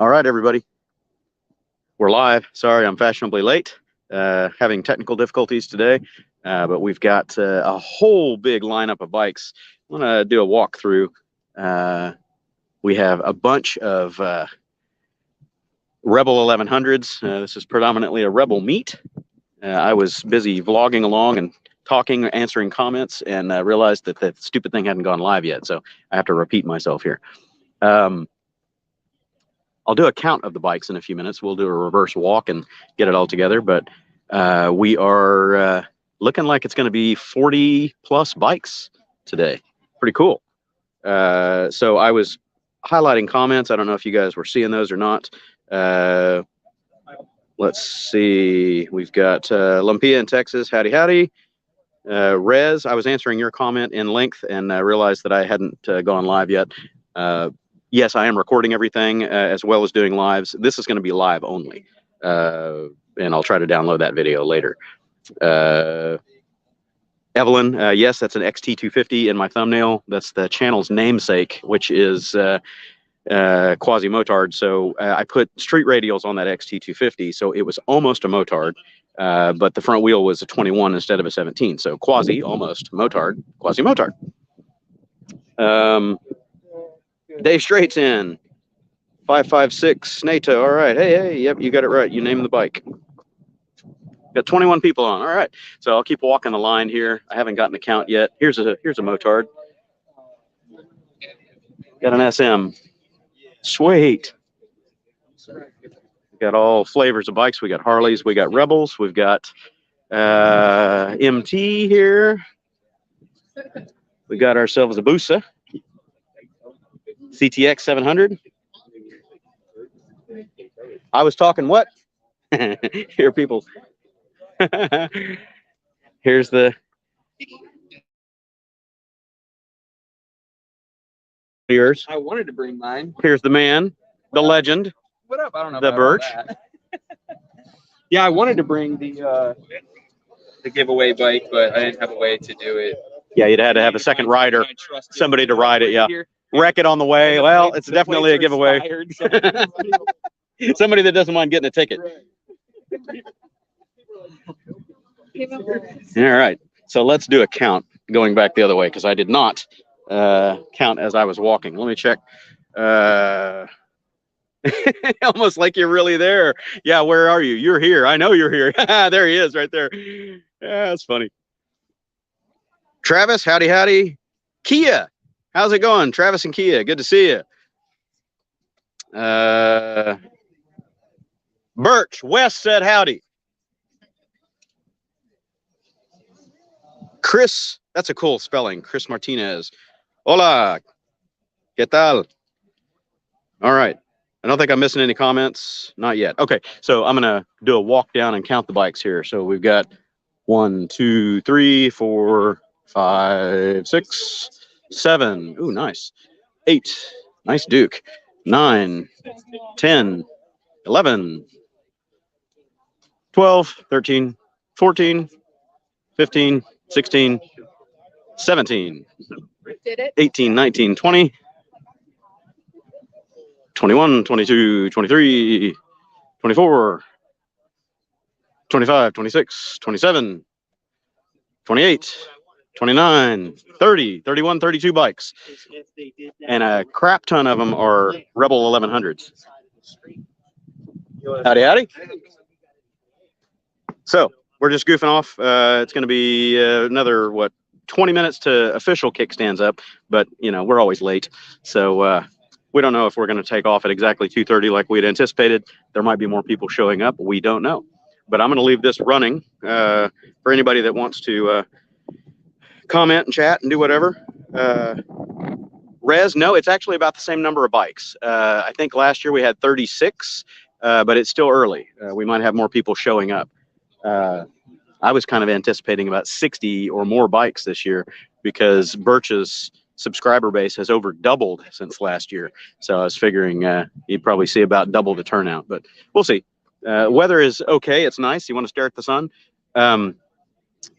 All right, everybody. We're live. Sorry, I'm fashionably late. Having technical difficulties today, but we've got a whole big lineup of bikes. I want to do a walkthrough. We have a bunch of Rebel 1100s. This is predominantly a Rebel meet. I was busy vlogging along and talking, answering comments, and realized that the stupid thing hadn't gone live yet, so I have to repeat myself here. I'll do a count of the bikes in a few minutes. We'll do a reverse walk and get it all together, but we are looking like it's going to be 40 plus bikes today. Pretty cool. So I was highlighting comments. I don't know if you guys were seeing those or not. Let's see. We've got Lumpia in Texas. Howdy, howdy. Rez, I was answering your comment in length and realized that I hadn't gone live yet. Yes, I am recording everything as well as doing lives. This is going to be live only, and I'll try to download that video later. Evelyn, yes, that's an XT250 in my thumbnail. That's the channel's namesake, which is Quasi-Motard. So I put street radials on that XT250, so it was almost a Motard, but the front wheel was a 21 instead of a 17. So Quasi, almost Motard, Quasi-Motard. Dave Straight's in. 556 NATO. All right. Hey, yep, you got it right. You named the bike. Got 21 people on. All right. So I'll keep walking the line here. I haven't gotten a count yet. Here's a Motard. Got an SM. Sweet. Got all flavors of bikes. We got Harleys. We got Rebels. We've got MT here. We got ourselves a Busa. CTX 700. I was talking what? Here, people. Here's the. Yours. I wanted to bring mine. Here's the man, the legend. What up? I don't know. The Birch. Yeah, I wanted to bring the giveaway bike, but I didn't have a way to do it. Yeah, you'd had to have a second rider, somebody to ride it. Yeah. Wreck it on the way. Well, it's definitely a giveaway. Somebody that doesn't mind getting a ticket. All right. So let's do a count going back the other way because I did not count as I was walking. Let me check. Almost like you're really there. Yeah, where are you? You're here. I know you're here. There he is right there. Yeah, that's funny. Travis, howdy, howdy. Kia. How's it going? Travis and Kia, good to see you. Birch, Wes said howdy. Chris, that's a cool spelling. Chris Martinez. Hola. ¿Qué tal? All right. I don't think I'm missing any comments. Not yet. Okay, so I'm going to do a walk down and count the bikes here. So we've got 1, 2, 3, 4, 5, 6, 7. Ooh, nice. 8. Nice Duke. 9, 10, 11, 12, 13, 14, 15, 16, 17, 18, 19, 20, 21, 22, 23, 24, 25, 26, 27, 28, 29, 30, 31, 32 bikes. And a crap ton of them are Rebel 1100s. Howdy, howdy. So we're just goofing off. It's going to be another, 20 minutes to official kickstands up. But, you know, we're always late. So we don't know if we're going to take off at exactly 2:30 like we had anticipated. There might be more people showing up. We don't know. But I'm going to leave this running for anybody that wants to comment and chat and do whatever. Rez, no, it's actually about the same number of bikes. I think last year we had 36, but it's still early. We might have more people showing up. I was kind of anticipating about 60 or more bikes this year because Birch's subscriber base has over doubled since last year. So I was figuring you'd probably see about double the turnout, but we'll see. Weather is okay. It's nice. You want to stare at the sun?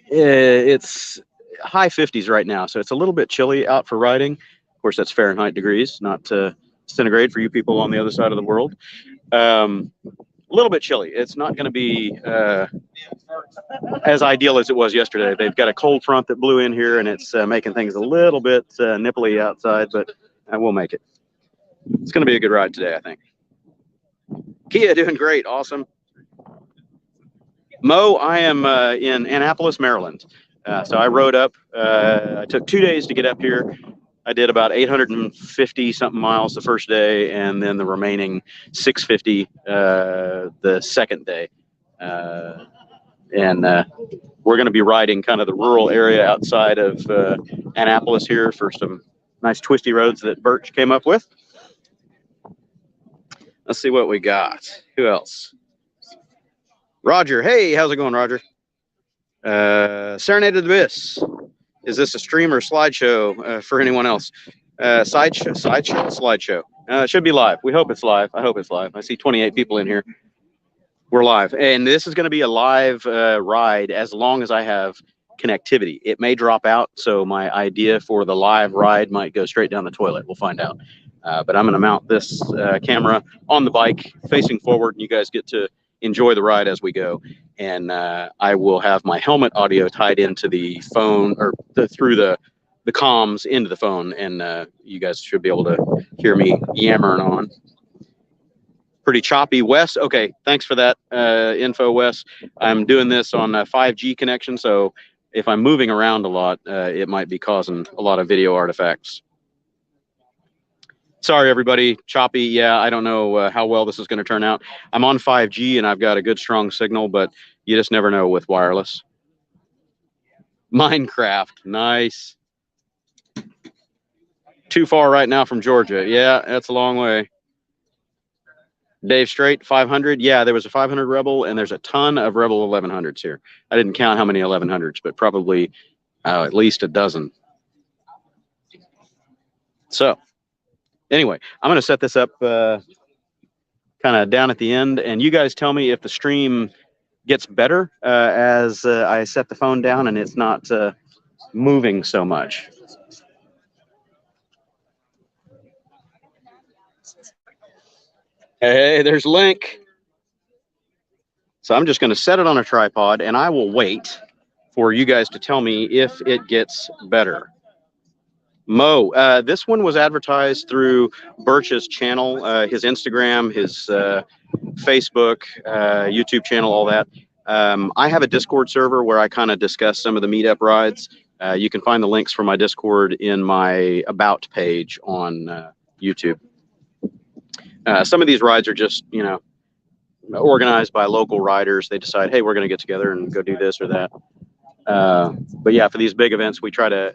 It's high 50s right now, so it's a little bit chilly out for riding. Of course, that's Fahrenheit degrees, not centigrade for you people on the other side of the world. A little bit chilly. It's not going to be as ideal as it was yesterday. They've got a cold front that blew in here, and it's making things a little bit nipply outside, but we'll make it. It's going to be a good ride today, I think. Kia doing great. Awesome. Mo, I am in Annapolis, Maryland. So I rode up. I took 2 days to get up here. I did about 850 something miles the first day, and then the remaining 650 the second day. And we're going to be riding kind of the rural area outside of Annapolis here for some nice twisty roads that Burch came up with. Let's see what we got. Who else? Roger. Hey, how's it going, Roger? Serenade of the Abyss. Is this a stream or slideshow for anyone else? Slideshow. It should be live. We hope it's live. I hope it's live. I see 28 people in here. We're live. And this is going to be a live ride as long as I have connectivity. It may drop out, so my idea for the live ride might go straight down the toilet. We'll find out. But I'm going to mount this camera on the bike facing forward, and you guys get to enjoy the ride as we go. And I will have my helmet audio tied into the phone or through the comms into the phone, and you guys should be able to hear me yammering on. Pretty choppy, Wes. Okay, thanks for that info, Wes. I'm doing this on a 5G connection, so if I'm moving around a lot, it might be causing a lot of video artifacts. Sorry, everybody. Choppy. Yeah, I don't know how well this is going to turn out. I'm on 5G and I've got a good, strong signal, but you just never know with wireless. Minecraft. Nice. Too far right now from Georgia. Yeah, that's a long way. Dave Straight, 500. Yeah, there was a 500 Rebel, and there's a ton of Rebel 1100s here. I didn't count how many 1100s, but probably at least a dozen. So anyway, I'm going to set this up kind of down at the end, and you guys tell me if the stream gets better as I set the phone down and it's not moving so much. Hey, there's Link. So I'm just going to set it on a tripod, and I will wait for you guys to tell me if it gets better. Mo, this one was advertised through Burch's channel, his Instagram, his Facebook, YouTube channel, all that. I have a Discord server where I kind of discuss some of the meetup rides. You can find the links for my Discord in my About page on YouTube. Some of these rides are just, you know, organized by local riders. They decide, hey, we're going to get together and go do this or that. But yeah, for these big events, we try to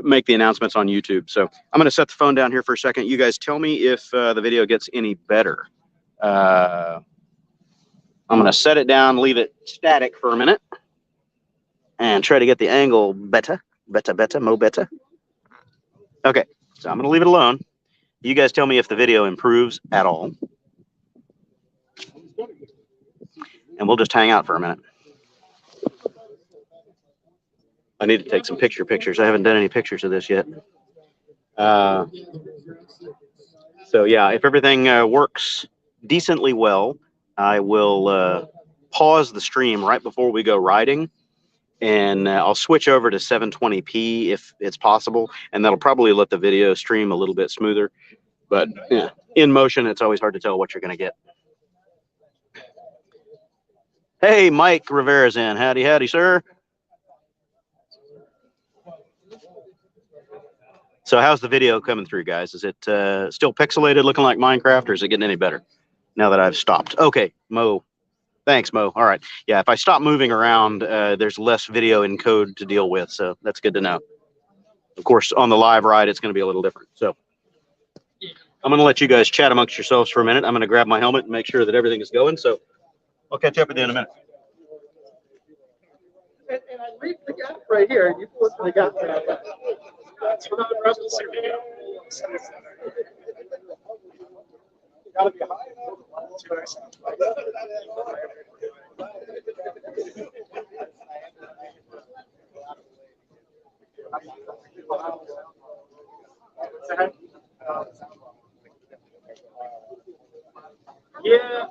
make the announcements on YouTube. So I'm going to set the phone down here for a second. You guys tell me if the video gets any better. I'm going to set it down, leave it static for a minute, and try to get the angle better, mo better. Okay, so I'm going to leave it alone. You guys tell me if the video improves at all. And we'll just hang out for a minute. I need to take some pictures. I haven't done any pictures of this yet. So yeah, if everything works decently well, I will pause the stream right before we go riding, and I'll switch over to 720p if it's possible, and that'll probably let the video stream a little bit smoother. But yeah, in motion, it's always hard to tell what you're going to get. Hey, Mike Rivera's in. Howdy, howdy, sir. So how's the video coming through, guys? Is it still pixelated, looking like Minecraft, or is it getting any better now that I've stopped? Okay, Mo. Thanks, Mo. All right. Yeah, if I stop moving around, there's less video encode to deal with, so that's good to know. Of course, on the live ride, it's going to be a little different. So I'm going to let you guys chat amongst yourselves for a minute. I'm going to grab my helmet and make sure that everything is going. So I'll catch up with you in a minute. And I leave the gap right here, and you put the gap right there. That's what the rebels are doing. You gotta be high enough. That's what I sound like. Yeah.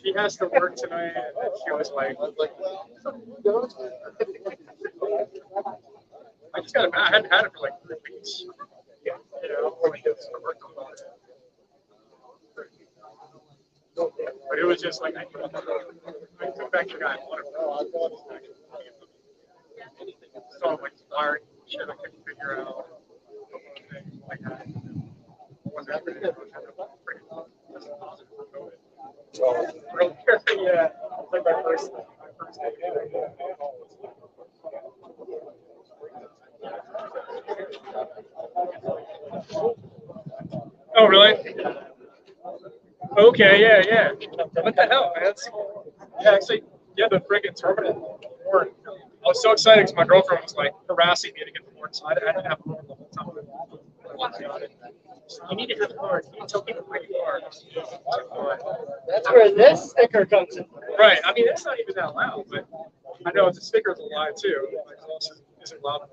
She has to work tonight, and she was like, I just got it. I hadn't had it for like 3 weeks. You know, when I did some work on it. But it was just like, I took back the guy. So I'm like, wiring shit I couldn't figure out. Like that. Yeah, it's like my first day. Oh, really? Okay, yeah. What the hell, man? Yeah, actually, yeah, the friggin' terminal. I was so excited because my girlfriend was like harassing me to get the board, so I didn't have a board the whole time. You need to have a card. You need to tell people where you are. That's where this sticker comes in. Right. I mean, it's not even that loud, but I know the sticker's a lie too. My close isn't loud enough.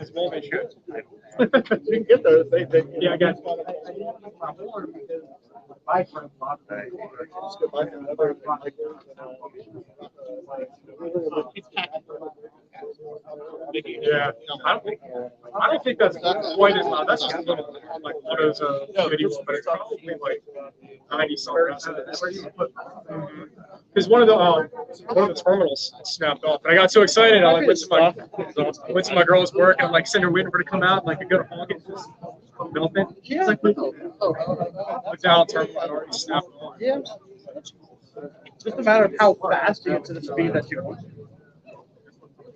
As well they should. You can get those. Yeah, I got yeah, I don't think that's quite as loud. That's just a little like one of those videos, but it's probably like 90 something. Because one of the terminals snapped off, and I got so excited. I like went to my girl's work, and I'm like sitting there waiting for her to come out, and like I go to honk and just melt it. It's like the down terminal had already snapped off. Yeah. Just a matter of how fast you get to the speed that you want.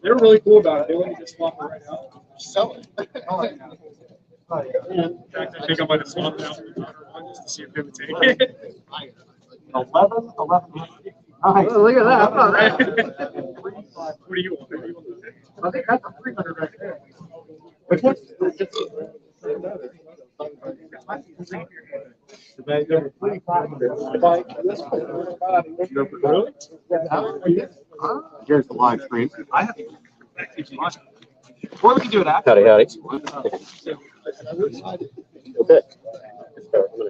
They were really cool about it. They let me just swap it right out. Sell it. In fact, I think I might have swapped it out with the daughter one just to see if it would take it. 11. Nice. Oh, look at that. What do you want? I think that's a 300 right there. Which one? Here's the live stream. I have or we can do it after. Howdy. Okay. So I'm going to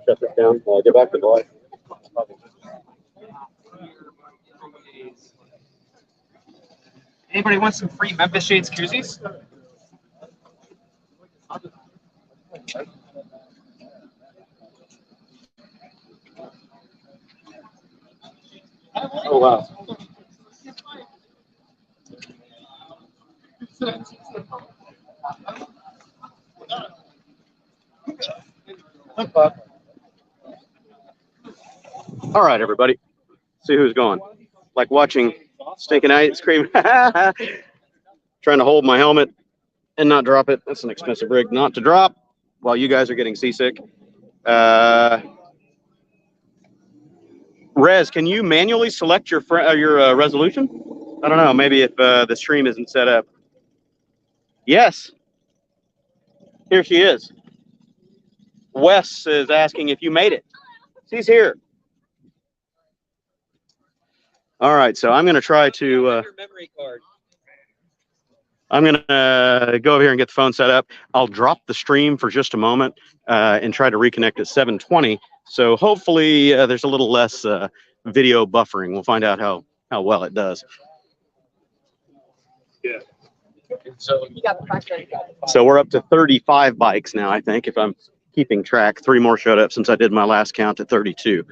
shut this down. I'll get back to the live. Anybody want some free Memphis Shades koozies? Oh, wow. All right, everybody. See who's going. Like watching stinking ice cream. Trying to hold my helmet and not drop it. That's an expensive rig not to drop while you guys are getting seasick. Rez, can you manually select your resolution? I don't know. Maybe if the stream isn't set up. Yes. Here she is. Wes is asking if you made it. She's here. All right, so I'm going to try to. Your memory card. I'm going to go over here and get the phone set up. I'll drop the stream for just a moment and try to reconnect at 7:20. So hopefully there's a little less video buffering. We'll find out how well it does. Yeah. So we're up to 35 bikes now, I think, if I'm keeping track. 3 more showed up since I did my last count at 32.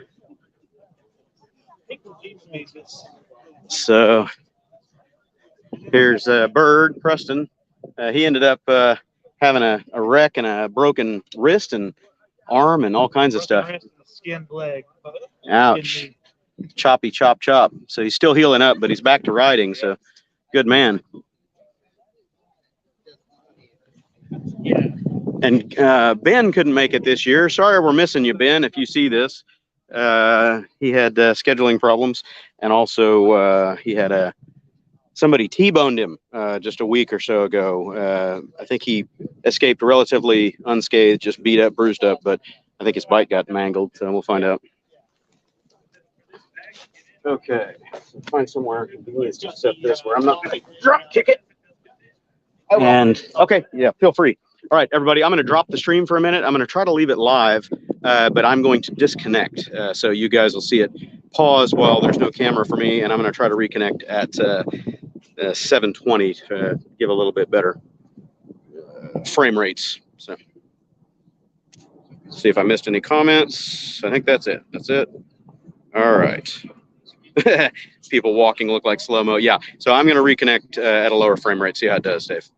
So here's Bird, Preston. He ended up having a wreck and a broken wrist and arm and all kinds of stuff. Skinned leg. Ouch. Choppy, chop. So he's still healing up, but he's back to riding. So good man. And Ben couldn't make it this year. Sorry we're missing you, Ben, if you see this. He had scheduling problems, and also he had a somebody T-boned him just a week or so ago. I think he escaped relatively unscathed, just beat up, bruised up, but I think his bike got mangled, so we'll find out. Okay, so find somewhere convenient to set this where I'm not going to drop kick it. And okay, yeah, feel free. All right, everybody, I'm going to drop the stream for a minute. I'm going to try to leave it live, but I'm going to disconnect. So you guys will see it pause while there's no camera for me, and I'm going to try to reconnect at 720 to give a little bit better frame rates. So see if I missed any comments. I think that's it. That's it. All right. People walking look like slow-mo. Yeah, so I'm going to reconnect at a lower frame rate. See how it does, Dave.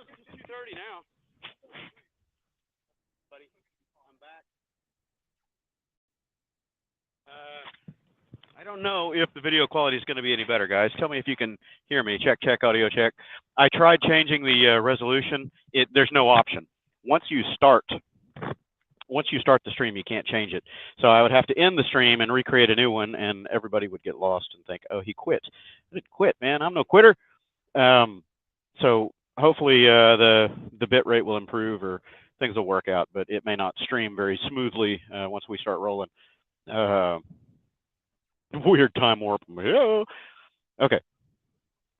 It's 2:30 now. Buddy, I'm back. I don't know if the video quality is going to be any better, guys. Tell me if you can hear me. Check, check, audio check. I tried changing the resolution. There's no option. Once you start the stream, you can't change it. So I would have to end the stream and recreate a new one, and everybody would get lost and think, oh, he quit. I didn't quit, man. I'm no quitter. So hopefully the bit rate will improve or things will work out, but it may not stream very smoothly once we start rolling. Weird time warp. Yeah. Okay.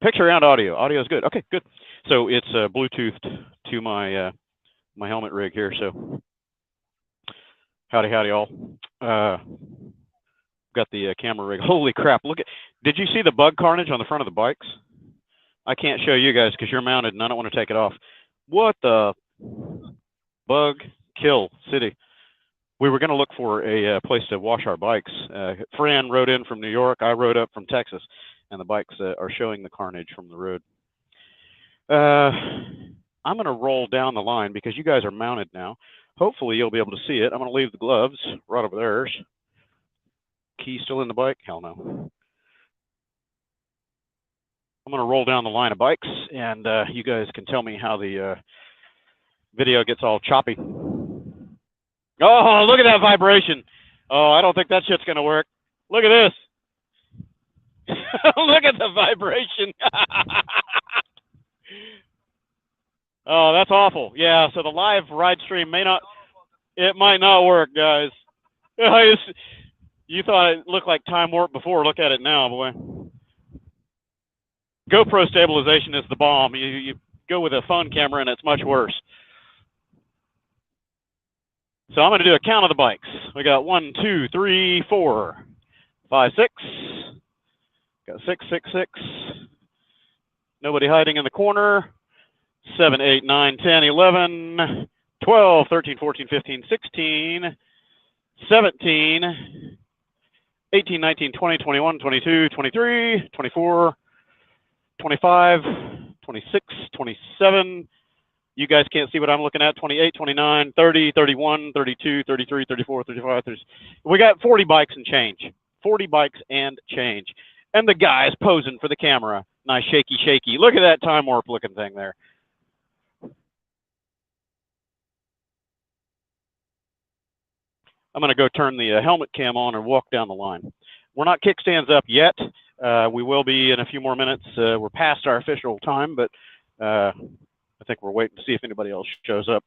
Picture and audio. Audio is good. Okay, good. So it's Bluetoothed to my my helmet rig here. So howdy, howdy, all. Got the camera rig. Holy crap! Look at. Did you see the bug carnage on the front of the bikes? I can't show you guys because you're mounted, and I don't want to take it off. What the bug kill city? We were going to look for a place to wash our bikes. Fran rode in from New York. I rode up from Texas, and the bikes are showing the carnage from the road. I'm going to roll down the line because you guys are mounted now. Hopefully, you'll be able to see it. I'm going to leave the gloves right over there. Key still in the bike? Hell no. I'm going to roll down the line of bikes, and you guys can tell me how the video gets all choppy. Oh, look at that vibration. Oh, I don't think that shit's going to work. Look at this. Look at the vibration. Oh, that's awful. Yeah, so the live ride stream might not work, guys. You thought it looked like time warp before. Look at it now, boy. GoPro stabilization is the bomb. You go with a phone camera and it's much worse. So I'm going to do a count of the bikes. We got 1, 2, 3, 4, 5, 6. Got 6, 6, 6. Nobody hiding in the corner. 7, 8, 9, 10, 11, 12, 13, 14, 15, 16, 17, 18, 19, 20, 21, 22, 23, 24, 25, 26, 27. You guys can't see what I'm looking at. 28, 29, 30, 31, 32, 33, 34, 35, 30. We got 40 bikes and change. 40 bikes and change. And the guy's posing for the camera. Nice shaky, shaky. Look at that time warp looking thing there. I'm going to go turn the helmet cam on and walk down the line. We're not kickstands up yet. We will be in a few more minutes. We're past our official time, but I think we're waiting to see if anybody else shows up.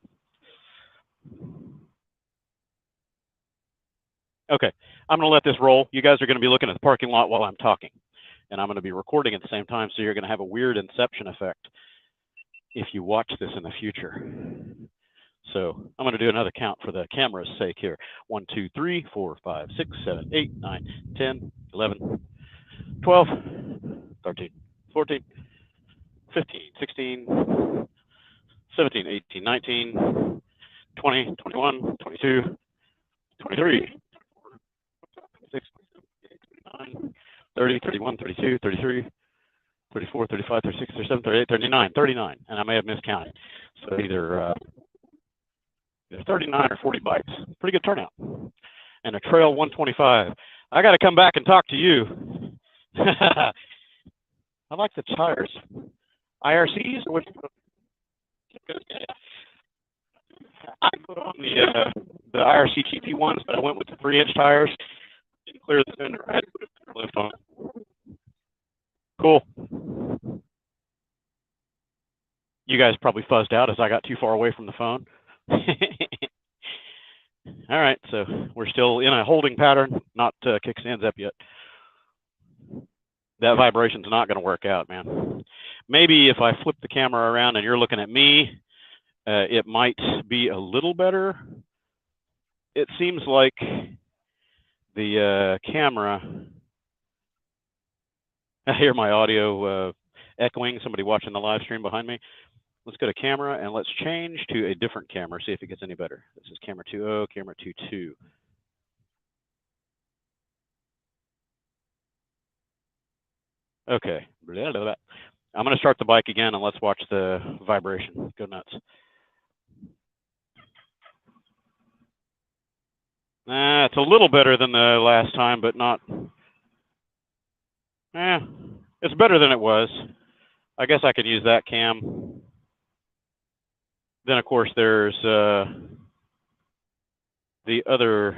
Okay, I'm going to let this roll. You guys are going to be looking at the parking lot while I'm talking, and I'm going to be recording at the same time, so you're going to have a weird inception effect if you watch this in the future. So I'm going to do another count for the camera's sake here. 1, 2, 3, 4, 5, 6, 7, 8, 9, 10, 11, 12, 13, 14, 15, 16, 17, 18, 19, 20, 21, 22, 23, 26, 29, 30, 31, 32, 33, 34, 35, 36, 37, 38, 39, 39. And I may have miscounted. So either 39 or 40 bikes. Pretty good turnout. And a trail 125. I got to come back and talk to you. I like the tires. IRCs? I put on the IRC GP ones, but I went with the 3-inch tires. Didn't clear the fender. I had to put a lift on. Cool. You guys probably fuzzed out as I got too far away from the phone. All right, so we're still in a holding pattern, not kickstands up yet. That vibration's not going to work out, man. Maybe if I flip the camera around and you're looking at me, it might be a little better. It seems like the camera, I hear my audio echoing, somebody watching the live stream behind me. Let's go to camera and let's change to a different camera, see if it gets any better. This is camera 2.0, camera 2.2. Okay, blah, blah, blah. I'm going to start the bike again and let's watch the vibration. Go nuts. It's a little better than the last time, but not. It's better than it was. I guess I could use that cam. Then, of course, there's the other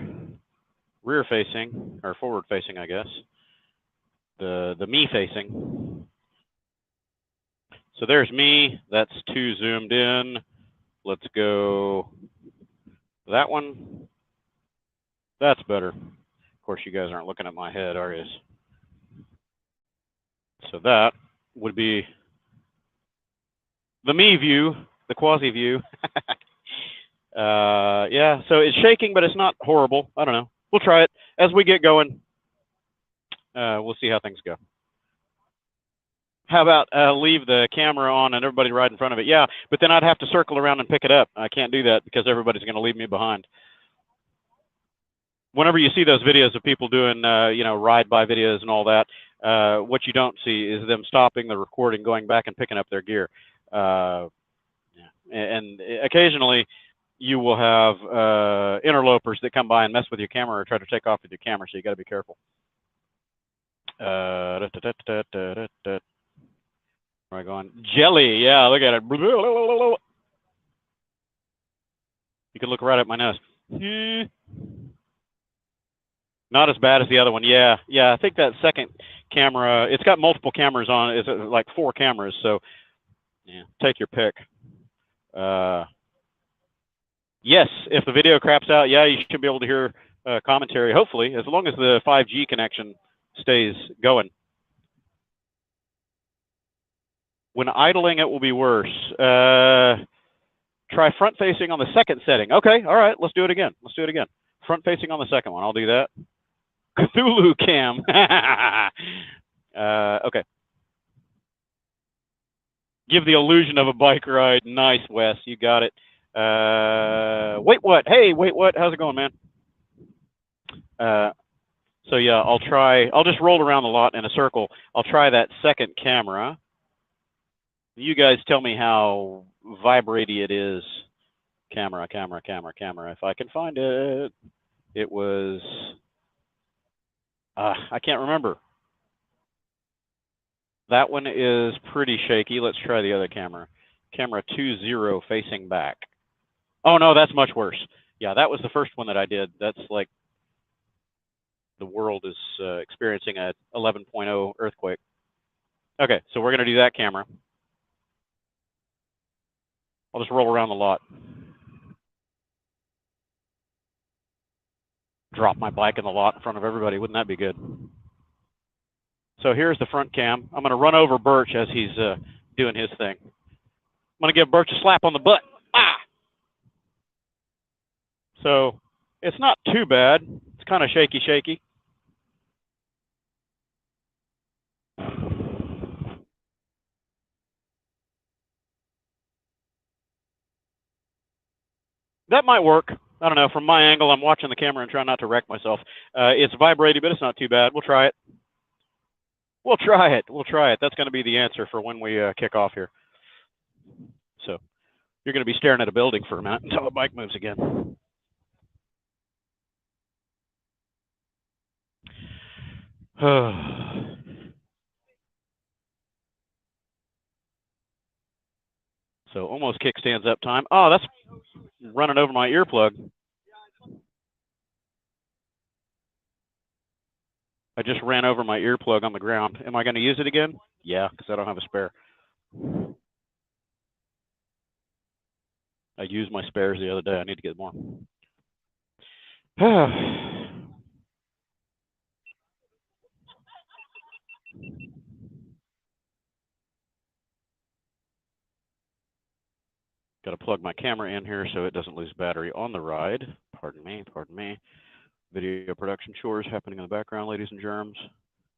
rear facing, or forward facing, I guess. The me facing. So there's me. That's 2 zoomed in. Let's go that one. That's better. Of course, you guys aren't looking at my head, are you? So that would be the me view, the quasi view. Yeah, so it's shaking, but it's not horrible. I don't know. We'll try it as we get going. We'll see how things go. How about leave the camera on and everybody ride in front of it? Yeah, but then I'd have to circle around and pick it up. I can't do that because everybody's going to leave me behind. Whenever you see those videos of people doing, you know, ride-by videos and all that, what you don't see is them stopping the recording, going back and picking up their gear. Yeah. And occasionally you will have interlopers that come by and mess with your camera or try to take off with your camera, so you got to be careful. Where am I going? Jelly, yeah, look at it. You can look right at my nose. Not as bad as the other one. Yeah, I think that second camera, it's got multiple cameras on it. It's like 4 cameras, so yeah, take your pick. Yes, if the video craps out, yeah, you should be able to hear commentary, hopefully, as long as the 5G connection stays going. When idling, it will be worse. Try front facing on the second setting. Okay, all right, let's do it again. Front facing on the second one. I'll do that. Cthulhu cam. Okay. Give the illusion of a bike ride. Nice, Wes. You got it. Wait, what? Hey, wait, what? How's it going, man? So yeah, I'll just roll around the lot in a circle. I'll try that second camera. You guys tell me how vibraty it is. Camera. If I can find it. It was, I can't remember. That one is pretty shaky. Let's try the other camera. Camera 2.0 facing back. Oh no, that's much worse. Yeah, that was the first one that I did. That's like the world is experiencing a 11.0 earthquake. Okay, so we're going to do that camera. I'll just roll around the lot. Drop my bike in the lot in front of everybody. Wouldn't that be good? So here's the front cam. I'm going to run over Burch as he's doing his thing. I'm going to give Burch a slap on the butt. Ah! So it's not too bad. It's kind of shaky. That might work. I don't know. From my angle, I'm watching the camera and trying not to wreck myself. It's vibrating, but it's not too bad. We'll try it. We'll try it. That's going to be the answer for when we kick off here. So you're going to be staring at a building for a minute until the bike moves again. So almost kickstands up time. Oh, that's running over my earplug. I just ran over my earplug on the ground. Am I going to use it again? Yeah, because I don't have a spare. I used my spares the other day. I need to get more. Got to plug my camera in here so it doesn't lose battery on the ride. Pardon me. Video production chores happening in the background, ladies and germs.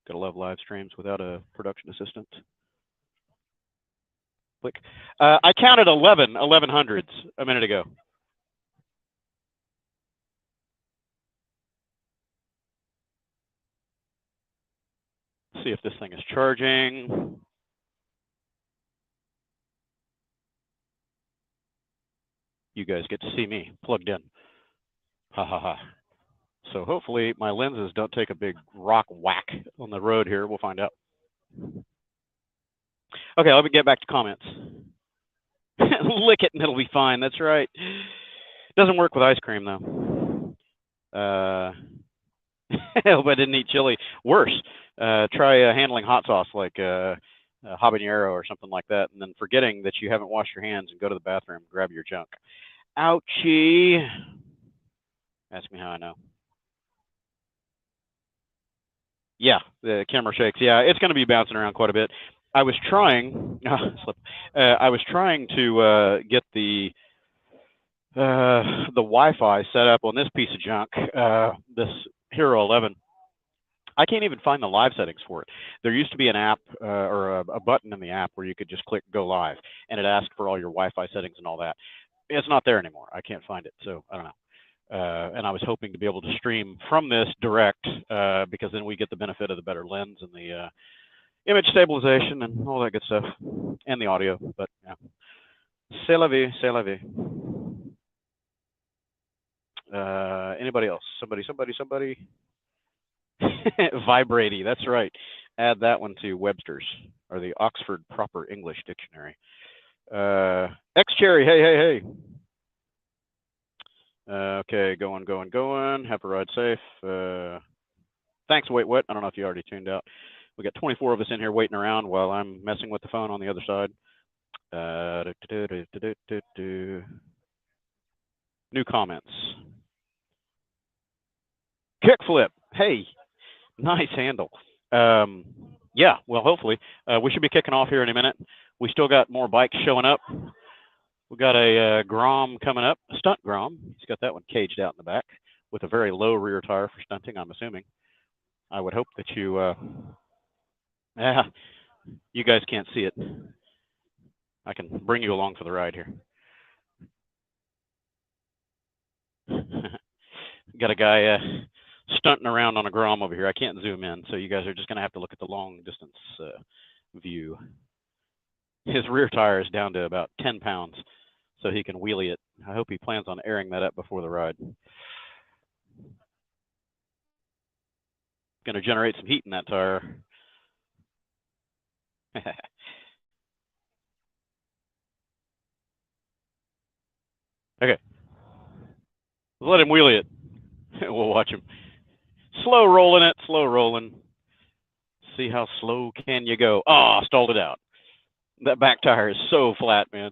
Gotta love live streams without a production assistant. Click. I counted 1100s a minute ago. See if this thing is charging. you guys get to see me plugged in. Ha ha ha. So hopefully my lenses don't take a big rock whack on the road here. We'll find out. Okay, let me get back to comments. Lick it and it'll be fine. That's right. Doesn't work with ice cream though. I hope I didn't eat chili. Worse, try handling hot sauce like habanero or something like that, and then forgetting that you haven't washed your hands and go to the bathroom, grab your junk. Ouchie. Ask me how I know. Yeah, the camera shakes. Yeah, it's going to be bouncing around quite a bit. I was trying. I was trying to get the Wi-Fi set up on this piece of junk, this Hero 11. I can't even find the live settings for it. There used to be an app or a button in the app where you could just click go live, and it asked for all your Wi-Fi settings and all that. It's not there anymore. I can't find it, so I don't know. And I was hoping to be able to stream from this direct because then we get the benefit of the better lens and the image stabilization and all that good stuff, and the audio. But yeah, c'est la vie, c'est la vie. Anybody else? Somebody. Vibrati, that's right. Add that one to Webster's or the Oxford Proper English Dictionary. X-Cherry, hey. Okay, going. Have a ride safe. Thanks, Wait What. I don't know if you already tuned out. We got 24 of us in here waiting around while I'm messing with the phone on the other side. New comments. Kickflip. Hey, nice handle. Yeah, well, hopefully. We should be kicking off here in a minute. We still got more bikes showing up. We got a Grom coming up, a stunt Grom. He's got that one caged out in the back with a very low rear tire for stunting, I'm assuming. I would hope that you, you guys can't see it. I can bring you along for the ride here. Got a guy stunting around on a Grom over here. I can't zoom in, so you guys are just going to have to look at the long distance view. His rear tire is down to about 10 pounds, so he can wheelie it. I hope he plans on airing that up before the ride. Going to generate some heat in that tire. Okay. Let him wheelie it. We'll watch him. Slow rolling it, slow rolling. See how slow can you go? Oh, stalled it out. That back tire is so flat, man.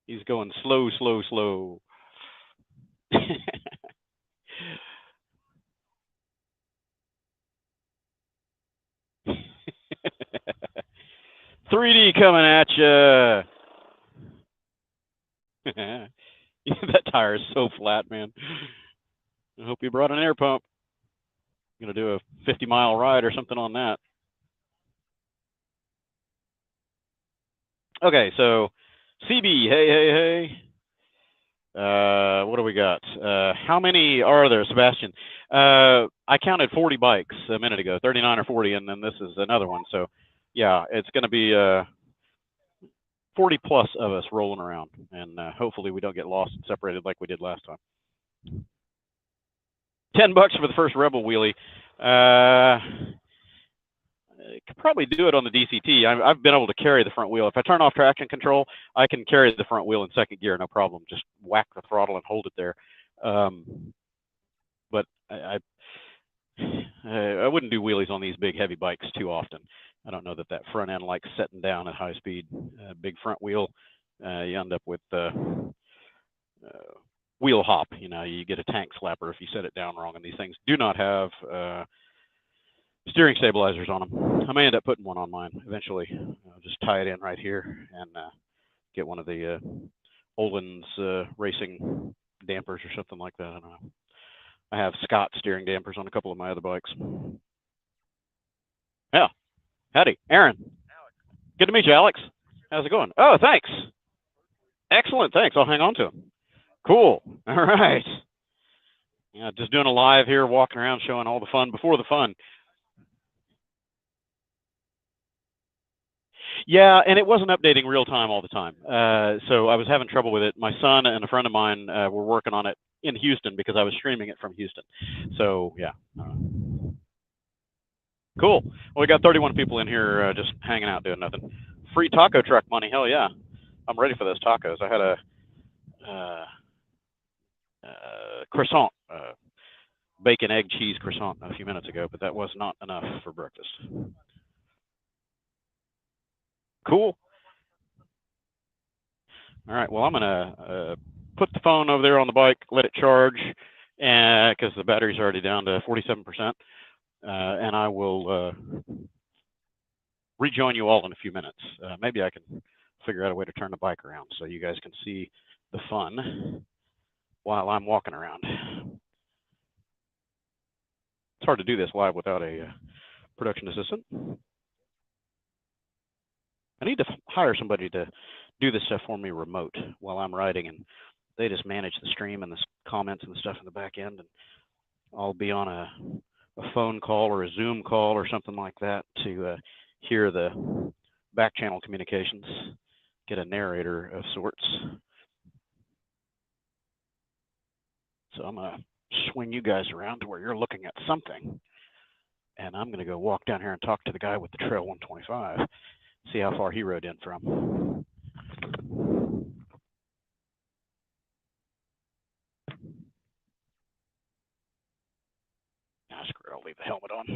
He's going slow. 3D coming at you. That tire is so flat, man. I hope you brought an air pump. I'm going to do a 50-mile ride or something on that. Okay, so CB, hey. What do we got? How many are there, Sebastian? I counted 40 bikes a minute ago, 39 or 40, and then this is another one. So, yeah, it's going to be 40 plus of us rolling around, and hopefully we don't get lost and separated like we did last time. $10 for the first Rebel wheelie. Could probably do it on the DCT. I've been able to carry the front wheel. If I turn off traction control, I can carry the front wheel in second gear, no problem. Just whack the throttle and hold it there. But I wouldn't do wheelies on these big, heavy bikes too often. I don't know that front end likes setting down at high speed. Big front wheel, you end up with wheel hop. You know, you get a tank slapper if you set it down wrong. And these things do not have steering stabilizers on them. I may end up putting one on mine eventually. I'll just tie it in right here and get one of the Olin's racing dampers or something like that. I don't know. I have Scott steering dampers on a couple of my other bikes. Yeah. Howdy, Aaron. Good to meet you, Alex. How's it going? Oh, thanks. Excellent. Thanks. I'll hang on to them. Cool. All right. Yeah, just doing a live here, walking around, showing all the fun before the fun. Yeah, and it wasn't updating real time all the time. So I was having trouble with it. My son and a friend of mine were working on it in Houston because I was streaming it from Houston. So yeah. Cool. Well, we got 31 people in here just hanging out doing nothing. Free taco truck money. Hell yeah. I'm ready for those tacos. I had a croissant, bacon, egg, cheese croissant a few minutes ago, but that was not enough for breakfast. Cool. All right. Well, I'm going to put the phone over there on the bike, let it charge, because the battery's already down to 47%. And I will rejoin you all in a few minutes. Maybe I can figure out a way to turn the bike around so you guys can see the fun while I'm walking around. It's hard to do this live without a production assistant. I need to hire somebody to do this stuff for me remote while I'm riding, and they just manage the stream and the comments and the stuff in the back end, and I'll be on a phone call or a Zoom call or something like that to hear the back channel communications, get a narrator of sorts. So I'm going to swing you guys around to where you're looking at something, and I'm going to go walk down here and talk to the guy with the Trail 125, see how far he rode in from. Screw it, I'll leave the helmet on.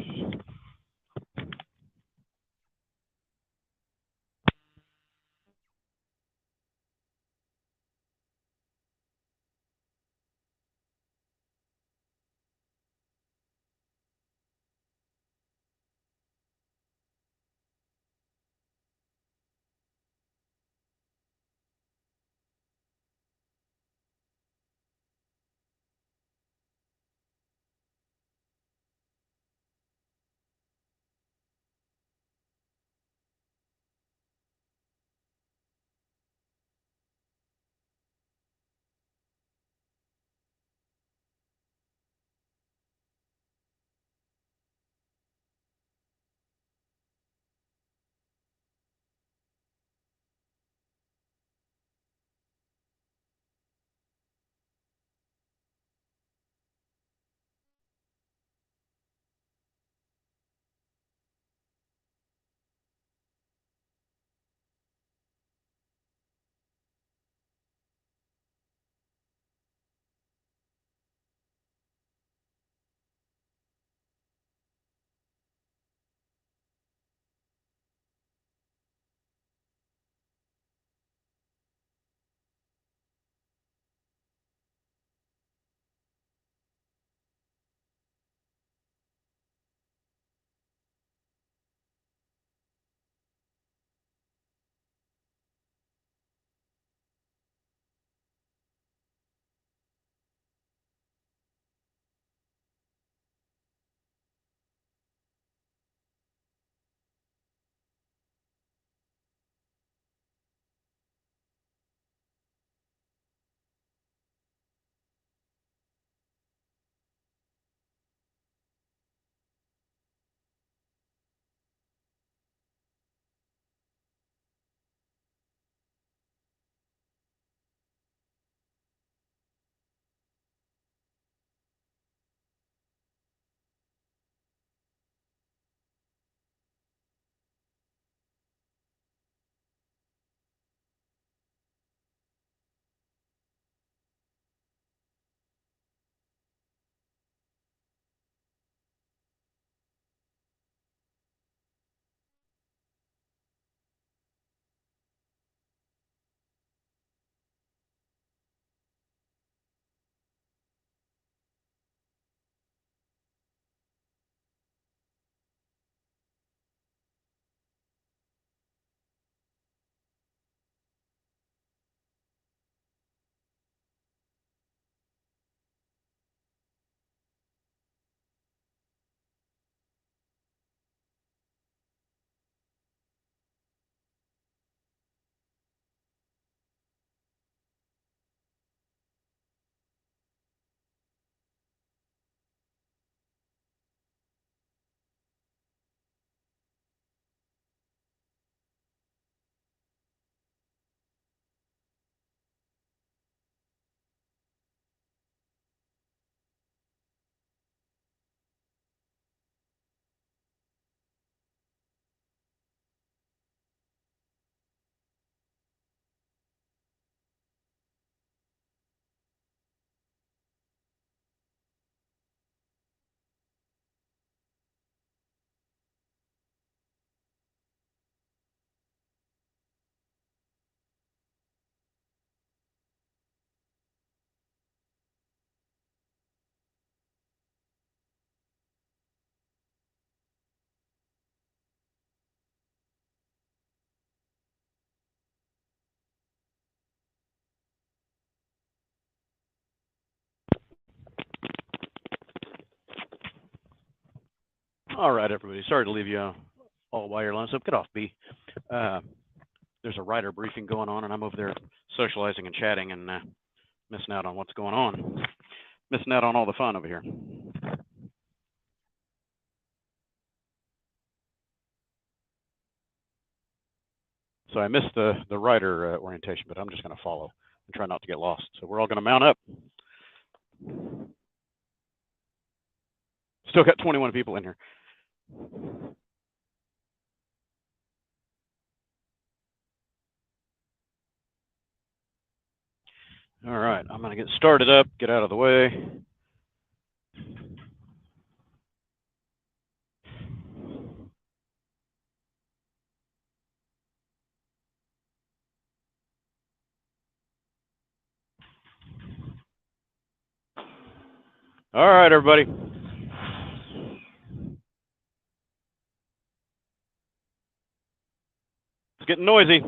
All right, everybody. Sorry to leave you all by your lunch. So get off, B. There's a rider briefing going on, and I'm over there socializing and chatting and missing out on what's going on. Missing out on all the fun over here. So I missed the rider orientation, but I'm just going to follow and try not to get lost. So we're all going to mount up. Still got 21 people in here. All right, I'm going to get started up, get out of the way. All right, everybody. It's getting noisy.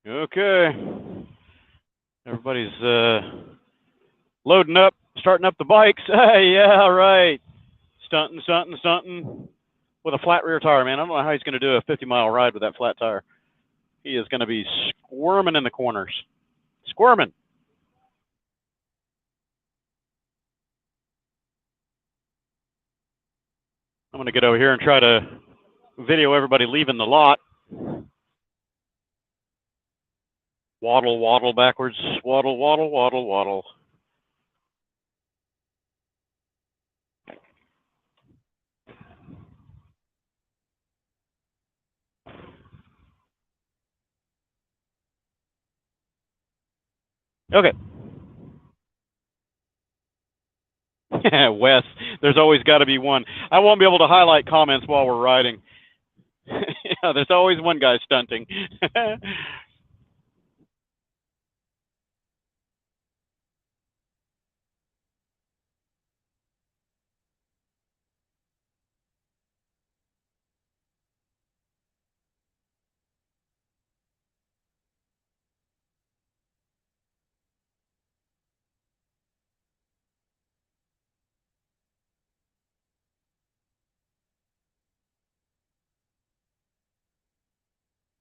Okay. Everybody's loading up, starting up the bikes. Hey, yeah, right. Stunting with a flat rear tire, man. I don't know how he's going to do a 50-mile ride with that flat tire. He is going to be squirming in the corners. Squirming. I'm going to get over here and try to video everybody leaving the lot. Waddle, waddle backwards. Waddle, waddle, waddle, waddle. Okay. Wes, there's always got to be one. I won't be able to highlight comments while we're riding. Yeah, there's always one guy stunting.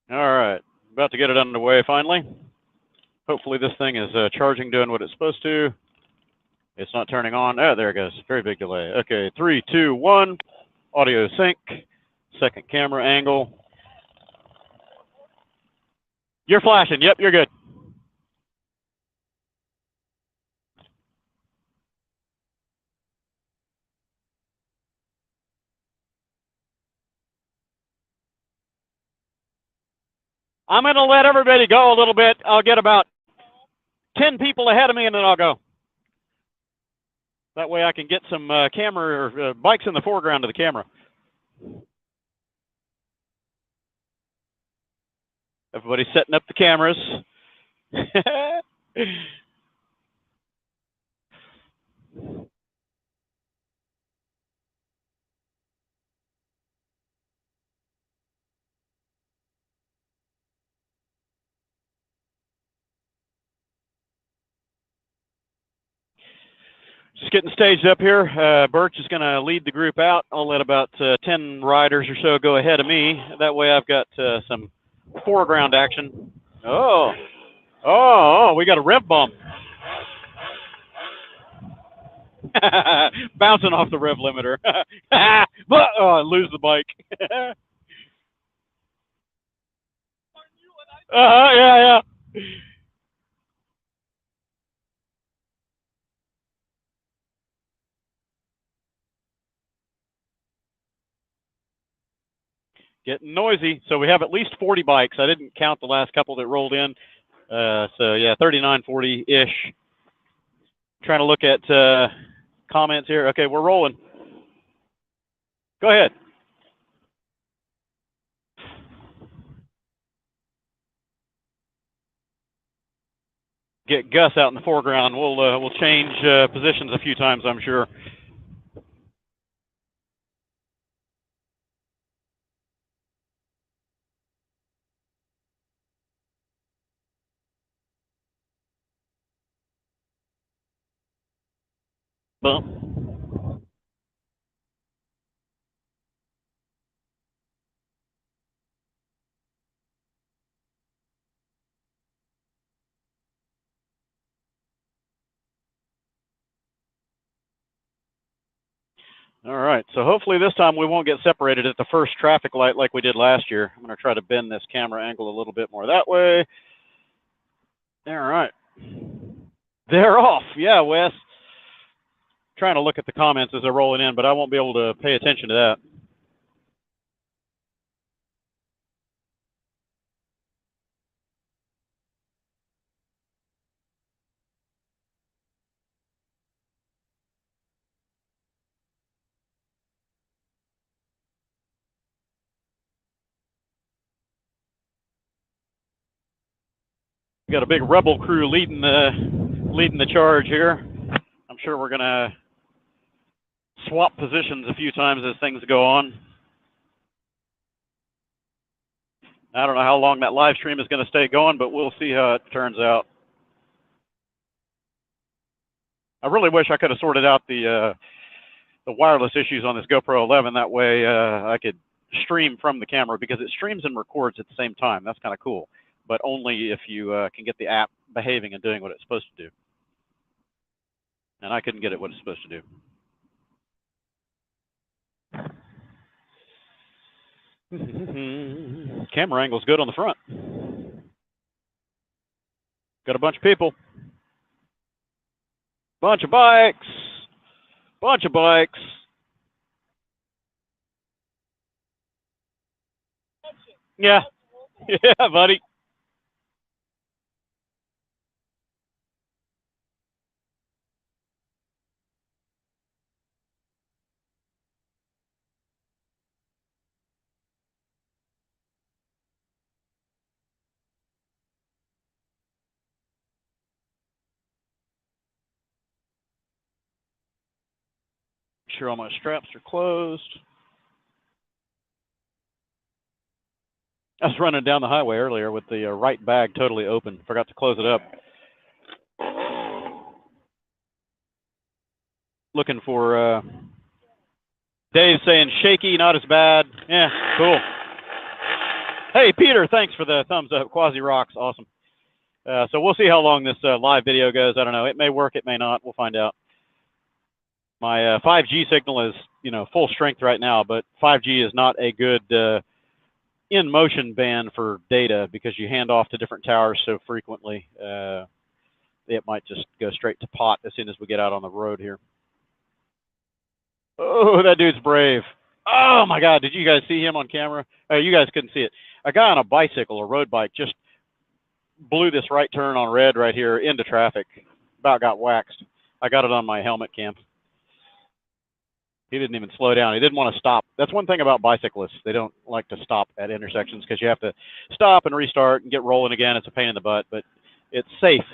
All right, about to get it underway finally. Hopefully this thing is charging, doing what it's supposed to. It's not turning on. Oh, there it goes. Very big delay. Okay, 3, 2, 1. Audio sync. Second camera angle. You're flashing. Yep, you're good. I'm going to let everybody go a little bit. I'll get about 10 people ahead of me, and then I'll go. That way I can get some camera or bikes in the foreground of the camera. Everybody's setting up the cameras. Just getting staged up here. Burch is going to lead the group out. I'll let about 10 riders or so go ahead of me. That way I've got some foreground action. Oh, we got a rev bump. Bouncing off the rev limiter. I lose the bike. Yeah. Getting noisy. So we have at least 40 bikes. I didn't count the last couple that rolled in. So yeah, 39, 40-ish. Trying to look at comments here. Okay, we're rolling. Go ahead. Get Gus out in the foreground. We'll change positions a few times, I'm sure. bump. All right, so hopefully this time we won't get separated at the first traffic light like we did last year. I'm going to try to bend this camera angle a little bit more that way. All right. They're off. Yeah, Wes. Trying to look at the comments as they're rolling in, but I won't be able to pay attention to that. We got a big rebel crew leading the charge here. I'm sure we're gonna swap positions a few times as things go on. I don't know how long that live stream is going to stay going, but we'll see how it turns out. I really wish I could have sorted out the wireless issues on this GoPro 11. That way I could stream from the camera, because it streams and records at the same time. That's kind of cool, but only if you can get the app behaving and doing what it's supposed to do. And I couldn't get it what it's supposed to do. Camera angle's good on the front. Got a bunch of people. Bunch of bikes. Bunch of bikes. Yeah. Yeah, buddy. Sure all my straps are closed. I was running down the highway earlier with the right bag totally open. Forgot to close it up. Looking for Dave saying shaky, not as bad. Yeah, cool. Hey, Peter, thanks for the thumbs up. Quasi rocks, awesome. So we'll see how long this live video goes. I don't know. It may work, it may not. We'll find out. My 5G signal is, full strength right now, but 5G is not a good in motion band for data, because you hand off to different towers so frequently. It might just go straight to pot as soon as we get out on the road here. Oh, that dude's brave. Oh my God, did you guys see him on camera? You guys couldn't see it. A guy on a bicycle, a road bike, just blew this right turn on red right here into traffic. About got waxed. I got it on my helmet cam. He didn't even slow down. He didn't want to stop. That's one thing about bicyclists. They don't like to stop at intersections, because you have to stop and restart and get rolling again. It's a pain in the butt, but it's safe.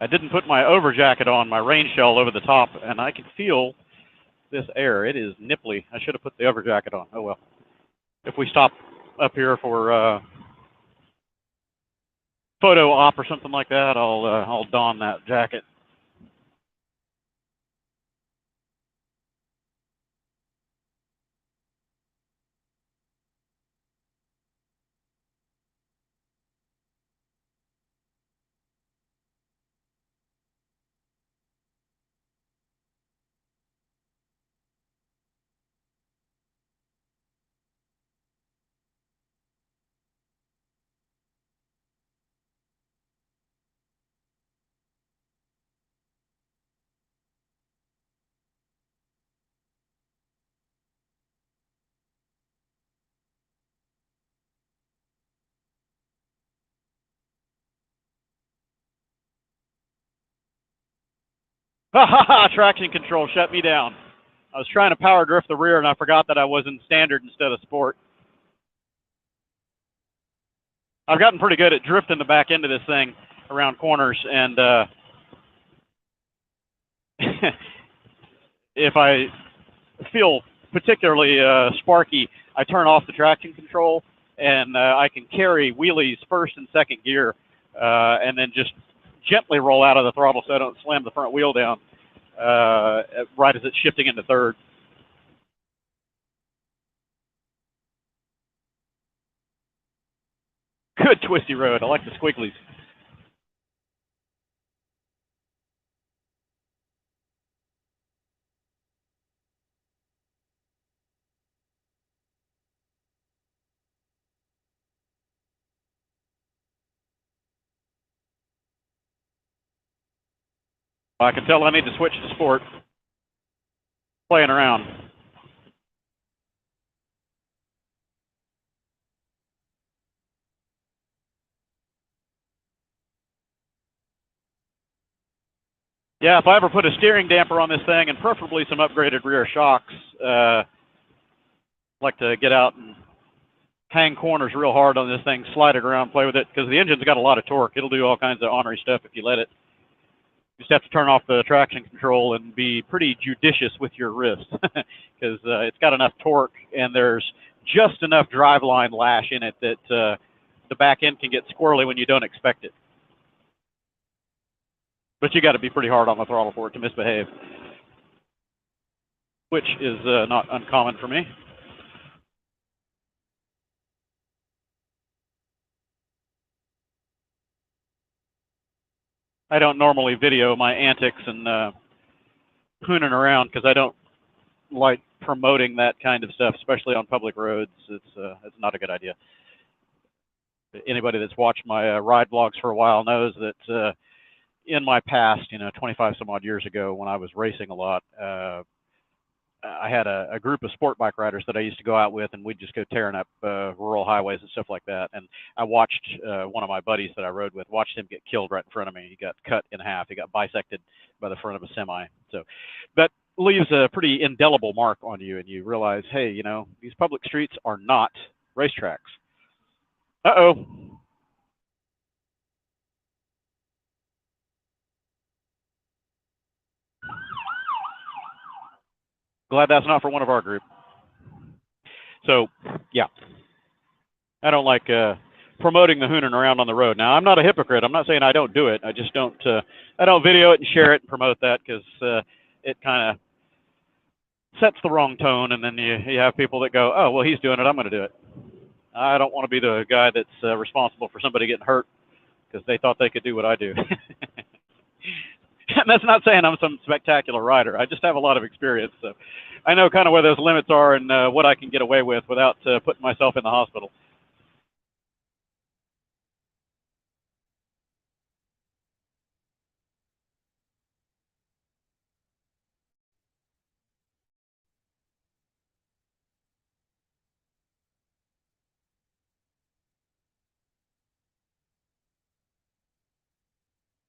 I didn't put my over jacket on, my rain shell over the top, and I can feel this air. It is nipply. I should have put the over jacket on. Oh well. If we stop up here for photo op or something like that, I'll don that jacket. Ha ha ha! Traction control shut me down. I was trying to power drift the rear and I forgot that I was in standard instead of sport. I've gotten pretty good at drifting the back end of this thing around corners, and if I feel particularly sparky, I turn off the traction control, and I can carry wheelies first and second gear, and then just gently roll out of the throttle so I don't slam the front wheel down right as it's shifting into third. Good twisty road. I like the squigglies. I can tell I need to switch to sport. Playing around. Yeah, if I ever put a steering damper on this thing, and preferably some upgraded rear shocks, I'd like to get out and hang corners real hard on this thing, slide it around, play with it, because the engine's got a lot of torque. It'll do all kinds of ornery stuff if you let it. You just have to turn off the traction control and be pretty judicious with your wrist, because it's got enough torque, and there's just enough driveline lash in it that the back end can get squirrely when you don't expect it. But you got to be pretty hard on the throttle for it to misbehave, which is not uncommon for me. I don't normally video my antics and hooning around because I don't like promoting that kind of stuff, especially on public roads. It's not a good idea. Anybody that's watched my ride vlogs for a while knows that in my past, 25 some odd years ago when I was racing a lot, I had a group of sport bike riders that I used to go out with, and we'd just go tearing up rural highways and stuff like that. And I watched one of my buddies that I rode with, watched him get killed right in front of me. He got cut in half. He got bisected by the front of a semi. So that leaves a pretty indelible mark on you, and you realize, hey, these public streets are not racetracks. Uh-oh. Glad that's not for one of our group. So, yeah. I don't like promoting the hooning around on the road. Now, I'm not a hypocrite. I'm not saying I don't do it. I just don't. I don't video it and share it and promote that because it kind of sets the wrong tone, and then you have people that go, "Oh, well, he's doing it. I'm going to do it." I don't want to be the guy that's responsible for somebody getting hurt because they thought they could do what I do. And that's not saying I'm some spectacular rider. I just have a lot of experience, so I know kind of where those limits are and what I can get away with without putting myself in the hospital.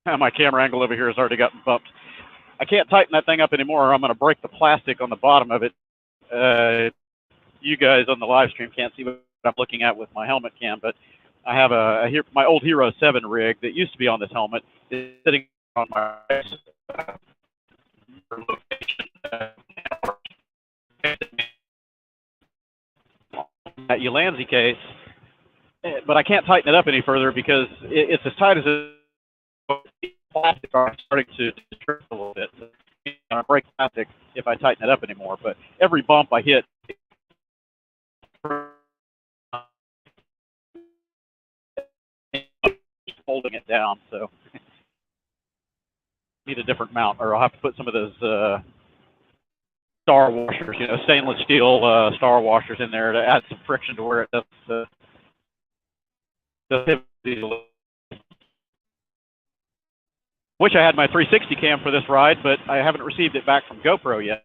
My camera angle over here has already gotten bumped. I can't tighten that thing up anymore, or I'm going to break the plastic on the bottom of it. You guys on the live stream can't see what I'm looking at with my helmet cam, but I have my old Hero 7 rig that used to be on this helmet is sitting on my location. That Ulanzi case, but I can't tighten it up any further because it's as tight as it. Plastic are starting to drift a little bit. So I'm going to break plastic if I tighten it up anymore. But every bump I hit, holding it down. So need a different mount, or I'll have to put some of those star washers, stainless steel star washers in there to add some friction to where it does Wish I had my 360 cam for this ride, but I haven't received it back from GoPro yet.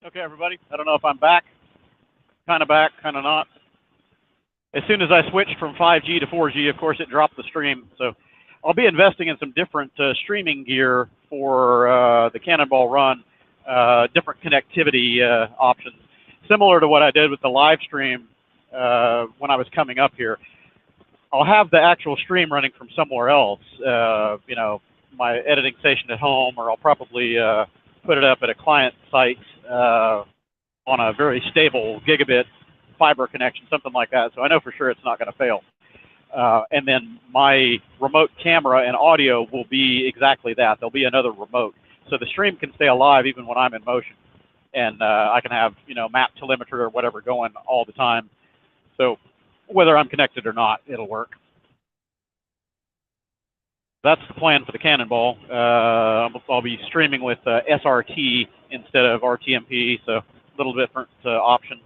Okay, everybody. I don't know if I'm back, kind of not. As soon as I switched from 5G to 4G, of course, it dropped the stream. So I'll be investing in some different streaming gear for the Cannonball Run, different connectivity options, similar to what I did with the live stream when I was coming up here. I'll have the actual stream running from somewhere else, you know, my editing station at home, or I'll probably put it up at a client site on a very stable gigabit fiber connection, something like that. So I know for sure it's not going to fail. And then my remote camera and audio will be exactly that. There'll be another remote. So the stream can stay alive even when I'm in motion. And I can have, you know, map telemetry or whatever going all the time. So whether I'm connected or not, it'll work. That's the plan for the Cannonball. I'll be streaming with SRT instead of RTMP, so a little different option.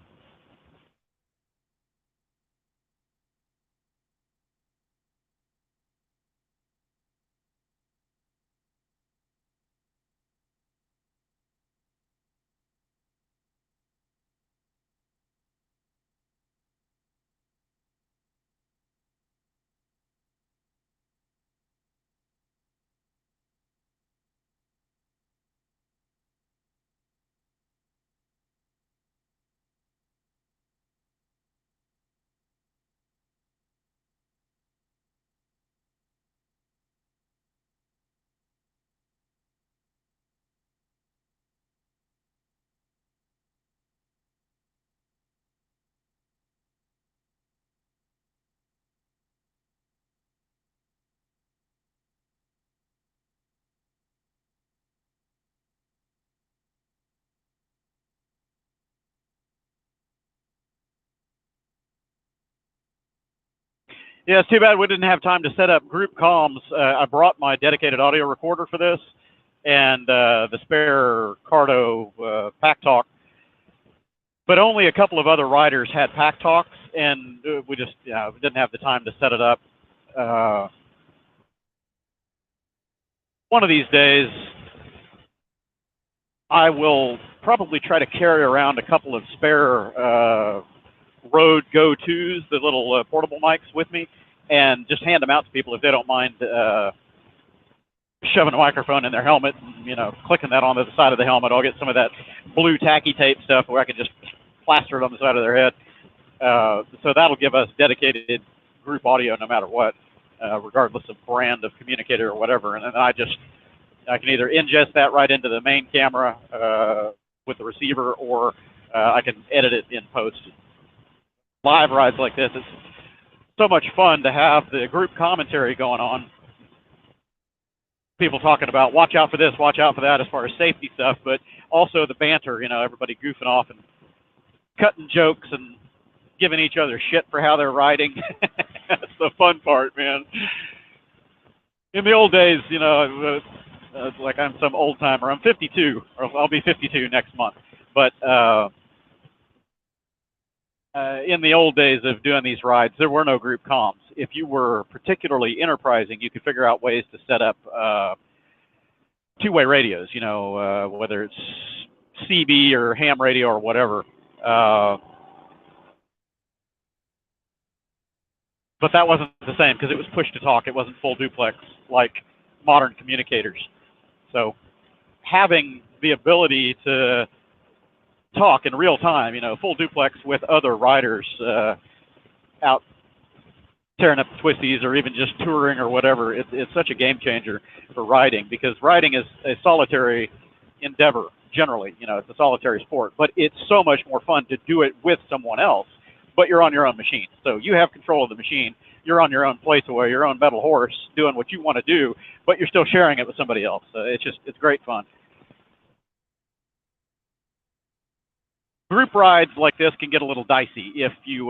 Yeah, it's too bad we didn't have time to set up group comms. I brought my dedicated audio recorder for this and the spare Cardo Pack Talk, but only a couple of other riders had Pack Talks, and we just we didn't have the time to set it up. One of these days, I will probably try to carry around a couple of spare Rode Go-2s, the little portable mics with me, and just hand them out to people if they don't mind shoving a microphone in their helmet and, you know, clicking that onto the side of the helmet. I'll get some of that blue tacky tape stuff where I can just plaster it on the side of their head. So that'll give us dedicated group audio no matter what, regardless of brand of communicator or whatever. And then I can either ingest that right into the main camera with the receiver, or I can edit it in post. Live rides like this, it's so much fun to have the group commentary going on. People talking about watch out for this, watch out for that as far as safety stuff, but also the banter, you know, everybody goofing off and cutting jokes and giving each other shit for how they're riding. That's the fun part, man. In the old days, you know, like I'm some old timer. I'm 52, or I'll be 52 next month. But in the old days of doing these rides, there were no group comms. If you were particularly enterprising, you could figure out ways to set up two-way radios, you know, whether it's CB or ham radio or whatever. But that wasn't the same because it was push to talk. It wasn't full duplex like modern communicators. So having the ability to talk in real time, you know, full duplex with other riders out tearing up the twisties or even just touring or whatever, it's such a game changer for riding, because riding is a solitary endeavor generally. You know, it's a solitary sport, but it's so much more fun to do it with someone else, but you're on your own machine. So you have control of the machine. You're on your own playtoy, your own metal horse, doing what you want to do, but you're still sharing it with somebody else. It's great fun. Group rides like this can get a little dicey if you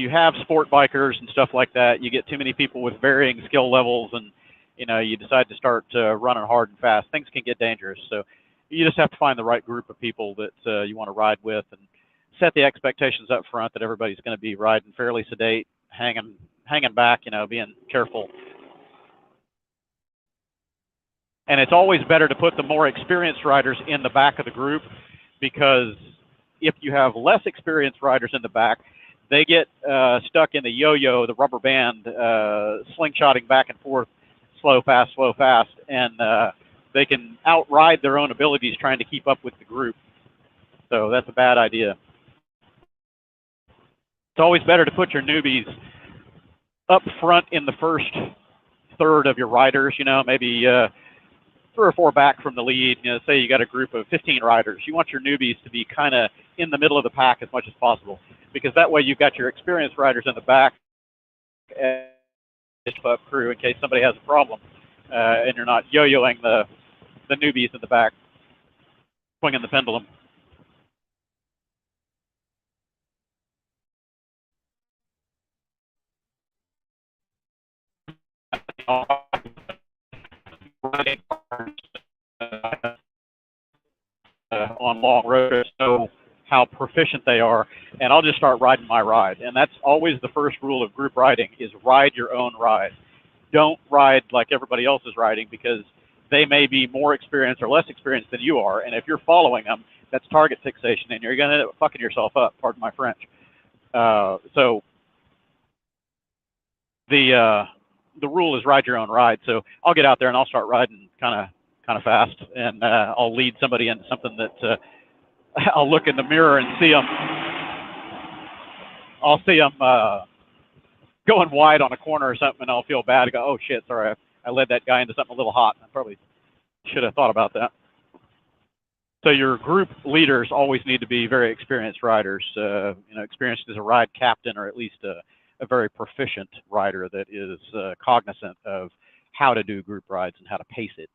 have sport bikers and stuff like that. You get too many people with varying skill levels, and you know, you decide to start running hard and fast. Things can get dangerous. So you just have to find the right group of people that you want to ride with, and set the expectations up front that everybody's going to be riding fairly sedate, hanging back, you know, being careful. And it's always better to put the more experienced riders in the back of the group, because if you have less experienced riders in the back, they get stuck in the yo-yo, the rubber band, slingshotting back and forth, slow, fast, and they can outride their own abilities trying to keep up with the group. So that's a bad idea. It's always better to put your newbies up front in the first third of your riders, you know, maybe 3 or 4 back from the lead. You know, say you got a group of 15 riders. You want your newbies to be kind of in the middle of the pack as much as possible, because that way you've got your experienced riders in the back and up crew in case somebody has a problem, and you're not yo-yoing the newbies in the back, swinging the pendulum. On long road trips know how proficient they are, and I'll just start riding my ride. And that's always the first rule of group riding, is ride your own ride. Don't ride like everybody else is riding, because they may be more experienced or less experienced than you are, and if you're following them, that's target fixation, and you're going to end up fucking yourself up, pardon my French. So the rule is ride your own ride. So I'll get out there and I'll start riding kind of fast, and I'll lead somebody into something that I'll look in the mirror and see them. I'll see them going wide on a corner or something, and I'll feel bad and go, oh shit, sorry, I led that guy into something a little hot. I probably should have thought about that. So your group leaders always need to be very experienced riders, you know, experienced as a ride captain, or at least a very proficient rider that is cognizant of how to do group rides and how to pace it.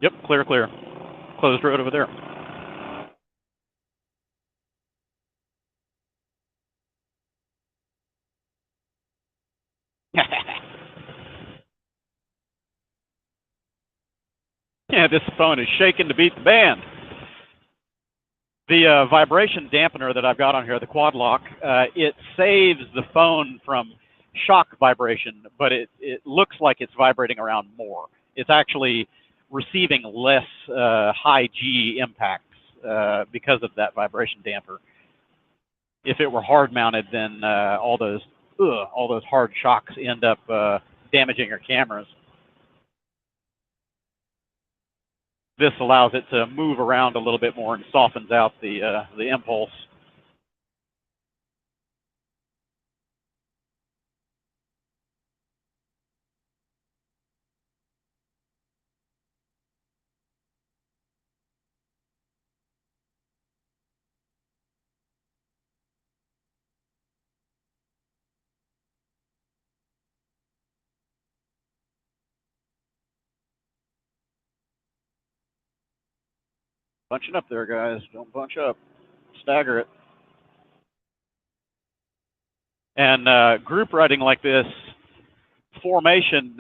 Yep, clear. Closed road over there. Yeah, this phone is shaking to beat the band. The vibration dampener that I've got on here, the QuasiLive, it saves the phone from shock vibration, but it looks like it's vibrating around more. It's actually receiving less high G impacts because of that vibration damper. If it were hard mounted, then all those hard shocks end up damaging your cameras. This allows it to move around a little bit more and softens out the impulse. Bunching up there, guys. Don't bunch up. Stagger it. And group riding like this, formation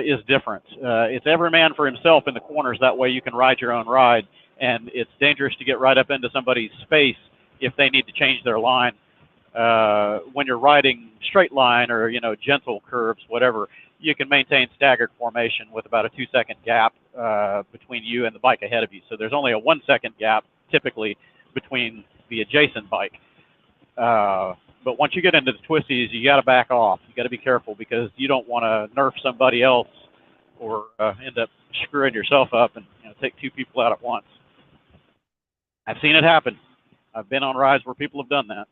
is different. It's every man for himself in the corners. That way you can ride your own ride. And it's dangerous to get right up into somebody's space if they need to change their line. When you're riding straight line or, you know, gentle curves, whatever, you can maintain staggered formation with about a 2-second gap between you and the bike ahead of you. So there's only a 1-second gap typically between the adjacent bike. But once you get into the twisties, you got to back off. You got to be careful, because you don't want to nerf somebody else or end up screwing yourself up and, you know, take 2 people out at once. I've seen it happen. I've been on rides where people have done that.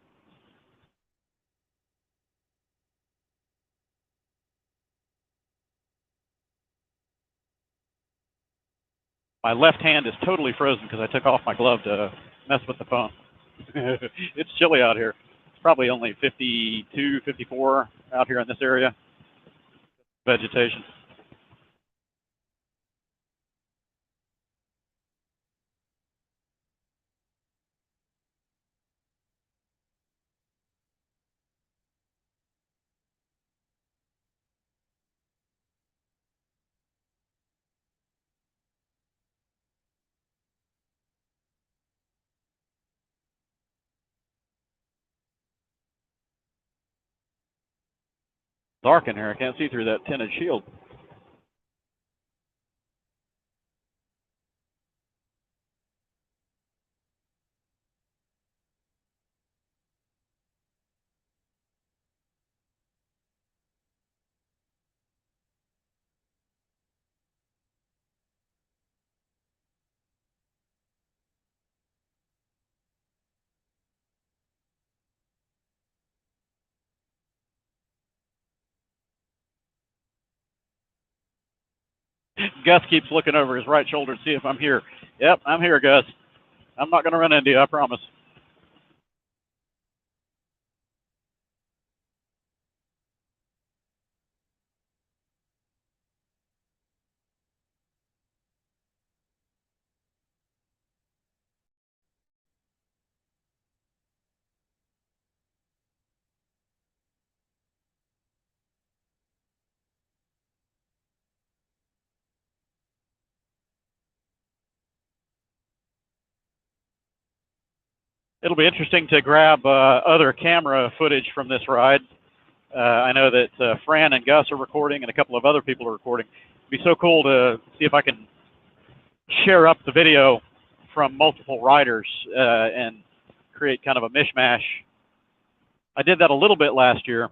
My left hand is totally frozen because I took off my glove to mess with the phone. It's chilly out here. It's probably only 52, 54 out here in this area. Vegetation. Dark in here. I can't see through that tinted shield. Gus keeps looking over his right shoulder to see if I'm here. Yep, I'm here, Gus. I'm not going to run into you, I promise. It'll be interesting to grab other camera footage from this ride. I know that Fran and Gus are recording and a couple of other people are recording. It'd be so cool to see if I can share up the video from multiple riders and create kind of a mishmash. I did that a little bit last year.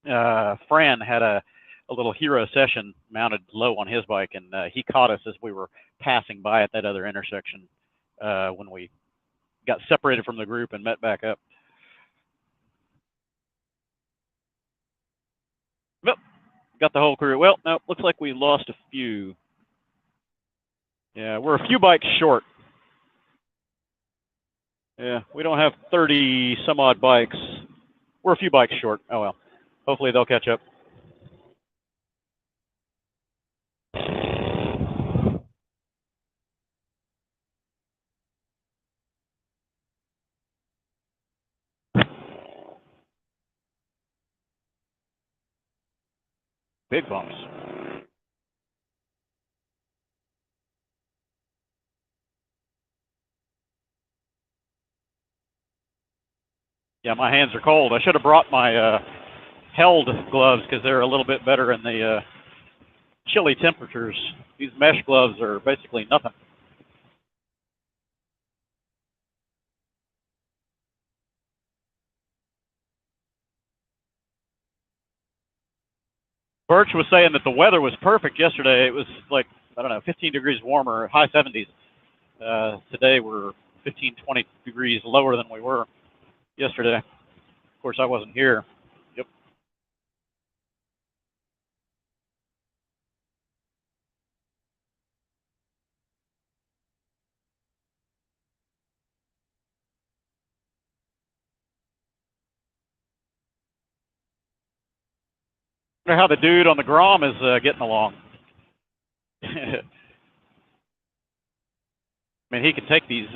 Fran had a little hero session mounted low on his bike, and he caught us as we were passing by at that other intersection when we got separated from the group and met back up. Nope, got the whole crew. Well, no, looks like we lost a few. Yeah, we're a few bikes short. Yeah, we don't have 30 some odd bikes. We're a few bikes short. Oh well. Hopefully they'll catch up. Big bumps. Yeah, my hands are cold. I should have brought my held gloves because they're a little bit better in the chilly temperatures. These mesh gloves are basically nothing. Birch was saying that the weather was perfect yesterday. It was like, I don't know, 15 degrees warmer, high 70s. Today we're 15, 20 degrees lower than we were yesterday. Of course, I wasn't here. Yep. I wonder how the dude on the Grom is getting along. I mean, he can take these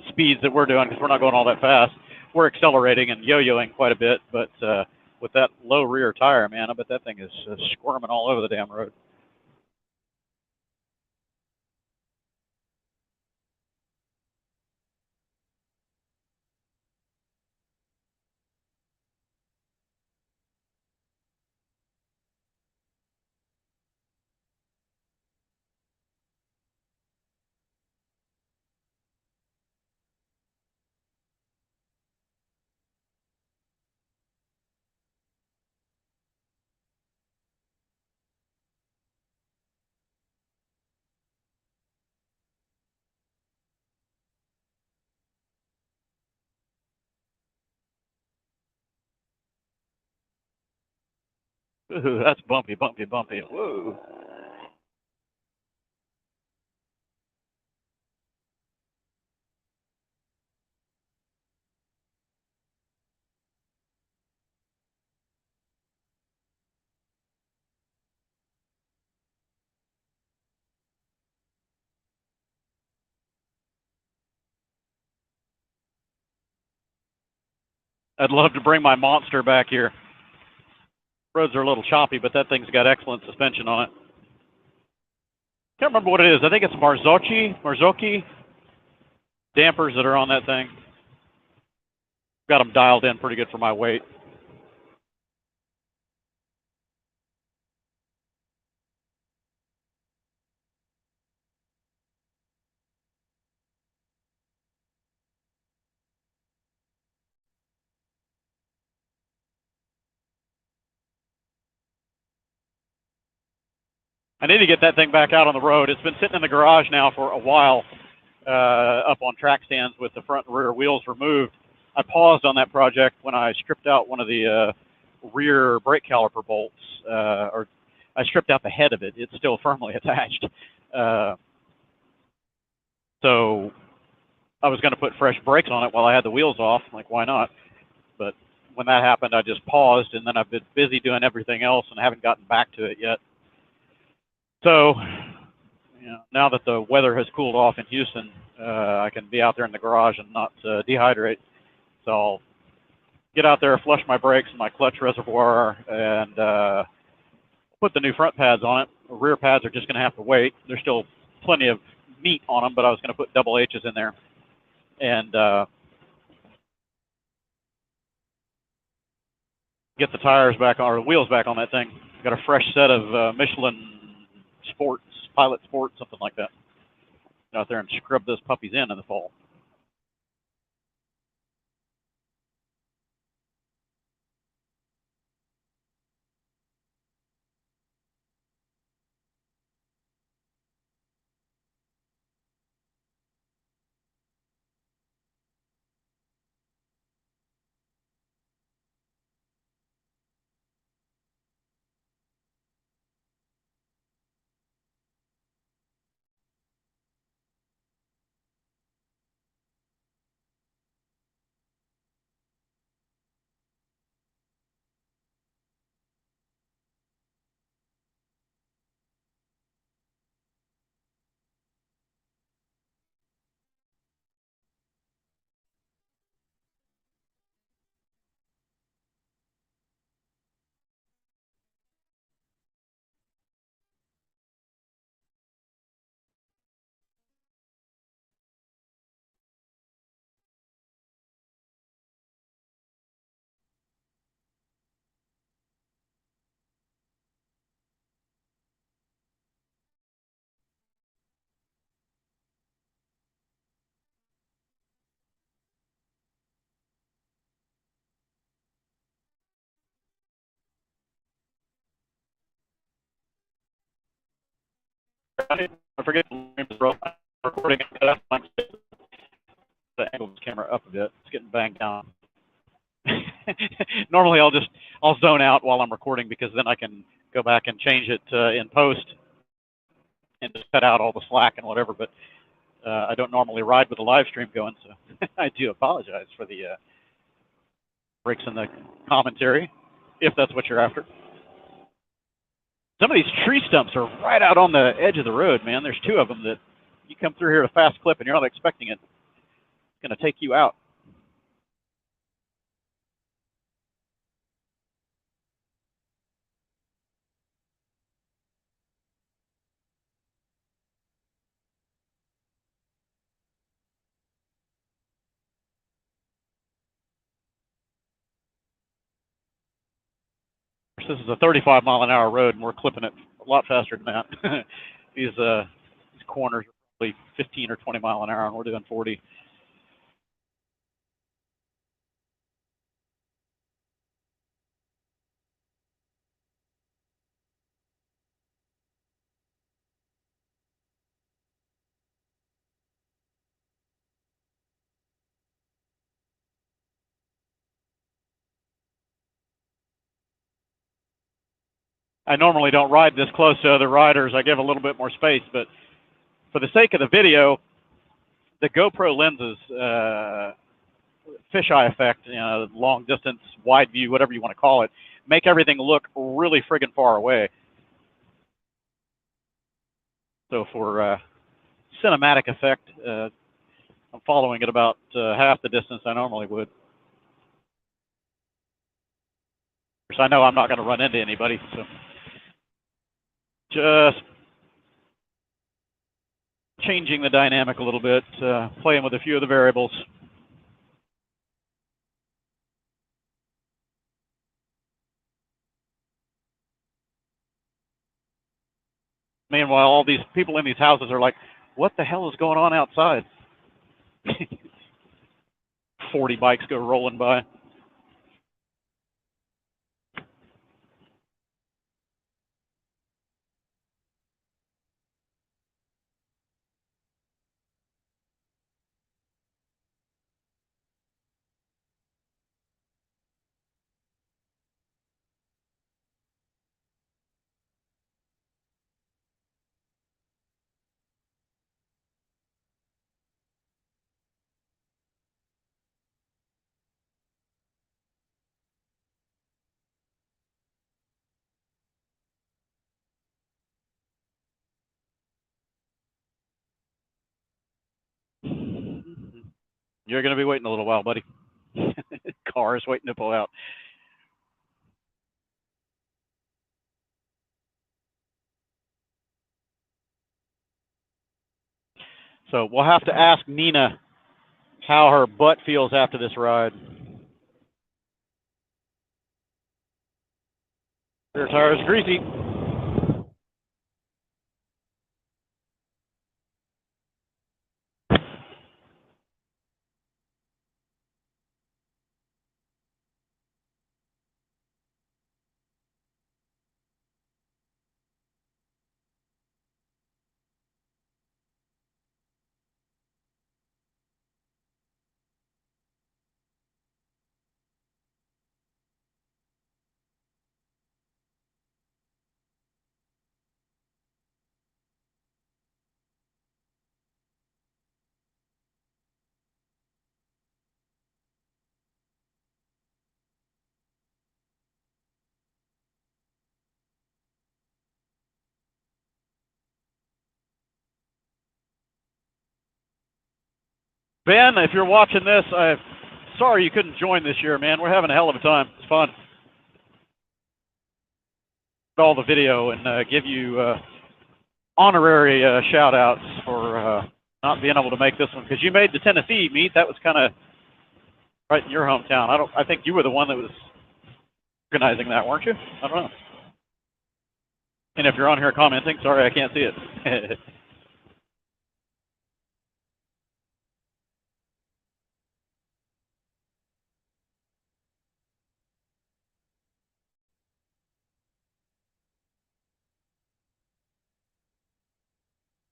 speeds that we're doing because we're not going all that fast. We're accelerating and yo-yoing quite a bit, but with that low rear tire, man, I bet that thing is squirming all over the damn road. Ooh, that's bumpy, bumpy, bumpy. Whoa. I'd love to bring my monster back here. Roads are a little choppy, but that thing's got excellent suspension on it. Can't remember what it is. I think it's Marzocchi dampers that are on that thing. Got them dialed in pretty good for my weight. I need to get that thing back out on the road. It's been sitting in the garage now for a while, up on track stands with the front and rear wheels removed. I paused on that project when I stripped out one of the rear brake caliper bolts, or I stripped out the head of it. It's still firmly attached. So I was going to put fresh brakes on it while I had the wheels off. Like, why not? But when that happened, I just paused, and then I've been busy doing everything else and haven't gotten back to it yet. So, you know, now that the weather has cooled off in Houston, I can be out there in the garage and not dehydrate. So I'll get out there, flush my brakes and my clutch reservoir, and put the new front pads on it. The rear pads are just going to have to wait. There's still plenty of meat on them, but I was going to put double H's in there. And get the tires back on, or the wheels back on that thing. Got a fresh set of Michelin Sports, Pilot Sports, something like that. Get out there and scrub those puppies in the fall. I forget the name of the road. I'm recording the angle of the camera up a bit. It's getting banged down. Normally I'll zone out while I'm recording, because then I can go back and change it in post and just cut out all the slack and whatever. But I don't normally ride with the live stream going, so I do apologize for the breaks in the commentary, if that's what you're after. Some of these tree stumps are right out on the edge of the road, man. There's two of them that you come through here at a fast clip and you're not expecting it. It's going to take you out. This is a 35-mile-an-hour road, and we're clipping it a lot faster than that. These corners are probably 15 or 20 mile an hour, and we're doing 40. I normally don't ride this close to other riders. I give a little bit more space, but for the sake of the video, the GoPro lenses, fisheye effect, you know, long distance, wide view, whatever you want to call it, make everything look really friggin' far away. So for cinematic effect, I'm following it about half the distance I normally would. So I know I'm not going to run into anybody, so just changing the dynamic a little bit, playing with a few of the variables. Meanwhile, all these people in these houses are like, what the hell is going on outside? 40 bikes go rolling by. You're going to be waiting a little while, buddy. Car is waiting to pull out. So we'll have to ask Nina how her butt feels after this ride. Rear tire is greasy. Ben, if you're watching this, I'm sorry you couldn't join this year, man. We're having a hell of a time. It's fun. All the video and give you honorary shout outs for not being able to make this one, because you made the Tennessee meet. That was kind of right in your hometown. I think you were the one that was organizing that, weren't you? I don't know. And if you're on here commenting, sorry I can't see it.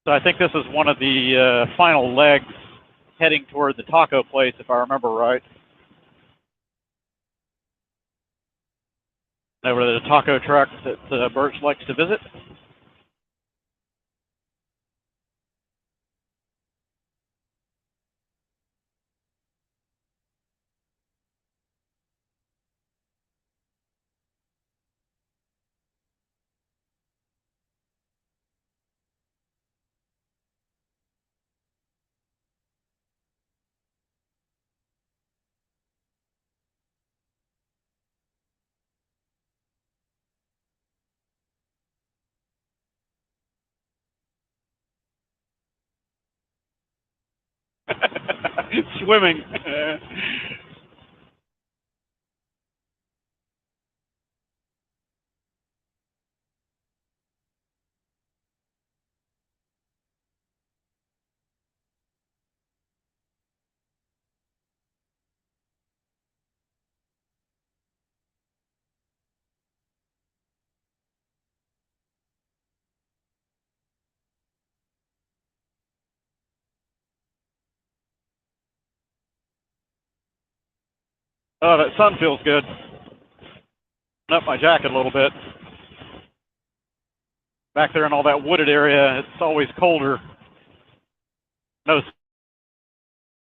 So I think this is one of the final legs heading toward the taco place, if I remember right. Over to the taco truck that Burch likes to visit. Swimming. Oh, that sun feels good. Up my jacket a little bit. Back there in all that wooded area, it's always colder. No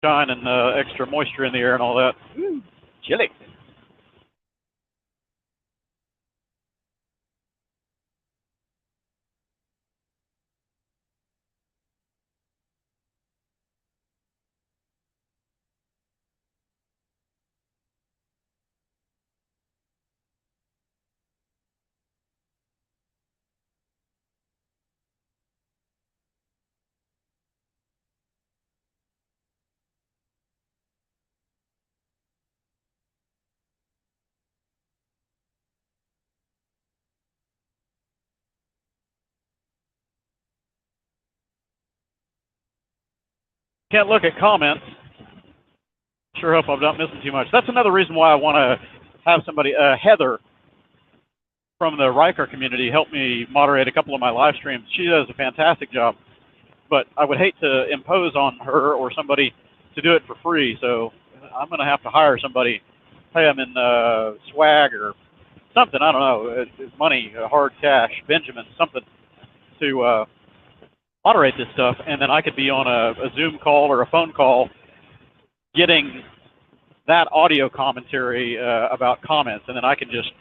sunshine and extra moisture in the air and all that. Chilly. Can't look at comments. Sure hope I'm not missing too much. That's another reason why I want to have somebody, Heather from the Riker community, help me moderate a couple of my live streams. She does a fantastic job, but I would hate to impose on her or somebody to do it for free. So I'm going to have to hire somebody, pay them in swag or something. I don't know, money, hard cash, Benjamin, something to moderate this stuff, and then I could be on a Zoom call or a phone call getting that audio commentary about comments, and then I can just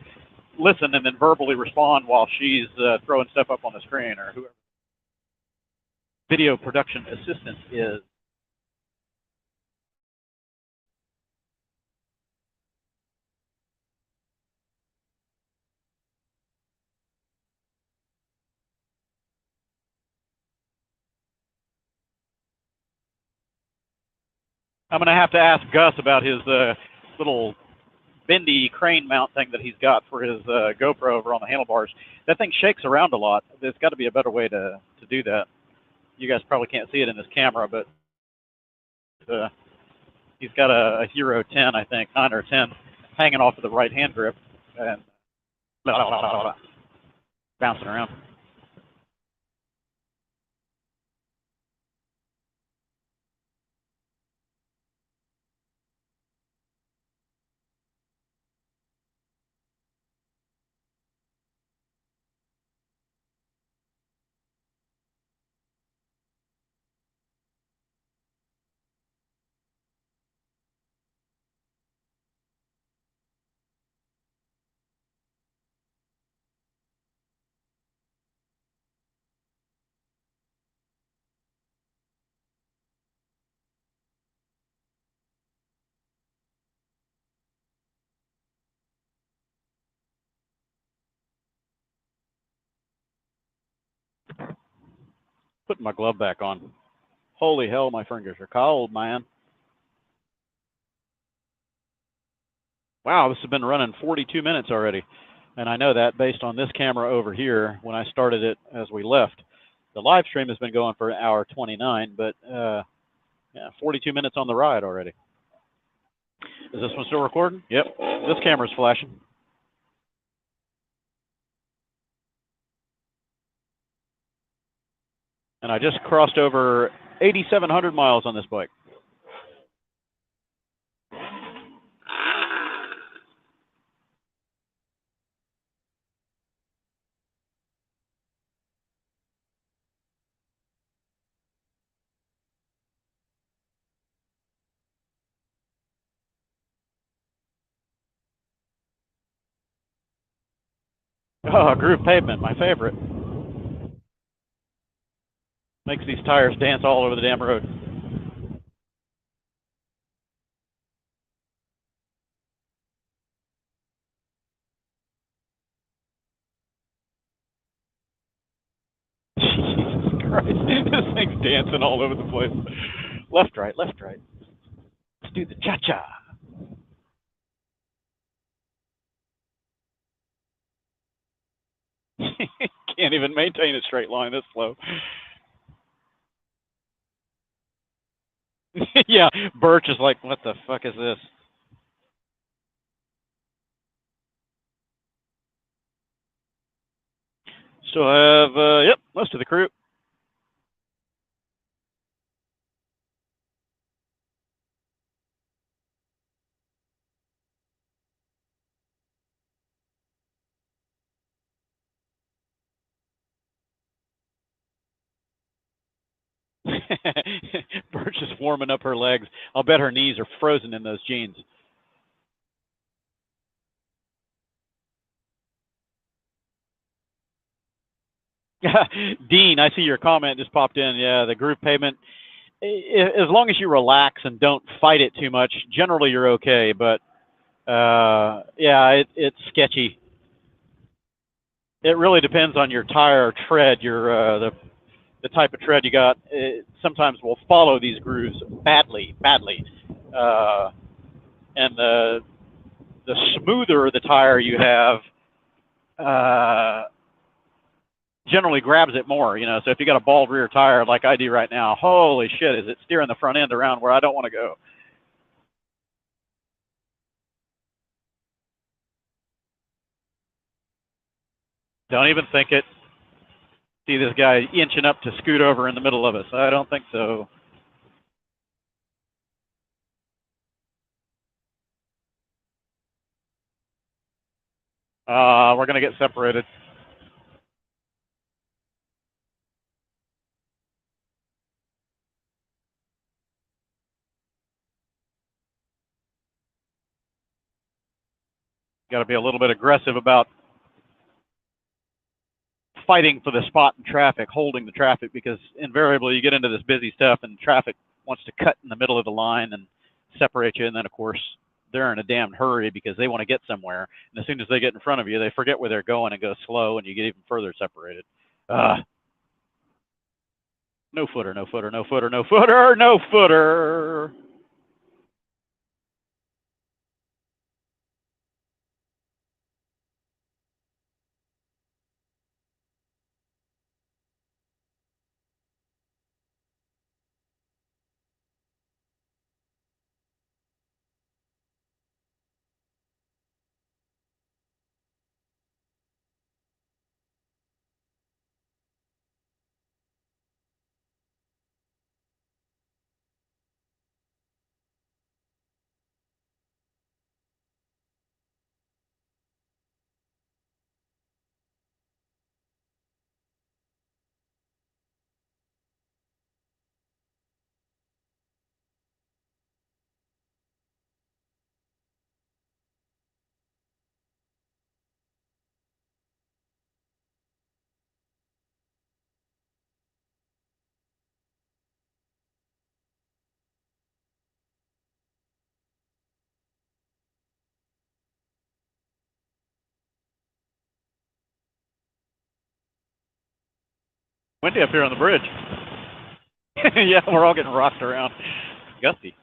listen and then verbally respond while she's throwing stuff up on the screen, or whoever video production assistant is. I'm going to have to ask Gus about his little bendy crane mount thing that he's got for his GoPro over on the handlebars. That thing shakes around a lot. There's got to be a better way to do that. You guys probably can't see it in this camera, but he's got a Hero 10, I think, 9 or 10, hanging off of the right hand grip and bouncing around. Putting my glove back on. Holy hell, my fingers are cold, man. Wow, this has been running 42 minutes already. And I know that based on this camera over here when I started it as we left. The live stream has been going for an hour 29, but yeah, 42 minutes on the ride already. Is this one still recording? Yep, this camera's flashing. And I just crossed over 8,700 miles on this bike. Oh, groove pavement, my favorite. Makes these tires dance all over the damn road. Jesus Christ, this thing's dancing all over the place. Left, right, left, right. Let's do the cha-cha. Can't even maintain a straight line this slow. Yeah, Burch is like, what the fuck is this? Still have, yep, most of the crew. Burch is warming up her legs. I'll bet her knees are frozen in those jeans. Dean, I see your comment just popped in. Yeah, the groove pavement. As long as you relax and don't fight it too much, generally you're okay. But yeah, it's sketchy. It really depends on your tire tread, your the type of tread you got. It sometimes will follow these grooves badly. And the smoother the tire you have, generally grabs it more, you know. So if you got a bald rear tire like I do right now, holy shit, is it steering the front end around where I don't want to go. Don't even think it. See this guy inching up to scoot over in the middle of us. I don't think so. We're going to get separated. Got to be a little bit aggressive about fighting for the spot in traffic, holding the traffic, because invariably you get into this busy stuff and traffic wants to cut in the middle of the line and separate you. And then, of course, they're in a damn hurry because they want to get somewhere. And as soon as they get in front of you, they forget where they're going and go slow, and you get even further separated. No footer, no footer, no footer, no footer, no footer. Windy up here on the bridge. Yeah, we're all getting rocked around. Gusty.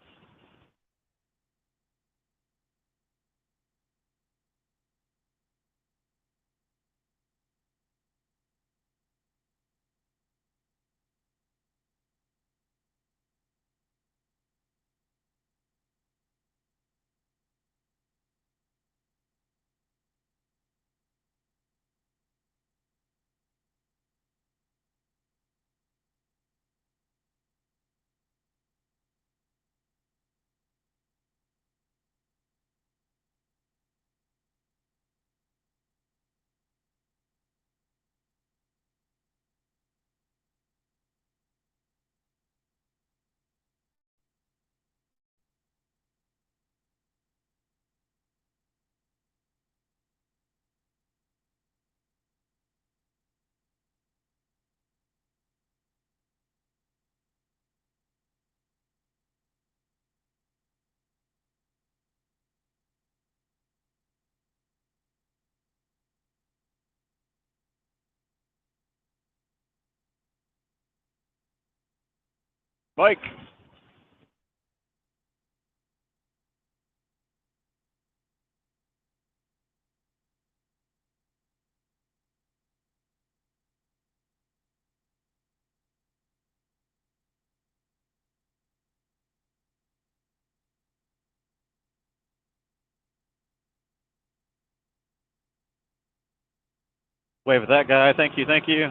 Mike. Wave at that guy. Thank you, thank you.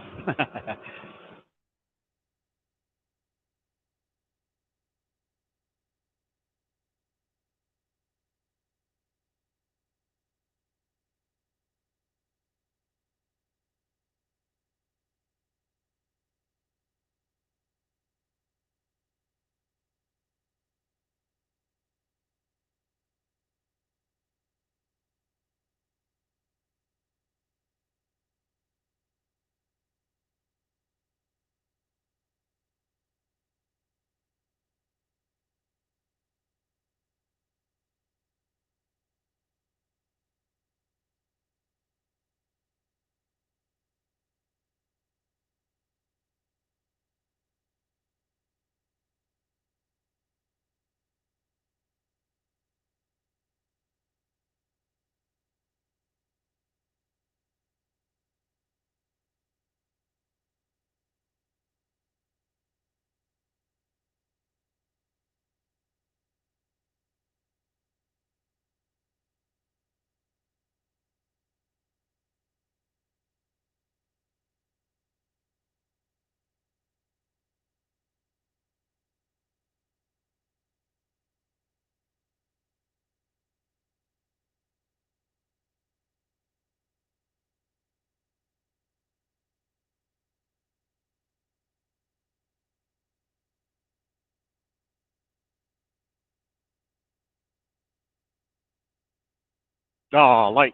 Oh, light.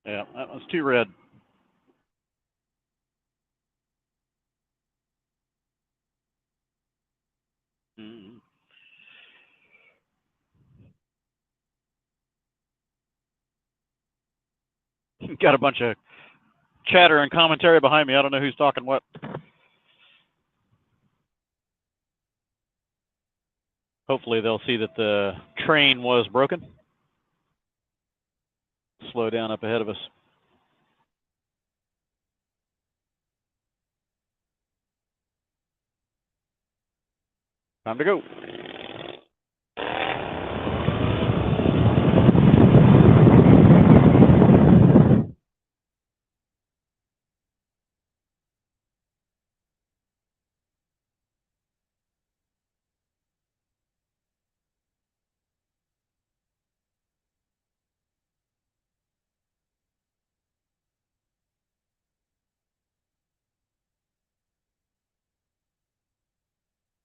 Yeah, that was too red. Mm. Got a bunch of chatter and commentary behind me. I don't know who's talking what. Hopefully they'll see that the train was broken. Slow down up ahead of us. Time to go.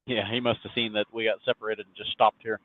Yeah, he must have seen that we got separated and just stopped here.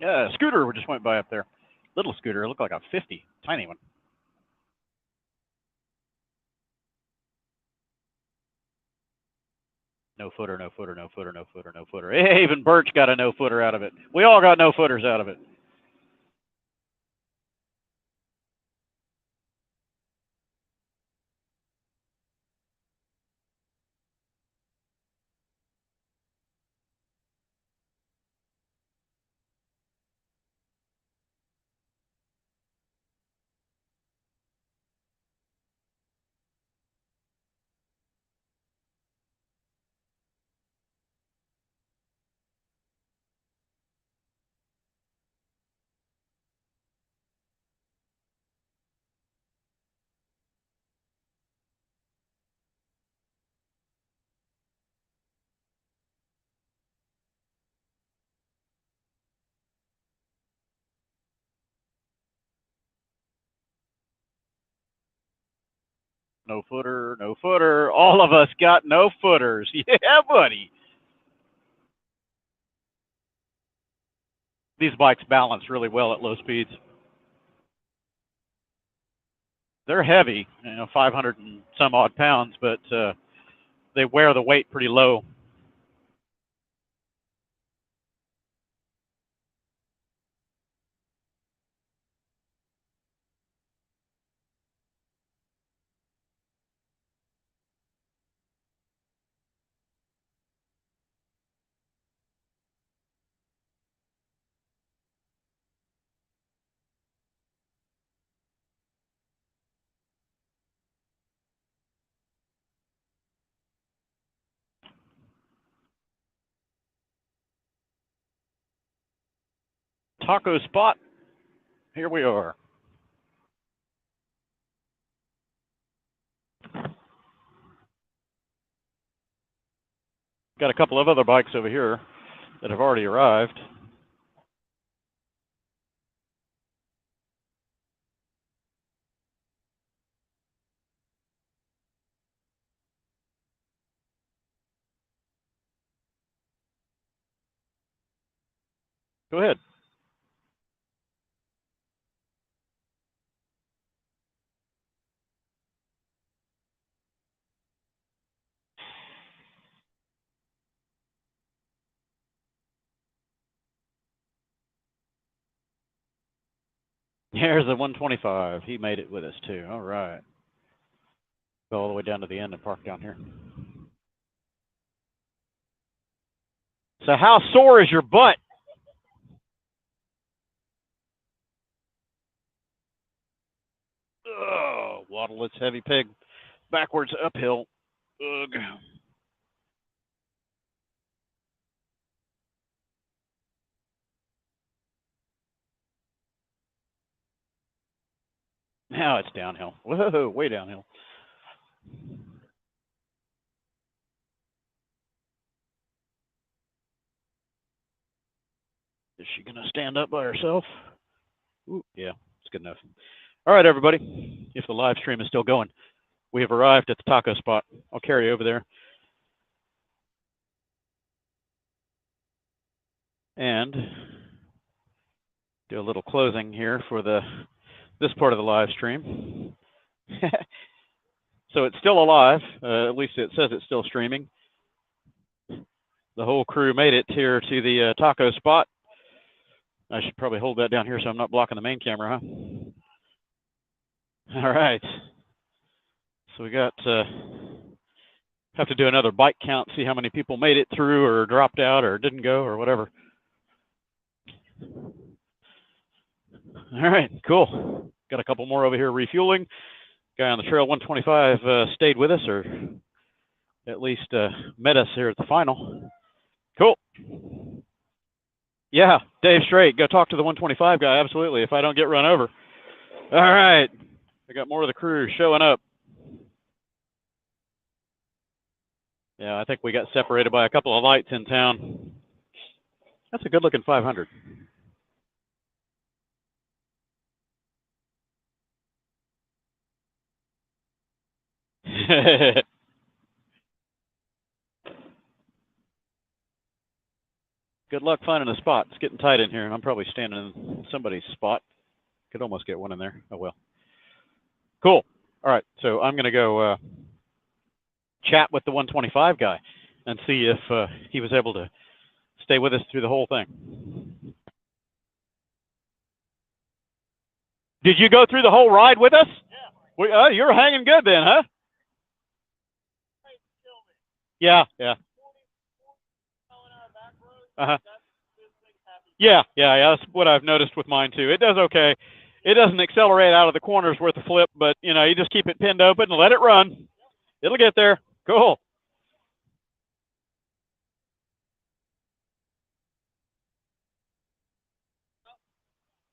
Yeah, scooter just went by up there. Little scooter. It looked like a 50. Tiny one. No footer, no footer, no footer, no footer, no footer. Hey, even Birch got a no footer out of it. We all got no footers out of it. No footer, no footer. All of us got no footers. Yeah, buddy. These bikes balance really well at low speeds. They're heavy, 500 and some odd pounds, but they wear the weight pretty low. Taco spot. Here we are. Got a couple of other bikes over here that have already arrived. Go ahead. Here's the 125. He made it with us too. All right. Go all the way down to the end and park down here. So how sore is your butt? Oh, waddle its heavy pig backwards uphill. Ugh. Now it's downhill. Whoa, way downhill. Is she going to stand up by herself? Ooh, yeah, it's good enough. All right, everybody. If the live stream is still going, we have arrived at the taco spot. I'll carry you over there. And do a little closing here for this part of the live stream. So it's still alive. At least it says it's still streaming. The whole crew made it here to the taco spot. I should probably hold that down here so I'm not blocking the main camera, huh? All right. So we got have to do another bike count, see how many people made it through or dropped out or didn't go or whatever. All right, cool. Got a couple more over here refueling. Guy on the trail 125 stayed with us, or at least met us here at the final. Cool. Yeah, Dave Straight, go talk to the 125 guy, absolutely, if I don't get run over. All right, I got more of the crew showing up. Yeah, I think we got separated by a couple of lights in town. That's a good-looking 500. Good luck finding a spot. It's getting tight in here, and I'm probably standing in somebody's spot. Could almost get one in there. Oh, well. Cool. All right, so I'm going to go chat with the 125 guy and see if he was able to stay with us through the whole thing. Did you go through the whole ride with us? Yeah. You're hanging good then, huh? Yeah, yeah. Uh-huh. Yeah, that's what I've noticed with mine too. It does okay. It doesn't accelerate out of the corners worth a flip, but you know, you just keep it pinned open and let it run. It'll get there. Cool.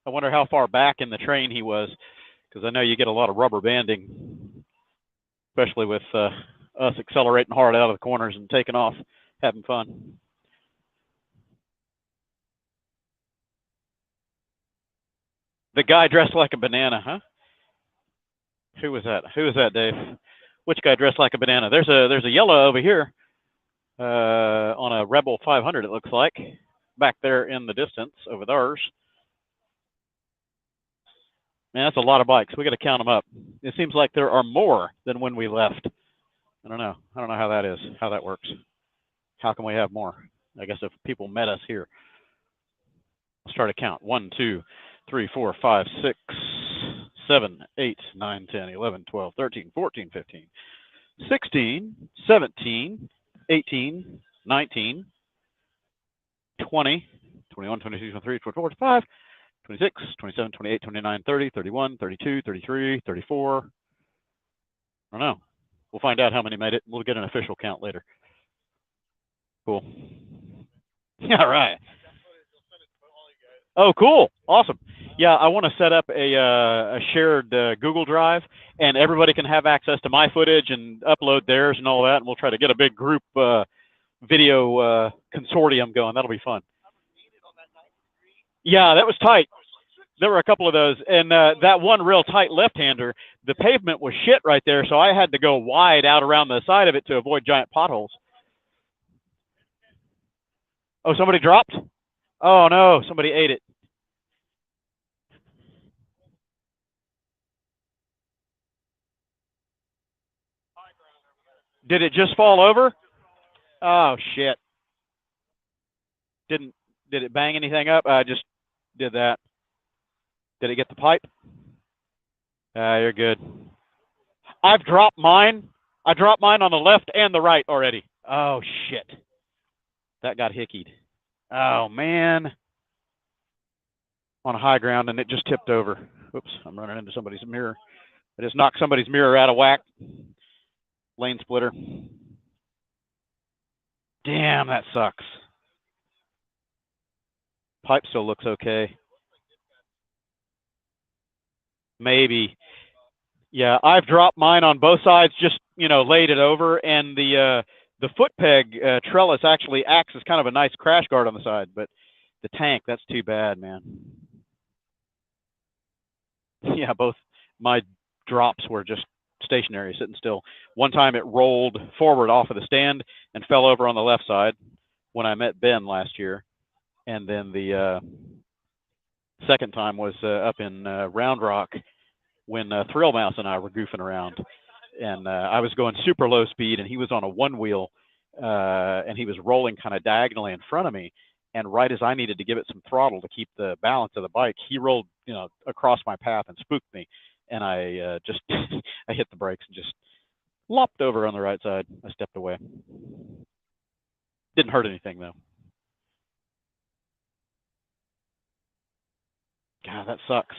I wonder how far back in the train he was, because I know you get a lot of rubber banding, especially with us accelerating hard out of the corners and taking off, having fun. The guy dressed like a banana, huh? Who was that? Who was that, Dave? Which guy dressed like a banana? There's a yellow over here on a Rebel 500, it looks like, back there in the distance over theirs. Man, that's a lot of bikes. We got to count them up. It seems like there are more than when we left. I don't know how that is, how that works. How can we have more? I guess if people met us here. Let's start a count. 1, 2, 3, 4, 5, 6, 7, 8, 9, 10, 11, 12, 13, 14, 15, 16, 17, 18, 19, 20, 21, 22, 23, 24, 25, 26, 27, 28, 29, 30, 31, 32, 33, 34. I don't know. We'll find out how many made it. We'll get an official count later. Cool. All right. Oh, cool. Awesome. Yeah, I want to set up a shared Google Drive, and everybody can have access to my footage and upload theirs and all that, and we'll try to get a big group video consortium going. That'll be fun. Yeah, that was tight. There were a couple of those, and that one real tight left-hander, the pavement was shit right there, so I had to go wide out around the side of it to avoid giant potholes. Oh, somebody dropped? Oh, no, somebody ate it. Did it just fall over? Oh, shit. Did it bang anything up? I just did that. Did it get the pipe? You're good. I've dropped mine. I dropped mine on the left and the right already. Oh, shit. That got hickied. Oh, man. On a high ground, and it just tipped over. Oops, I'm running into somebody's mirror. I just knocked somebody's mirror out of whack. Lane splitter. Damn, that sucks. Pipe still looks okay. Maybe. Yeah, I've dropped mine on both sides, just, you know, laid it over, and the foot peg trellis actually acts as kind of a nice crash guard on the side, but the tank, that's too bad, man. Yeah, both my drops were just stationary, sitting still. One time it rolled forward off of the stand and fell over on the left side when I met Ben last year. And then the second time was up in Round Rock when Thrill Mouse and I were goofing around. And I was going super low speed, and he was on a one wheel, and he was rolling kind of diagonally in front of me. And right as I needed to give it some throttle to keep the balance of the bike, he rolled, you know, across my path and spooked me. And I just, I hit the brakes and just lopped over on the right side. I stepped away. Didn't hurt anything, though. God, that sucks.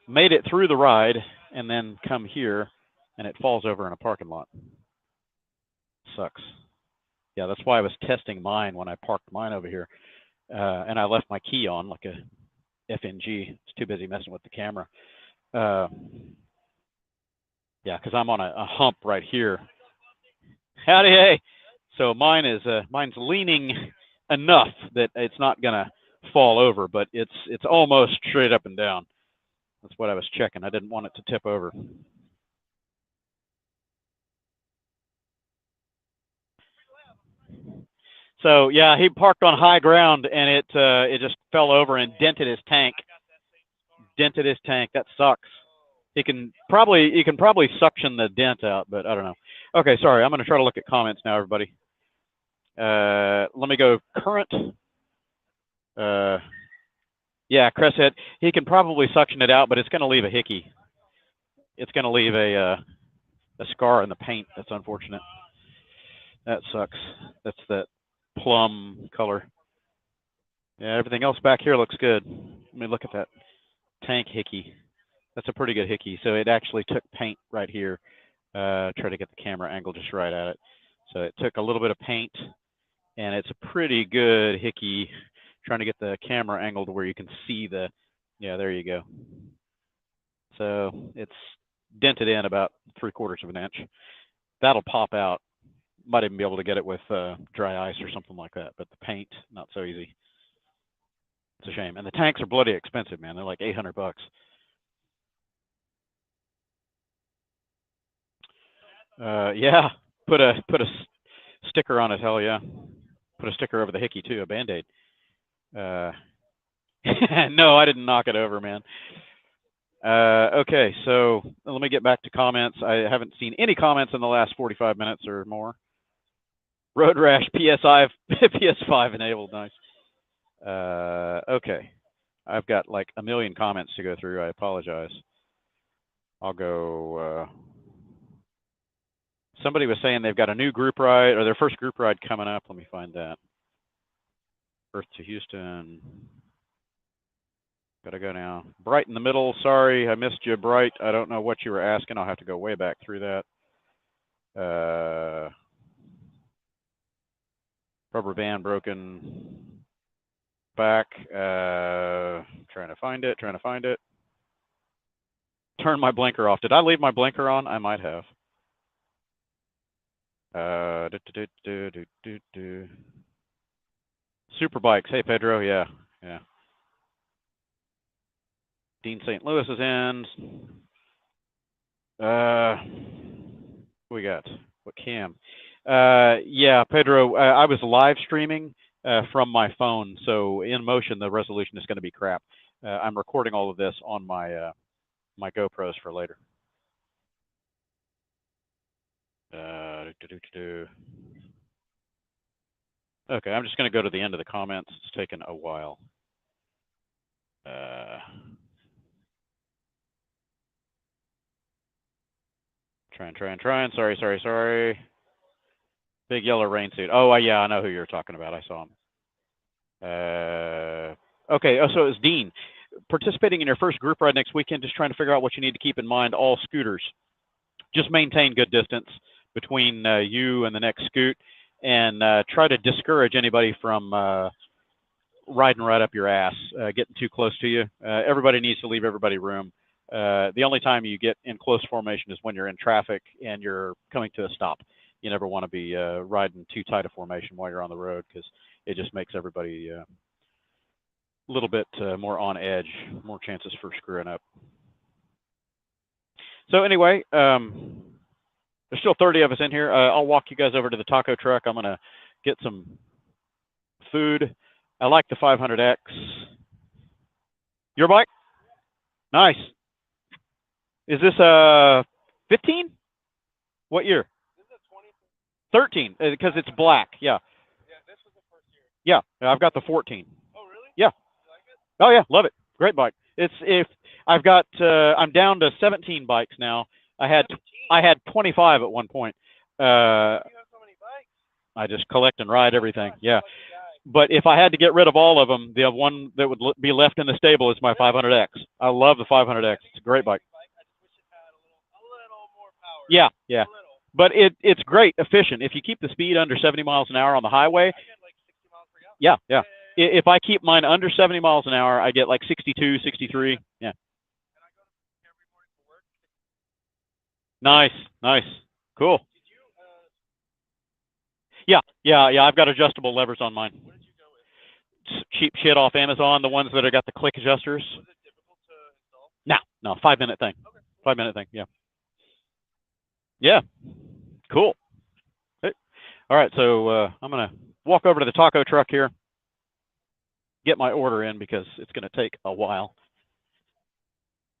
Made it through the ride and then come here, and it falls over in a parking lot. Sucks. Yeah, that's why I was testing mine when I parked mine over here. And I left my key on like a FNG. It's too busy messing with the camera. Yeah, because I'm on a hump right here. Howdy, hey. So mine is mine's leaning enough that it's not gonna fall over, but it's almost straight up and down. That's what I was checking. I didn't want it to tip over. So yeah, he parked on high ground and it just fell over and dented his tank. Dented his tank. That sucks. You can probably suction the dent out, but I don't know. Okay, sorry. I'm going to try to look at comments now, everybody. Let me go current. Yeah, Chris said he can probably suction it out, but it's going to leave a hickey. It's going to leave a scar in the paint. That's unfortunate. That sucks. That's that plum color. Yeah, everything else back here looks good. Let me look at that tank hickey. That's a pretty good hickey. So it actually took paint right here. Try to get the camera angle just right at it. So it took a little bit of paint, and it's a pretty good hickey. Trying to get the camera angled where you can see the, yeah, there you go. So it's dented in about 3/4 of an inch. That'll pop out. Might even be able to get it with dry ice or something like that, but the paint, not so easy. It's a shame. And the tanks are bloody expensive, man. They're like $800. Yeah, put a sticker on it. Hell yeah, put a sticker over the hickey too, a Band-Aid. No, I didn't knock it over, man. Okay, so let me get back to comments. I haven't seen any comments in the last 45 minutes or more. Road Rash PS5 enabled. Nice. Okay, I've got like a million comments to go through. I apologize. I'll go. Somebody was saying they've got a new group ride, or their first group ride coming up. Let me find that. Earth to Houston. Gotta go now. Bright in the middle. Sorry, I missed you, Bright. I don't know what you were asking. I'll have to go way back through that. Rubber band broken. Back. Trying to find it. Turn my blinker off. Did I leave my blinker on? I might have. Super bikes. Hey, Pedro. Yeah. Dean St. Louis is in. We got what cam? Yeah, Pedro. I was live streaming from my phone, so in motion the resolution is going to be crap. I'm recording all of this on my my GoPros for later. Okay, I'm just going to go to the end of the comments. It's taken a while. Trying. Sorry. Big yellow rain suit. Oh, yeah, I know who you're talking about. I saw him. Okay, so it's Dean. Participating in your first group ride next weekend, just trying to figure out what you need to keep in mind. All scooters. Just maintain good distance between you and the next scoot, and try to discourage anybody from riding right up your ass, getting too close to you. Everybody needs to leave everybody room. The only time you get in close formation is when you're in traffic and you're coming to a stop. You never want to be riding too tight a formation while you're on the road, because it just makes everybody a little bit more on edge, more chances for screwing up. So anyway, there's still 30 of us in here. I'll walk you guys over to the taco truck. I'm going to get some food. I like the 500X. Your bike? Nice. Is this 15? What year? This is a 13, because it's black. Yeah. Yeah, this was the first year. Yeah, I've got the 14. Oh, really? Yeah. You like it? Oh, yeah, love it. Great bike. I've got I'm down to 17 bikes now. I had 25 at one point. You have so many bikes. I just collect and ride everything. Yeah. But if I had to get rid of all of them, the one that would be left in the stable is my 500X. I love the 500X. It's a great bike. I just wish it had a little more power. Yeah. But it's great, efficient. If you keep the speed under 70 miles an hour on the highway. I get like 60 miles per gallon. Yeah. If I keep mine under 70 miles an hour, I get like 62, 63. Yeah. And I go to every morning for work. Nice. Cool. Did you? Yeah. I've got adjustable levers on mine. What did you go with? Cheap shit off Amazon, the ones that have got the click adjusters. Was it difficult to install? No, 5-minute thing. Okay. 5-minute thing, yeah. Yeah, cool. Hey. All right, so I'm going to walk over to the taco truck here, get my order in because it's going to take a while.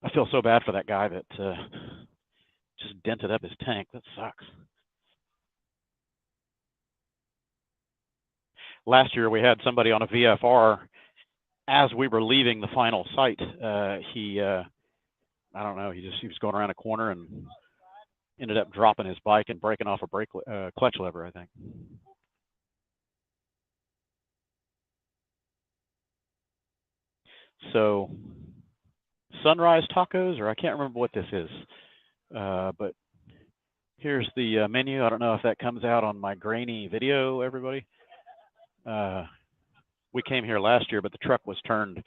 I feel so bad for that guy that just dented up his tank. That sucks. Last year we had somebody on a VFR as we were leaving the final site. I don't know, he was going around a corner and ended up dropping his bike and breaking off a clutch lever, I think. So Sunrise Tacos, or I can't remember what this is, but here's the menu. I don't know if that comes out on my grainy video, everybody. We came here last year, but the truck was turned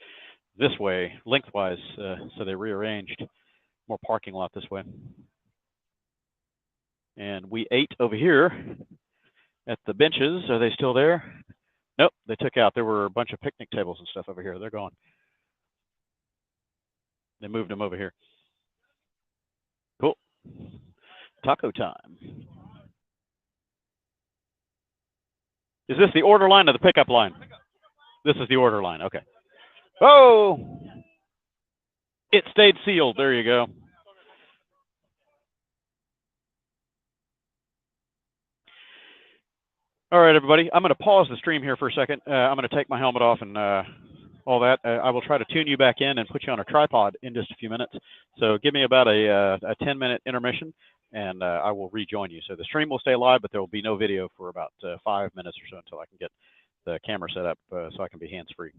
this way, lengthwise, so they rearranged more parking lot this way. And we ate over here at the benches. Are they still there? Nope, they took out. There were a bunch of picnic tables and stuff over here. They're gone. They moved them over here. Cool. Taco time. Is this the order line or the pickup line? This is the order line. Okay. Oh! It stayed sealed. There you go. All right, everybody. I'm going to pause the stream here for a second. I'm going to take my helmet off and all that. I will try to tune you back in and put you on a tripod in just a few minutes. So give me about a 10-minute intermission, and I will rejoin you. So the stream will stay live, but there will be no video for about 5 minutes or so until I can get the camera set up so I can be hands-free.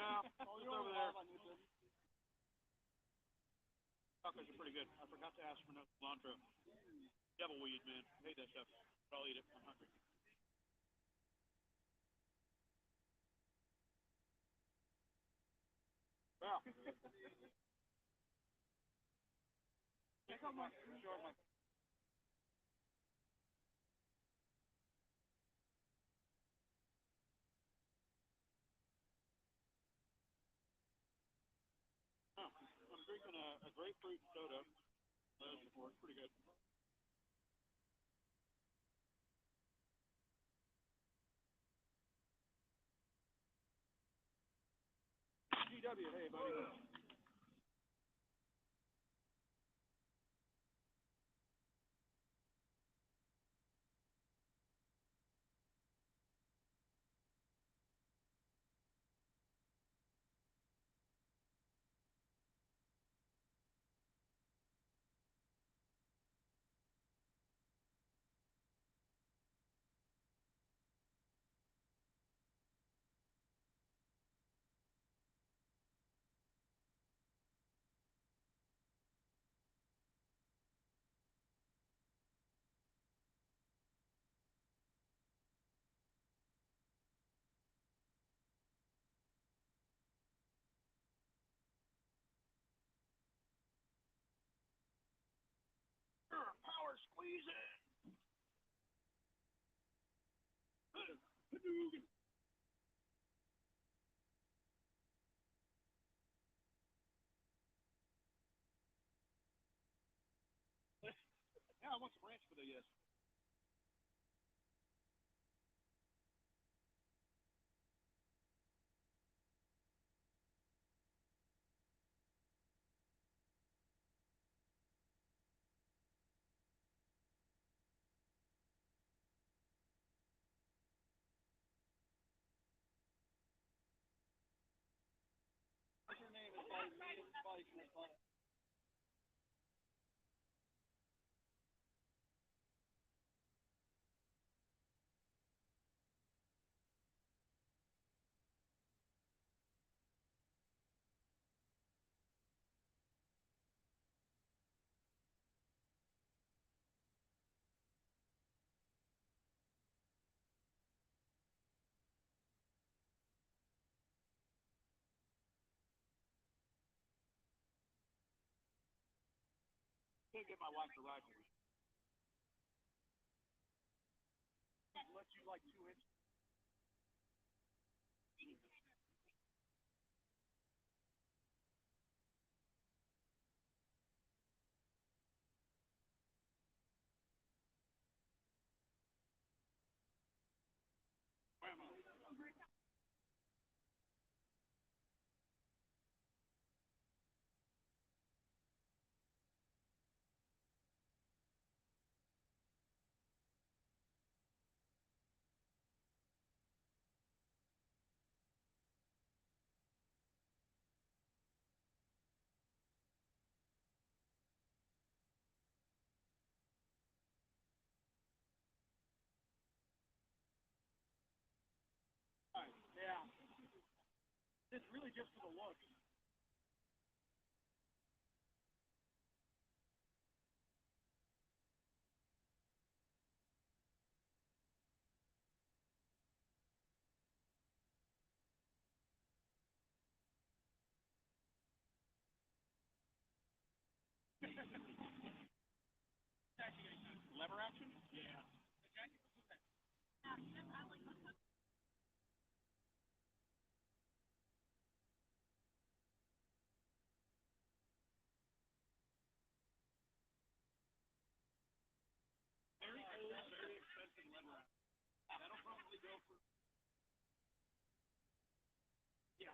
No, it's over there. Tacos are pretty good. I forgot to ask for no cilantro. Devil weed, man. I hate that stuff. But I'll eat it. I'm hungry. Wow. Check out my short my. Oh, I'm drinking a grapefruit soda. Before. It's pretty good. GW, hey buddy. Power squeeze it. Yeah, I want some ranch for the yes. What's your name? It's Spike. Can't get my wife to ride with me. Let you like 2 inches. Yeah. It's really just for the look. Lever action? Yeah. Very old, very expensive lever action. That'll probably go for. Yeah.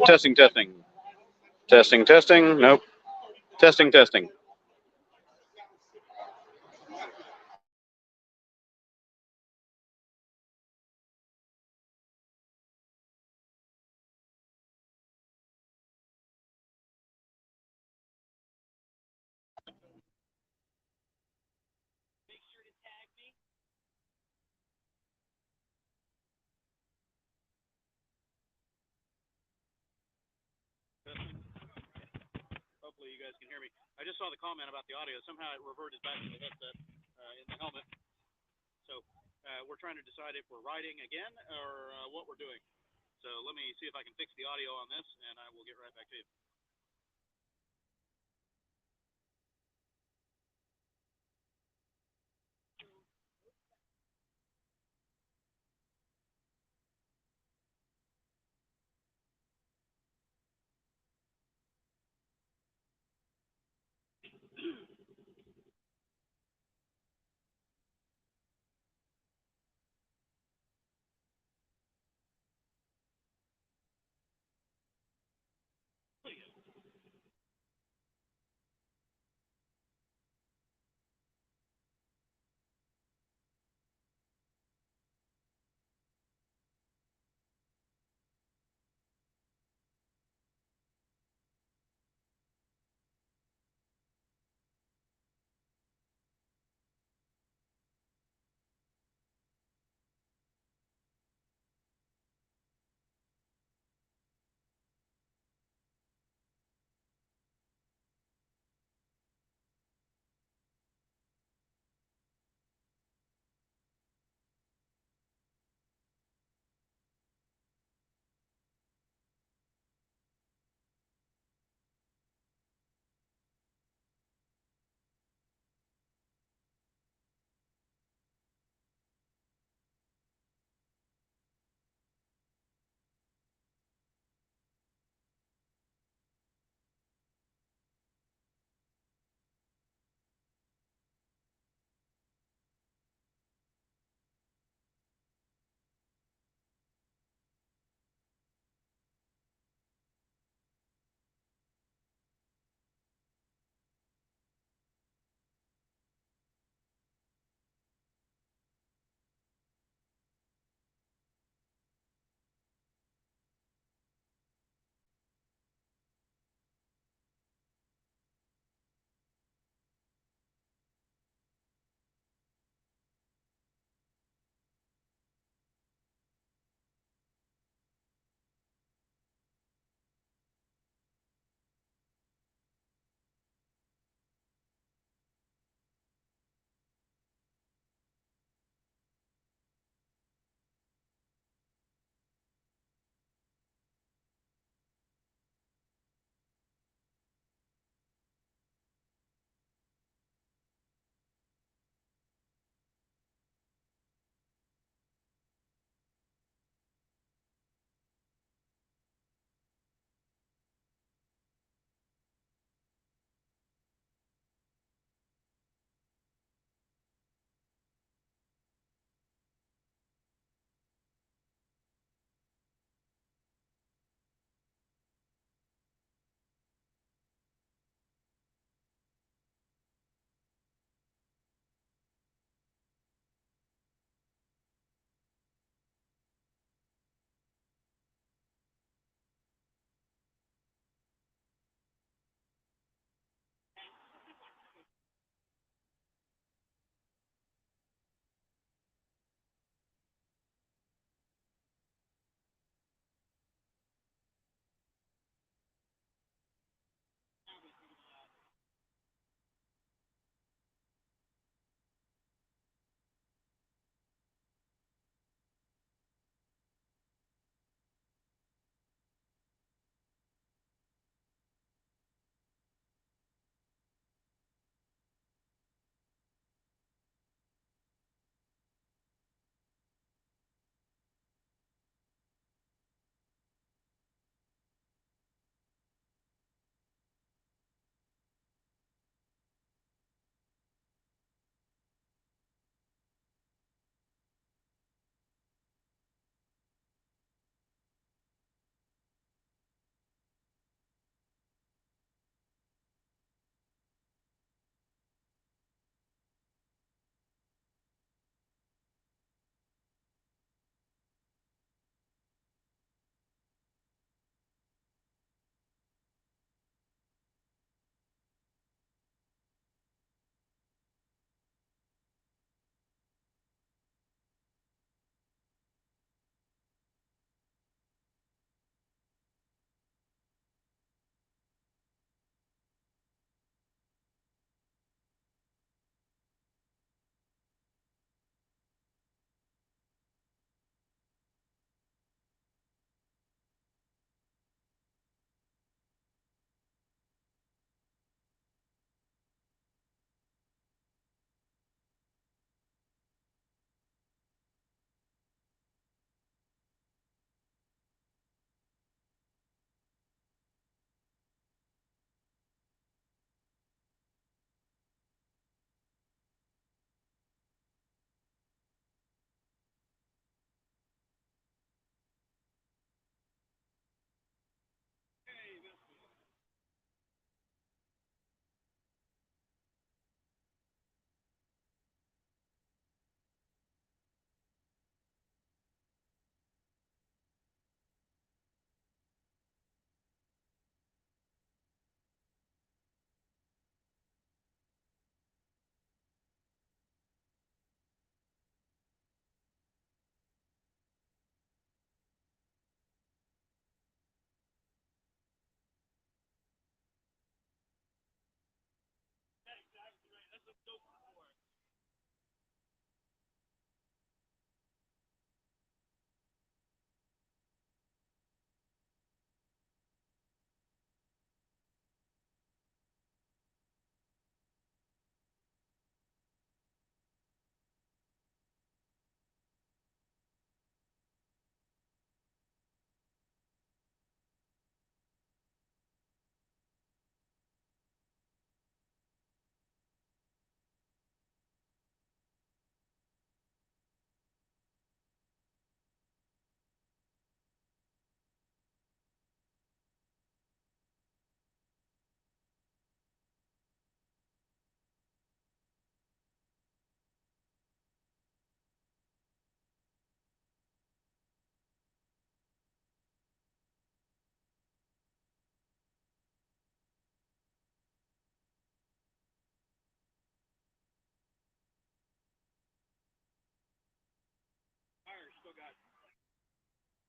Testing, testing. Testing, testing. Nope. Testing, testing. guys can hear me. I just saw the comment about the audio. Somehow it reverted back to the headset in the helmet. So we're trying to decide if we're riding again or what we're doing. So let me see if I can fix the audio on this, and I will get right back to you.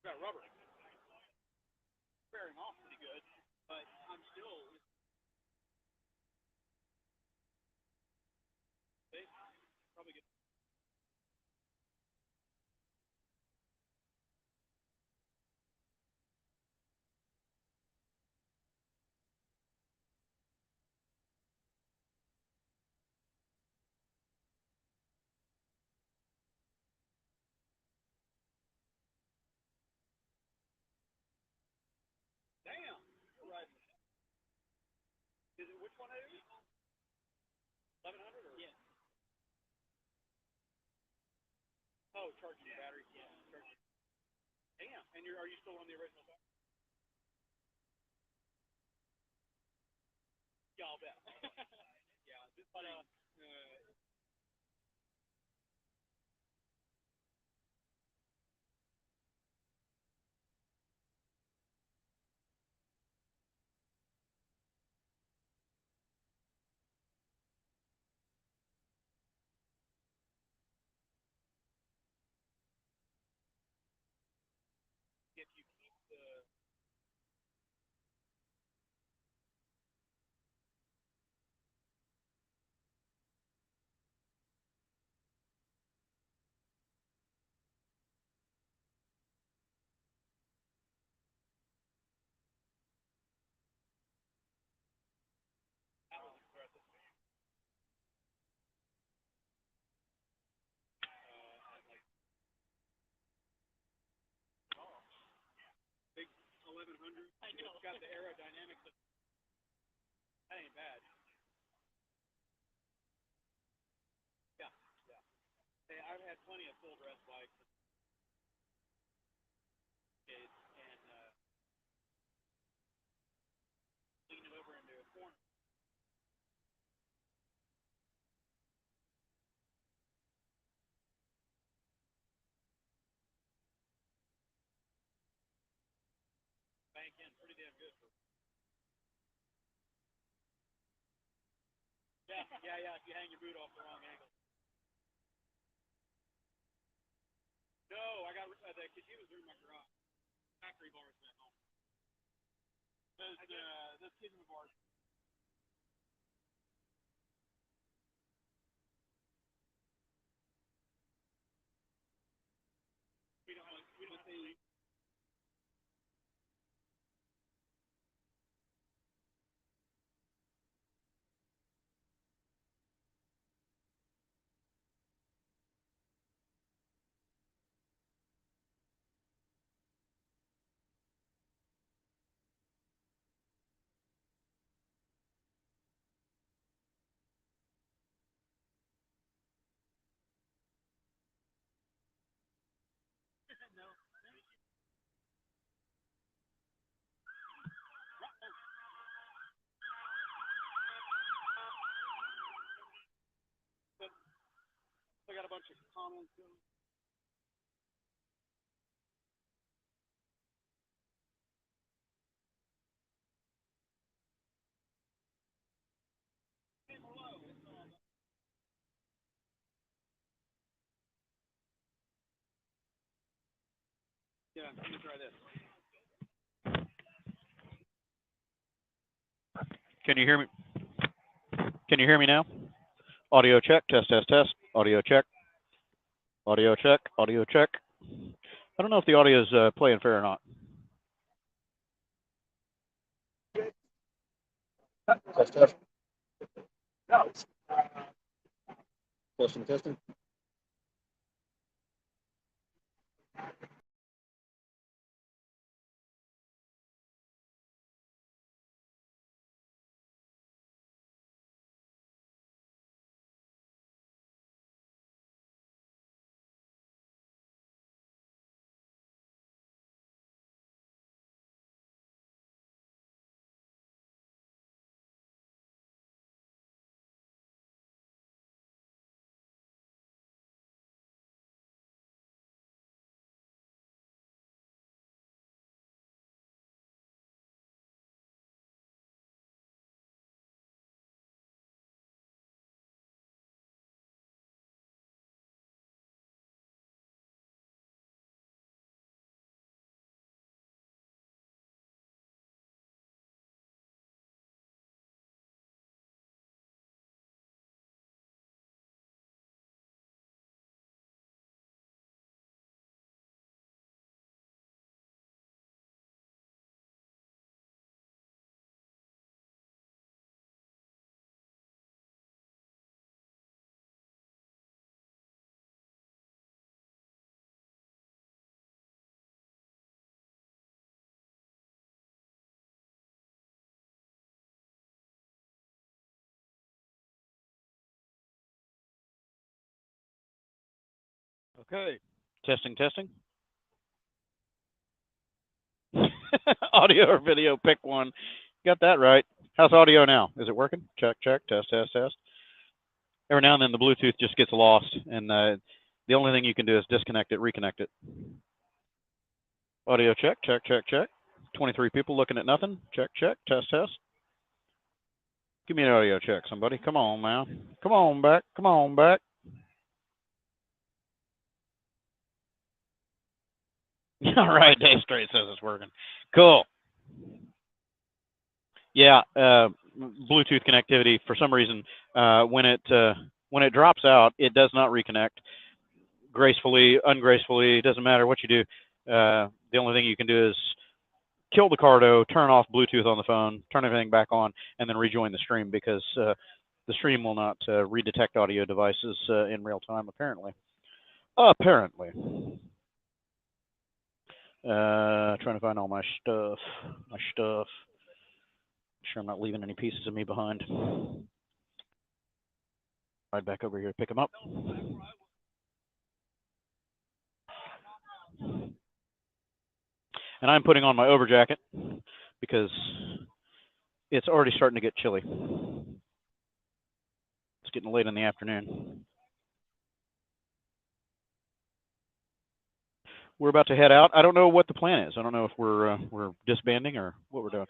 Got rubber. Wearing off pretty good, but I'm still. Probably get. Damn, you're right. Is it which one is it? 1100 or? Yeah. Oh, charging your battery. Yeah. Charging. Damn, and are you still on the original? Yeah, I'll bet. Yeah, this but if you keep the big 1100, it's got the aerodynamics. That ain't bad. Yeah, yeah. Hey, I've had plenty of full dress bikes and lean it over into a corner. Bank in pretty damn good. Yeah, yeah, yeah. If you hang your boot off the wrong angle. No, I got the Kajimas are in my garage. Factory bars at home. Those Kajima bars. We don't say. I got a bunch of comments. Yeah, let me try this. Can you hear me? Can you hear me now? Audio check, test, test, test. Audio check. Audio check. Audio check. I don't know if the audio is playing fair or not. Test, test. Testing, testing. Okay. Testing, testing. Audio or video, pick one. Got that right. How's audio now? Is it working? Check, check, test, test, test. Every now and then the Bluetooth just gets lost, and the only thing you can do is disconnect it, reconnect it. Audio check, check, check, check. 23 people looking at nothing. Check, check, test, test. Give me an audio check, somebody. Come on, man. Come on back. Come on back. All right, Dave Straight says it's working. Cool. Yeah, Bluetooth connectivity, for some reason, when it drops out, it does not reconnect. Gracefully, ungracefully, it doesn't matter what you do. The only thing you can do is kill the Cardo, turn off Bluetooth on the phone, turn everything back on, and then rejoin the stream, because the stream will not redetect audio devices in real time, apparently. Apparently. Trying to find all my stuff. Make sure I'm not leaving any pieces of me behind. Ride back over here to pick them up. And I'm putting on my overjacket because it's already starting to get chilly. It's getting late in the afternoon. We're about to head out. I don't know what the plan is. I don't know if we're disbanding or what we're doing.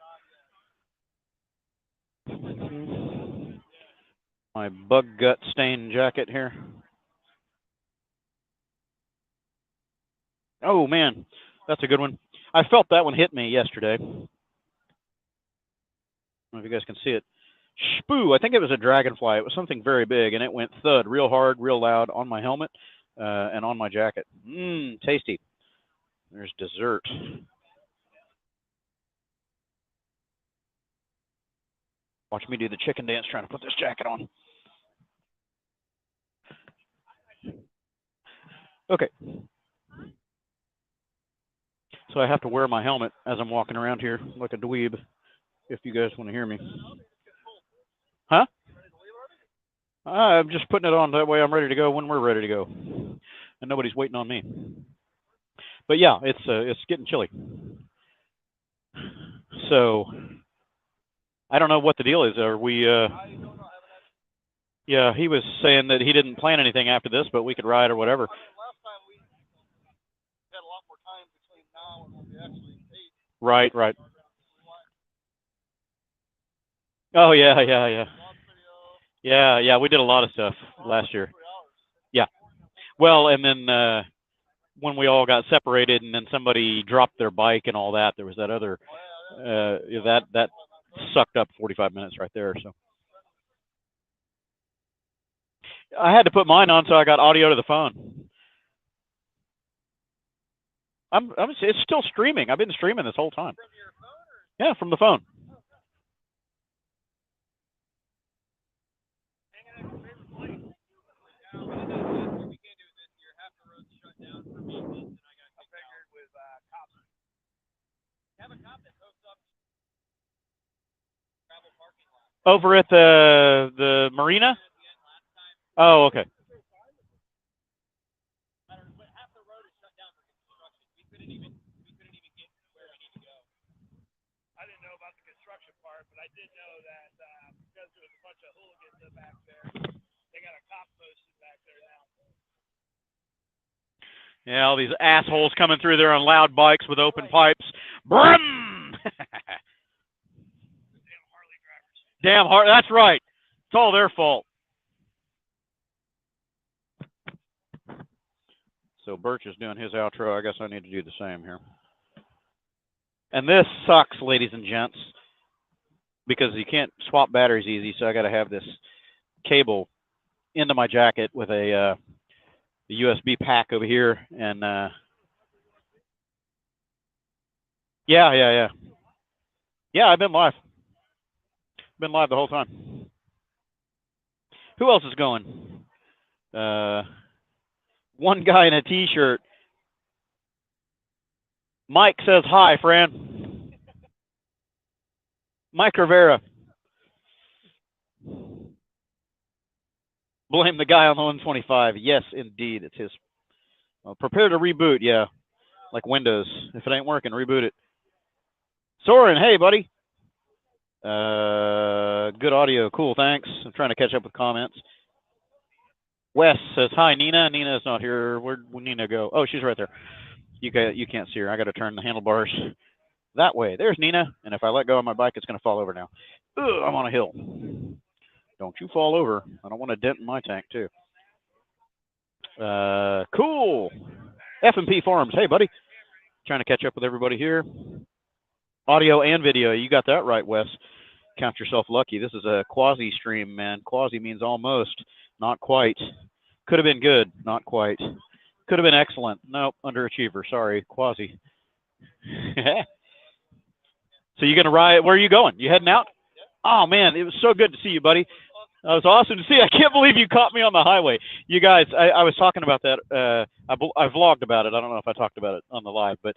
My bug gut stained jacket here. Oh man, that's a good one. I felt that one hit me yesterday. I don't know if you guys can see it. Spoo, I think it was a dragonfly. It was something very big, and it went thud real hard, real loud on my helmet and on my jacket. Tasty. There's dessert. Watch me do the chicken dance trying to put this jacket on. Okay. So I have to wear my helmet as I'm walking around here like a dweeb, if you guys want to hear me. Huh? I'm just putting it on that way I'm ready to go when we're ready to go. And nobody's waiting on me. But yeah, it's getting chilly. So I don't know what the deal is. Are we yeah, he was saying that he didn't plan anything after this, but we could ride or whatever. Right, right. Oh yeah, yeah, yeah. Yeah, yeah, we did a lot of stuff last year. Yeah. Well, and then when we all got separated and then somebody dropped their bike and all that, there was that other that sucked up 45 minutes right there, so I had to put mine on so I got audio to the phone. It's still streaming. I've been streaming this whole time. From your phone or? Yeah, from the phone. Over at the marina? Oh, okay. I didn't know about the construction part, but I did know that because there was a bunch of hooligans back there, they got a cop posted back there now. Yeah, all these assholes coming through there on loud bikes with open pipes. Brum! Damn Harley drivers. Damn hard. That's right. It's all their fault. So Burch is doing his outro. I guess I need to do the same here. And this sucks, ladies and gents, because you can't swap batteries easy. So I got to have this cable into my jacket with a USB pack over here, and yeah. I've been live. Been live the whole time. Who else is going? One guy in a T-shirt. Mike says hi, friend. Mike Rivera. Blame the guy on the 125. Yes, indeed, it's his Well, prepare to reboot. Yeah, like Windows. If it ain't working, reboot it. Soren, hey buddy. Good audio. Cool. Thanks. I'm trying to catch up with comments. Wes says hi, Nina. Nina is not here. Where'd Nina go? Oh, she's right there. You can't see her. I got to turn the handlebars that way. There's Nina. And if I let go of my bike, it's going to fall over now. Ugh, I'm on a hill. Don't you fall over. I don't want to dent in my tank too. Cool. F&P Farms. Hey, buddy. Trying to catch up with everybody here. Audio and video. You got that right, Wes. Count yourself lucky. This is a quasi stream, man. Quasi means almost, not quite. Could have been good, not quite. Could have been excellent. Nope, underachiever. Sorry, quasi. So you're gonna ride? Where are you going? You heading out? Oh man, it was so good to see you, buddy. That was awesome to see. I can't believe you caught me on the highway. You guys, I was talking about that. I vlogged about it. I don't know if I talked about it on the live, but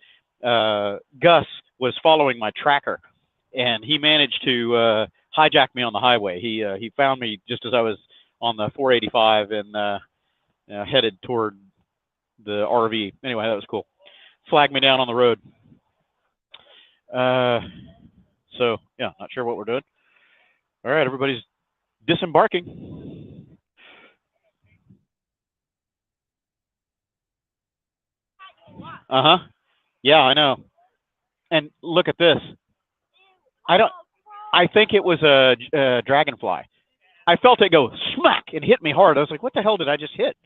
Gus was following my tracker, and he managed to hijack me on the highway. He found me just as I was on the 485 and headed toward the RV. Anyway, that was cool. Flagged me down on the road. So yeah, not sure what we're doing. All right, everybody's disembarking. Yeah, I know. And look at this. I think it was a dragonfly. I felt it go smack and hit me hard. I was like, what the hell did I just hit?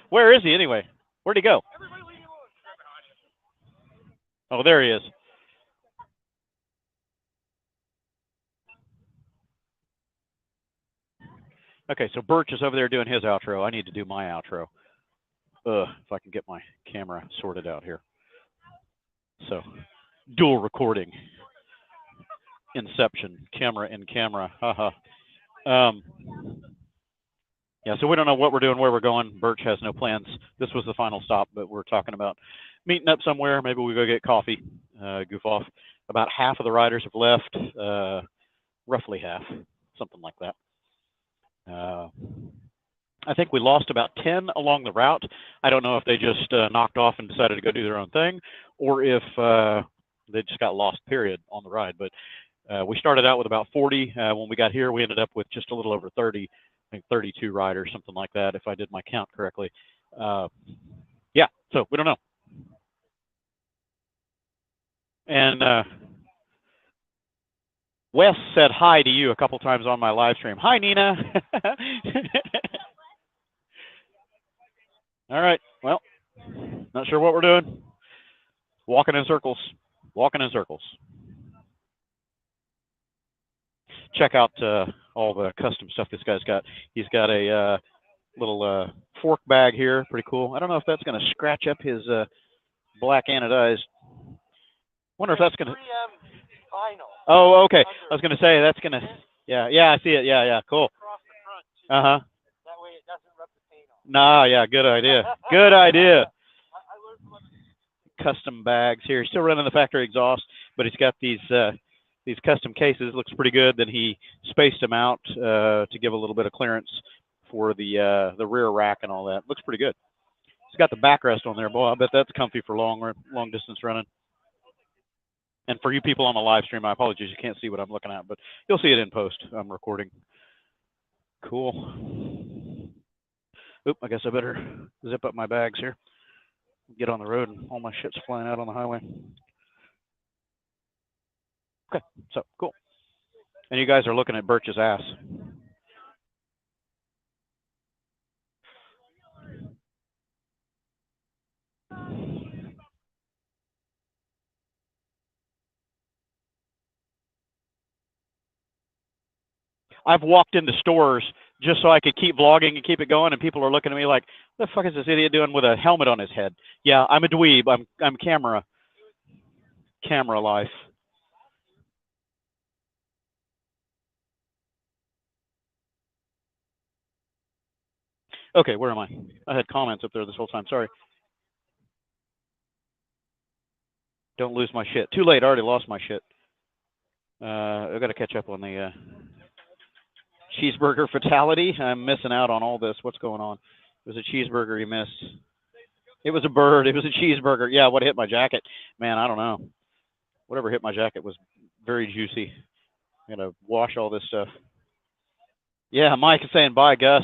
Where is he anyway? Where'd he go? Oh, there he is. Okay, so Burch is over there doing his outro. I need to do my outro. If I can get my camera sorted out here. So, dual recording. Inception. Camera in camera. Haha. Yeah, so we don't know what we're doing, where we're going. Burch has no plans. This was the final stop, but we're talking about meeting up somewhere. Maybe we go get coffee, goof off. About half of the riders have left, roughly half, something like that. I think we lost about 10 along the route. I don't know if they just knocked off and decided to go do their own thing, or if they just got lost, period, on the ride. But we started out with about 40. When we got here, we ended up with just a little over 30. I think 32 riders, something like that, if I did my count correctly. Yeah, so we don't know. And Wes said hi to you a couple times on my live stream. Hi, Nina. All right, well, not sure what we're doing. Walking in circles. Walking in circles. Check out all the custom stuff this guy's got. He's got a little fork bag here, pretty cool. I don't know if that's going to scratch up his black anodized. Wonder if that's going to. Oh, okay. I was going to say that's going to. Yeah, I see it. Yeah, cool. That way it doesn't rub the paint off. Nah, yeah, good idea. Good idea. Custom bags here. He's still running the factory exhaust, but he's got these custom cases. Looks pretty good. Then he spaced them out to give a little bit of clearance for the rear rack and all that. Looks pretty good. He's got the backrest on there. Boy, I bet that's comfy for long distance running. And for you people on the live stream, I apologize. You can't see what I'm looking at, but you'll see it in post. I'm recording. Cool. Oop, I guess I better zip up my bags here. Get on the road and all my shit's flying out on the highway. Okay, so cool. And you guys are looking at Burch's ass. I've walked into stores just so I could keep vlogging and keep it going, and people are looking at me like, what the fuck is this idiot doing with a helmet on his head? Yeah, I'm a dweeb. I'm camera life. Okay, where am I? I had comments up there this whole time. Sorry. Don't lose my shit. Too late. I already lost my shit. I've got to catch up on the cheeseburger fatality. I'm missing out on all this. What's going on? It was a cheeseburger you missed. It was a bird. It was a cheeseburger. Yeah, what hit my jacket? Man, I don't know. Whatever hit my jacket was very juicy. I'm going to wash all this stuff. Yeah, Mike is saying bye, Gus.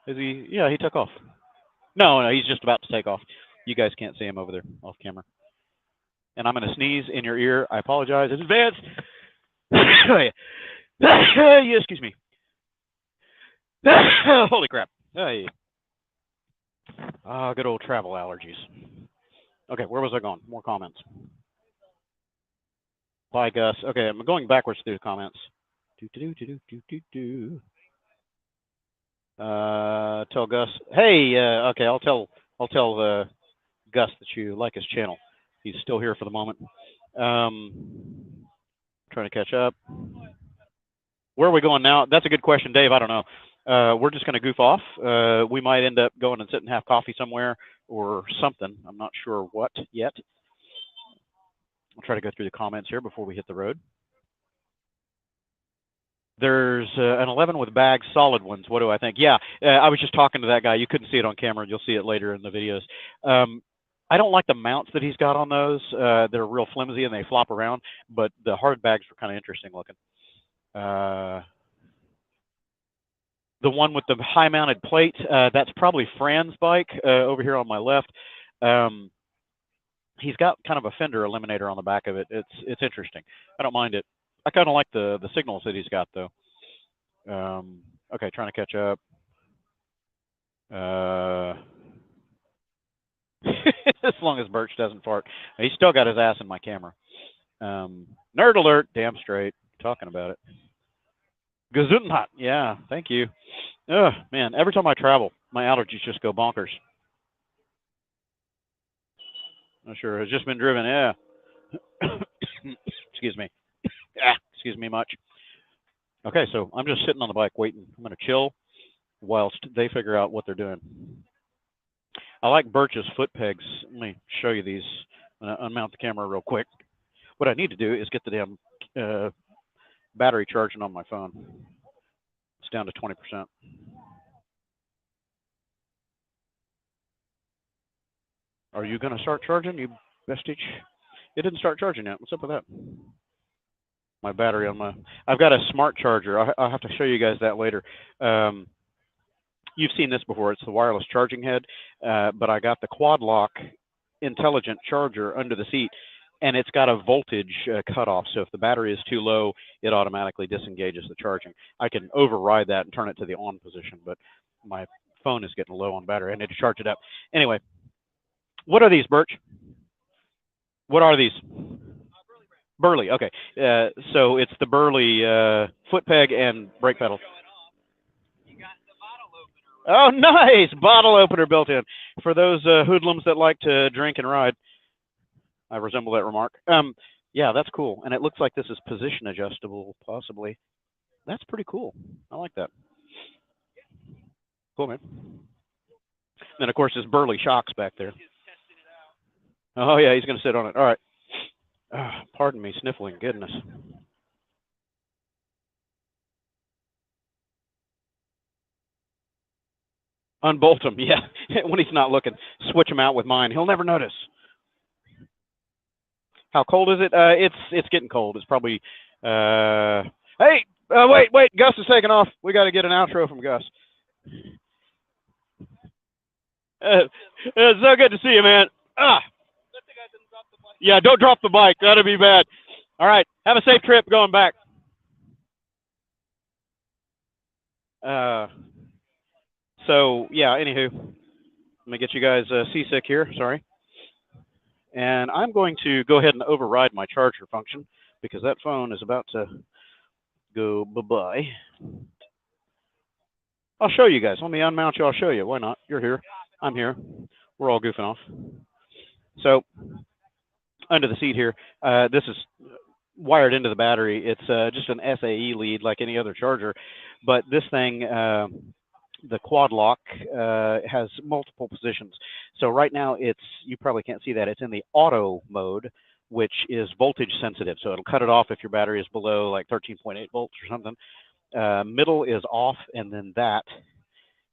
Is he? Yeah, he took off. No, he's just about to take off. You guys can't see him over there off camera. And I'm going to sneeze in your ear. I apologize in advance. Excuse me. Holy crap. Hey. Good old travel allergies. Okay, where was I going? More comments. Bye, Gus. Okay, I'm going backwards through the comments. Tell Gus. Hey, okay, I'll tell Gus that you like his channel. He's still here for the moment. Trying to catch up. Where are we going now? That's a good question, Dave. I don't know. We're just going to goof off. We might end up going and sit and have coffee somewhere or something. I'm not sure what yet. I'll try to go through the comments here before we hit the road. There's an 11 with bags, solid ones. What do I think? Yeah, I was just talking to that guy. You couldn't see it on camera. You'll see it later in the videos. I don't like the mounts that he's got on those. They're real flimsy and they flop around, but the hard bags were kind of interesting looking. The one with the high mounted plate, that's probably Fran's bike over here on my left. He's got kind of a fender eliminator on the back of it. It's interesting. I don't mind it. I kind of like the signals that he's got though. Okay, trying to catch up. As long as Burch doesn't fart. He's still got his ass in my camera. Nerd alert, damn straight. Talking about it. Gesundheit. Yeah, thank you. Oh, man, every time I travel, my allergies just go bonkers. Not sure. It's just been driven. Yeah. Excuse me. Excuse me much. Okay, so I'm just sitting on the bike waiting. I'm going to chill whilst they figure out what they're doing. I like Burch's foot pegs. Let me show you these. I'm going to unmount the camera real quick. What I need to do is get the damn battery charging on my phone. It's down to 20%. Are you going to start charging, you bestage? It didn't start charging yet. What's up with that? My battery on my... I've got a smart charger. I'll have to show you guys that later. You've seen this before. It's the wireless charging head, but I got the quad lock intelligent charger under the seat, and it's got a voltage cutoff. So if the battery is too low, it automatically disengages the charging. I can override that and turn it to the on position, but my phone is getting low on battery. I need to charge it up. Anyway, what are these, Burch? What are these? Burley, okay. So it's the Burley foot peg and brake pedal. Oh, nice! Bottle opener built in. For those hoodlums that like to drink and ride. I resemble that remark. Yeah, that's cool. And it looks like this is position adjustable, possibly. That's pretty cool. I like that. Cool, man. And, of course, there's Burley shocks back there. Oh, yeah, he's going to sit on it. All right. Pardon me, sniffling. Goodness. Unbolt him, yeah. When he's not looking. Switch him out with mine. He'll never notice. How cold is it? It's getting cold. It's probably... Hey! Wait. Gus is taking off. We got to get an outro from Gus. It's so good to see you, man. Yeah, don't drop the bike. That'd be bad. All right. Have a safe trip going back. So, yeah, anywho. Let me get you guys seasick here. Sorry. And I'm going to go ahead and override my charger function because that phone is about to go bye-bye. I'll show you guys. Let me unmount you. I'll show you. Why not? You're here. I'm here. We're all goofing off. So, under the seat here, this is wired into the battery. It's just an SAE lead like any other charger. But this thing, the quad lock, has multiple positions. So right now, you probably can't see that. It's in the auto mode. which is voltage sensitive. So it'll cut it off if your battery is below like 13.8 volts or something. Middle is off, and then that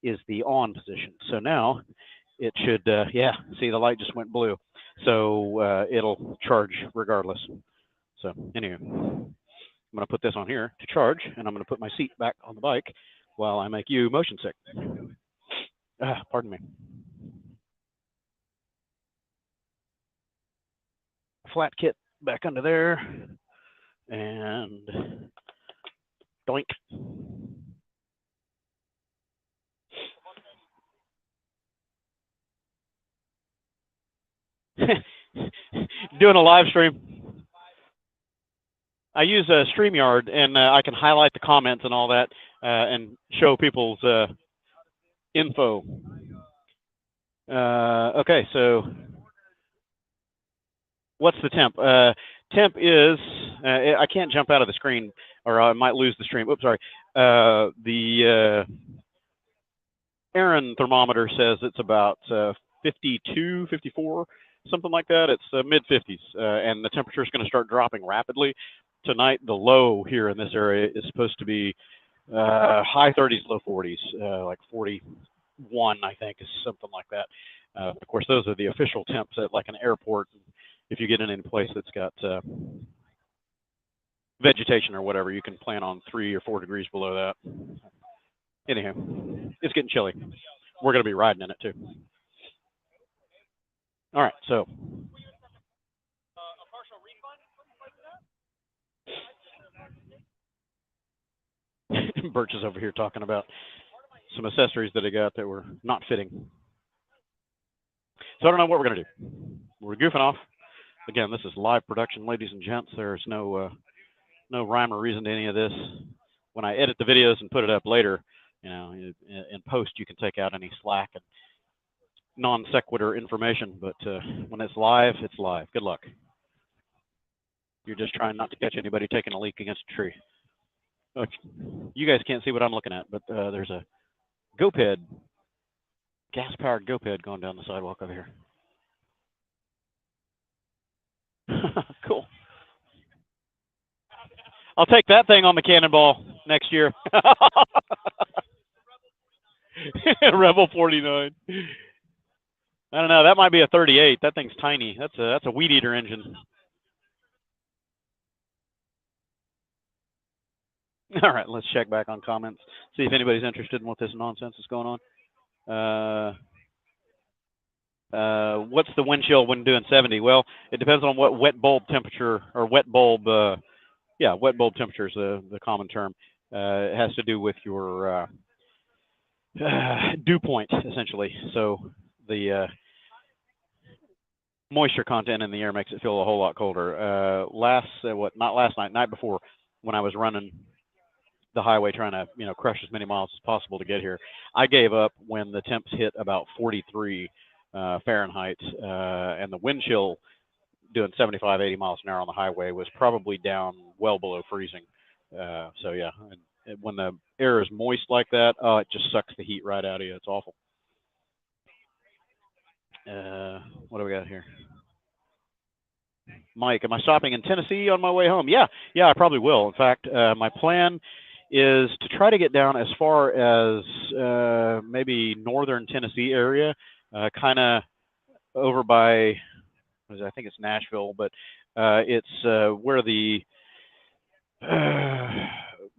is the on position. So now it should, yeah, see the light just went blue. So it'll charge regardless. So anyway, I'm going to put this on here to charge, and I'm going to put my seat back on the bike while I make you motion sick. Pardon me. Flat kit back under there, and doink. Doing a live stream. I use a StreamYard, and I can highlight the comments and all that, and show people's info. Okay, so what's the temp? Temp is, I can't jump out of the screen, or I might lose the stream. Oops, sorry. The Aaron thermometer says it's about 52, 54, something like that. It's mid-50s, and the temperature is going to start dropping rapidly. Tonight, the low here in this area is supposed to be high 30s, low 40s, like 41, I think, is something like that. Of course, those are the official temps at like an airport. If you get in any place that's got vegetation or whatever, you can plan on 3 or 4 degrees below that. Anyhow, it's getting chilly. We're going to be riding in it too. All right, so. Birch is over here talking about some accessories that I got that were not fitting. So I don't know what we're going to do. We're goofing off. Again, this is live production, ladies and gents. There's no rhyme or reason to any of this. When I edit the videos and put it up later, you know, in post, you can take out any slack and non sequitur information. But when it's live, it's live. Good luck. You're just trying not to catch anybody taking a leak against a tree. Look, you guys can't see what I'm looking at, but there's a GoPed, gas-powered GoPed going down the sidewalk over here. Cool. I'll take that thing on the Cannonball next year. Rebel 49. I don't know. That might be a 38. That thing's tiny. That's a weed eater engine. All right, let's check back on comments. See if anybody's interested in what this nonsense is going on. What's the wind chill when doing 70? Well, it depends on what wet bulb temperature or wet bulb. Wet bulb temperature is the common term. It has to do with your dew point, essentially. So the moisture content in the air makes it feel a whole lot colder. Not last night, night before, when I was running the highway trying to, crush as many miles as possible to get here, I gave up when the temps hit about 43 Fahrenheit, and the wind chill doing 75, 80 miles an hour on the highway was probably down well below freezing. So yeah, and when the air is moist like that, it just sucks the heat right out of you. It's awful. What do we got here? Mike, am I stopping in Tennessee on my way home? Yeah, I probably will. In fact, my plan is to try to get down as far as maybe northern Tennessee area, kind of over by, I think it's Nashville, but it's where the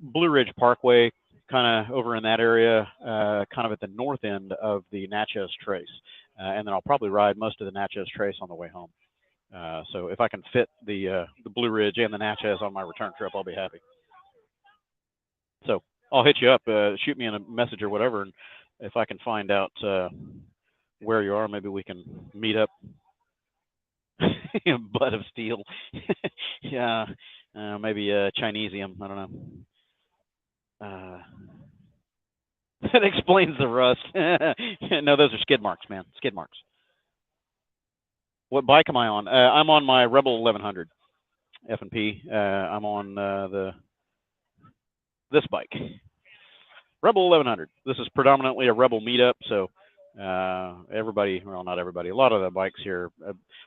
Blue Ridge Parkway, kind of over in that area, kind of at the north end of the Natchez Trace. And then I'll probably ride most of the Natchez Trace on the way home. So if I can fit the Blue Ridge and the Natchez on my return trip, I'll be happy. So I'll hit you up, shoot me in a message or whatever, and if I can find out where you are, maybe we can meet up. Butt of steel. Yeah, maybe Chinesium. I don't know. That explains the rust. No, those are skid marks, man. Skid marks. What bike am I on? I'm on my Rebel 1100 F&P. I'm on this bike, Rebel 1100. This is predominantly a Rebel meetup, so everybody, well, not everybody, a lot of the bikes here,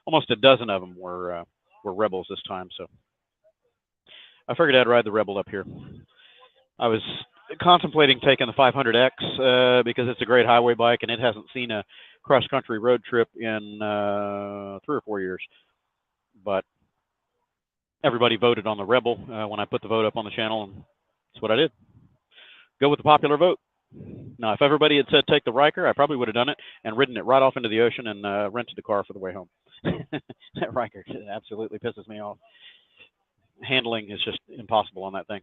almost a dozen of them were were Rebels this time, so I figured I'd ride the Rebel up here. I was contemplating taking the 500X because it's a great highway bike and it hasn't seen a cross-country road trip in 3 or 4 years. But everybody voted on the Rebel when I put the vote up on the channel, and that's what I did. Go with the popular vote. Now, if everybody had said take the Riker, I probably would have done it and ridden it right off into the ocean and rented a car for the way home. That Riker absolutely pisses me off. Handling is just impossible on that thing.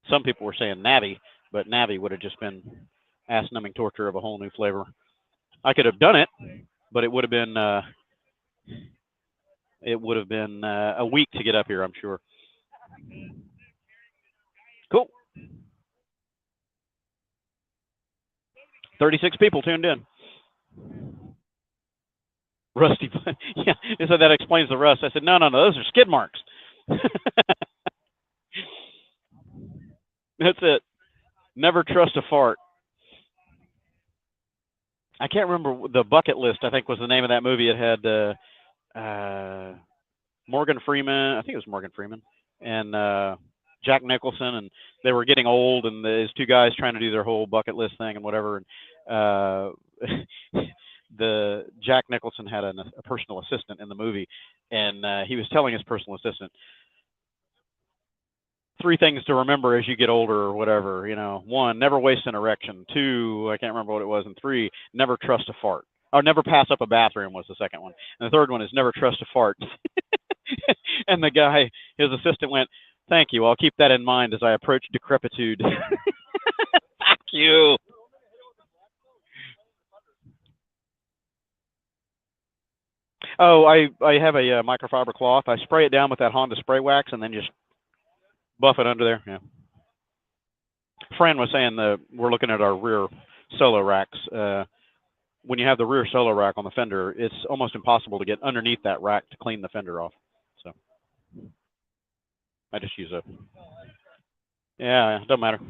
Some people were saying Navi, but Navi would have just been ass-numbing torture of a whole new flavor. I could have done it, but it would have been a week to get up here, I'm sure. Cool. 36 people tuned in. Rusty, yeah, he said that explains the rust. I said, no, those are skid marks. That's it. Never trust a fart. I can't remember the bucket list, I think was the name of that movie. It had Morgan Freeman, I think it was Morgan Freeman, and Jack Nicholson, and they were getting old, and there's two guys trying to do their whole bucket list thing and whatever. And the Jack Nicholson had a personal assistant in the movie, and he was telling his personal assistant 3 things to remember as you get older or whatever. 1, never waste an erection. 2, I can't remember what it was. And 3, never trust a fart. Oh, never pass up a bathroom was the second one. And the third one is never trust a fart. And the guy, his assistant, went, "Thank you. I'll keep that in mind as I approach decrepitude." Fuck you. Oh, I have a microfiber cloth. I spray it down with that Honda spray wax and then just buff it under there. Yeah. Fran was saying we're looking at our rear solo racks. When you have the rear solo rack on the fender, it's almost impossible to get underneath that rack to clean the fender off. So I just use a. Yeah, it doesn't matter.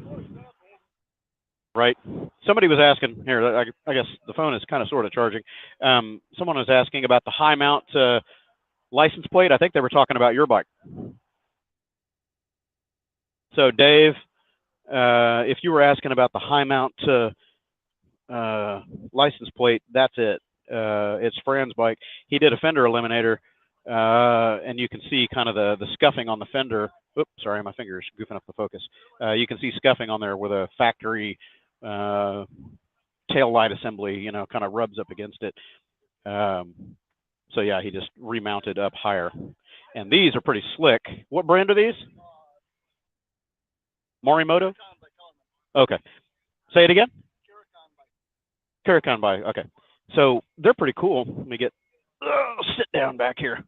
Right. Somebody was asking here. I guess the phone is kind of sort of charging. Someone was asking about the high mount license plate. I think they were talking about your bike. So Dave, if you were asking about the high mount license plate, that's it. It's Fran's bike. He did a fender eliminator, and you can see kind of the scuffing on the fender. Oops, sorry, my finger is goofing up the focus. You can see scuffing on there with a factory tail light assembly, kind of rubs up against it. So yeah, he just remounted up higher. And these are pretty slick. What brand are these? Morimoto? Okay. Say it again? Caracan bike. Okay. So they're pretty cool. Let me sit down back here.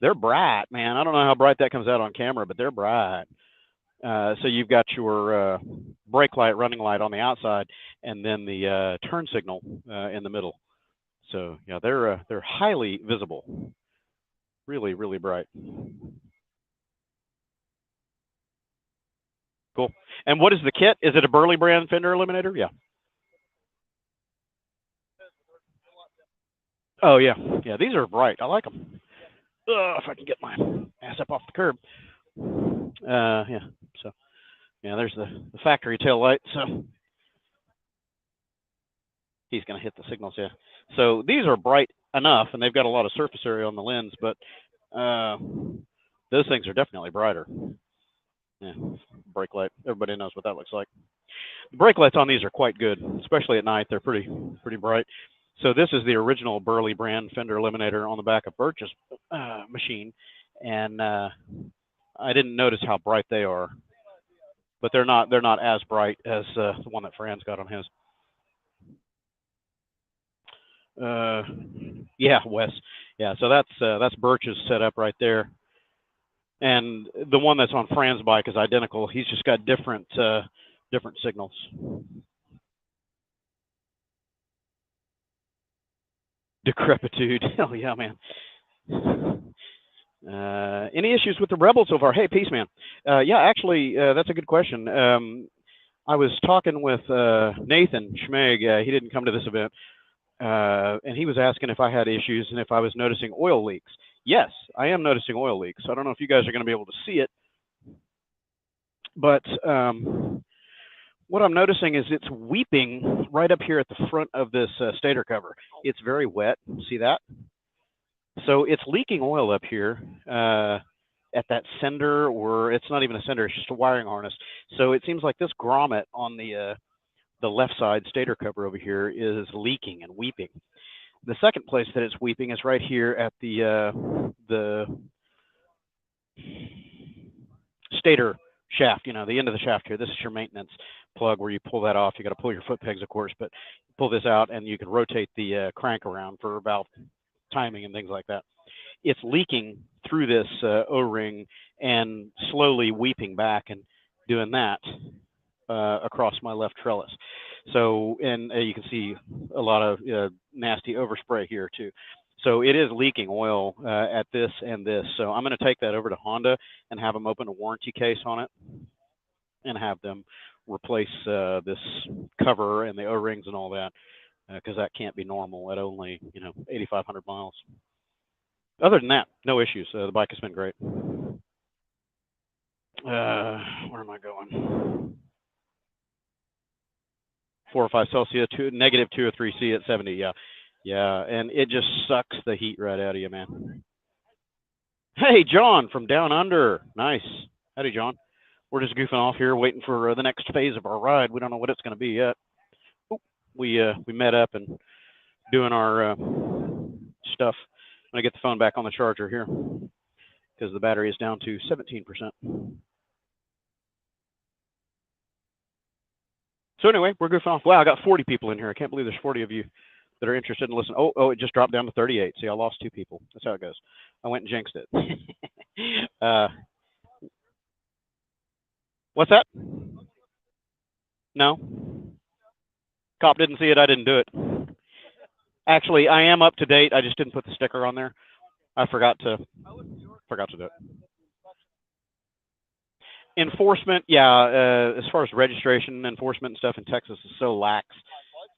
They're bright, man. I don't know how bright that comes out on camera, but they're bright. So you've got your brake light, running light on the outside, and then the turn signal in the middle. So yeah, they're highly visible. Really, really bright. Cool. And what is the kit? Is it a Burley brand fender eliminator? Yeah. Oh yeah, yeah. These are bright. I like them. If I can get my ass up off the curb. Yeah. So yeah, there's the factory tail light. So he's going to hit the signals. Yeah. So these are bright enough, and they've got a lot of surface area on the lens, but those things are definitely brighter. Yeah, brake light. Everybody knows what that looks like. The brake lights on these are quite good, especially at night. They're pretty bright. So this is the original Burley brand fender eliminator on the back of Burch's machine, and I didn't notice how bright they are, but they're not as bright as the one that Fran's got on his. Yeah, Wes. Yeah, so that's Burch's setup right there. And the one that's on Fran's bike is identical. He's just got different signals. Decrepitude. Oh yeah, man. Any issues with the Rebel so far? Hey, peace, man. Yeah, actually, that's a good question. I was talking with Nathan Schmeg. He didn't come to this event. and he was asking if I had issues and if I was noticing oil leaks. Yes, I am noticing oil leaks. I don't know if you guys are going to be able to see it, but what I'm noticing is it's weeping right up here at the front of this stator cover. It's very wet. See that? So it's leaking oil up here at that sender, or it's not even a sender, it's just a wiring harness. So it seems like this grommet on the left side stator cover over here is leaking and weeping. The second place that it's weeping is right here at the stator shaft, you know, the end of the shaft here. This is your maintenance plug where you pull that off. You got to pull your foot pegs, of course, but pull this out and you can rotate the crank around for about timing and things like that. It's leaking through this O-ring and slowly weeping back and doing that across my left trellis. So, and you can see a lot of nasty overspray here too. So it is leaking oil at this and this. So I'm going to take that over to Honda and have them open a warranty case on it and have them replace this cover and the O-rings and all that, because that can't be normal at only, you know, 8,500 miles. Other than that, no issues. The bike has been great. Where am I going? 4 or 5 Celsius, -2 or 3 C at 70. Yeah. Yeah. And it just sucks the heat right out of you, man. Hey, John from Down Under. Nice. Howdy, John. We're just goofing off here, waiting for the next phase of our ride. We don't know what it's going to be yet. We met up and doing our stuff. I'm going to get the phone back on the charger here because the battery is down to 17%. So anyway, we're goofing off. Wow, I got 40 people in here. I can't believe there's 40 of you that are interested in listening. Oh, it just dropped down to 38. See, I lost 2 people. That's how it goes. I went and jinxed it. What's that? No. Cop didn't see it. I didn't do it. Actually, I am up to date. I just didn't put the sticker on there. I forgot to do it. Enforcement, yeah. As far as registration, enforcement and stuff in Texas is so lax.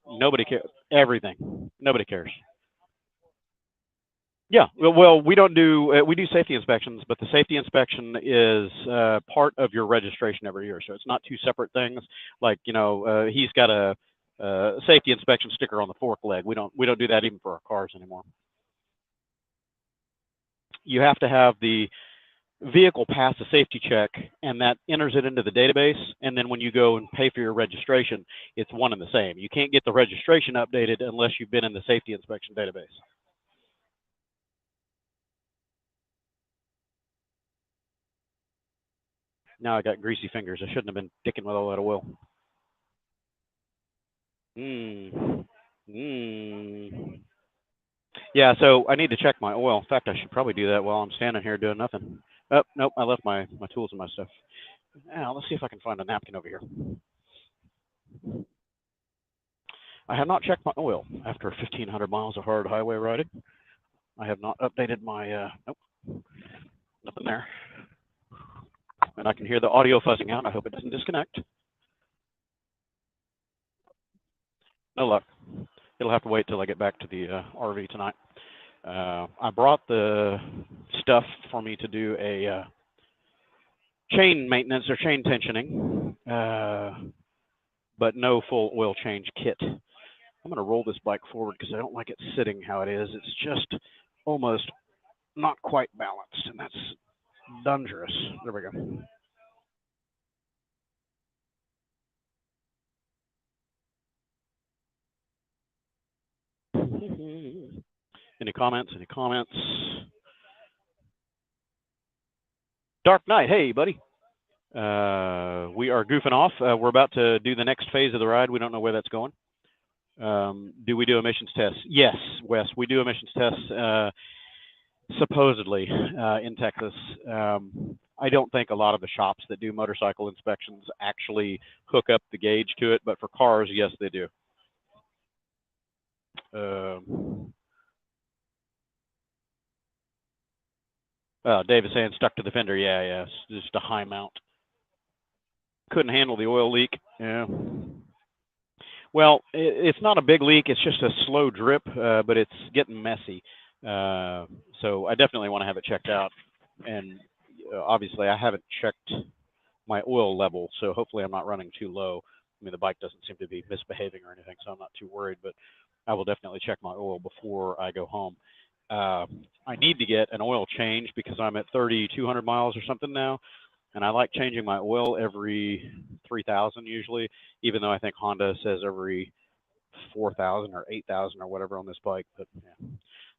Nobody cares. Everything. Nobody cares. Yeah. Well, we don't do we do safety inspections, but the safety inspection is part of your registration every year. So it's not 2 separate things. Like, you know, he's got a safety inspection sticker on the fork leg. We don't do that even for our cars anymore. You have to have the vehicle pass a safety check, and that enters it into the database. And then when you go and pay for your registration, it's one and the same. You can't get the registration updated unless you've been in the safety inspection database. Now I got greasy fingers. I shouldn't have been dicking with all that oil. Yeah, so I need to check my oil. In fact, I should probably do that while I'm standing here doing nothing. Oh, nope, I left my tools and my stuff. Now, let's see if I can find a napkin over here. I have not checked my oil after 1,500 miles of hard highway riding. I have not updated my, nope, nothing there. And I can hear the audio fuzzing out. I hope it doesn't disconnect. No luck. It'll have to wait till I get back to the RV tonight. I brought the stuff for me to do a chain maintenance or chain tensioning, but no full oil change kit. I'm going to roll this bike forward because I don't like it sitting how it is. It's just almost not quite balanced, and that's dangerous. There we go. Any comments? Any comments? Dark Knight, hey, buddy. We are goofing off. We're about to do the next phase of the ride. We don't know where that's going. Do we do emissions tests? Yes, Wes, we do emissions tests, supposedly, in Texas. I don't think a lot of the shops that do motorcycle inspections actually hook up the gauge to it, but for cars, yes, they do. Dave is saying stuck to the fender. Yeah, it's just a high mount. Couldn't handle the oil leak. Yeah. Well, it's not a big leak. It's just a slow drip, but it's getting messy. So I definitely want to have it checked out. And obviously, I haven't checked my oil level, so hopefully I'm not running too low. I mean, the bike doesn't seem to be misbehaving or anything, so I'm not too worried. But I will definitely check my oil before I go home. I need to get an oil change because I'm at 3,200 miles or something now, and I like changing my oil every 3,000 usually, even though I think Honda says every 4,000 or 8,000 or whatever on this bike. But yeah,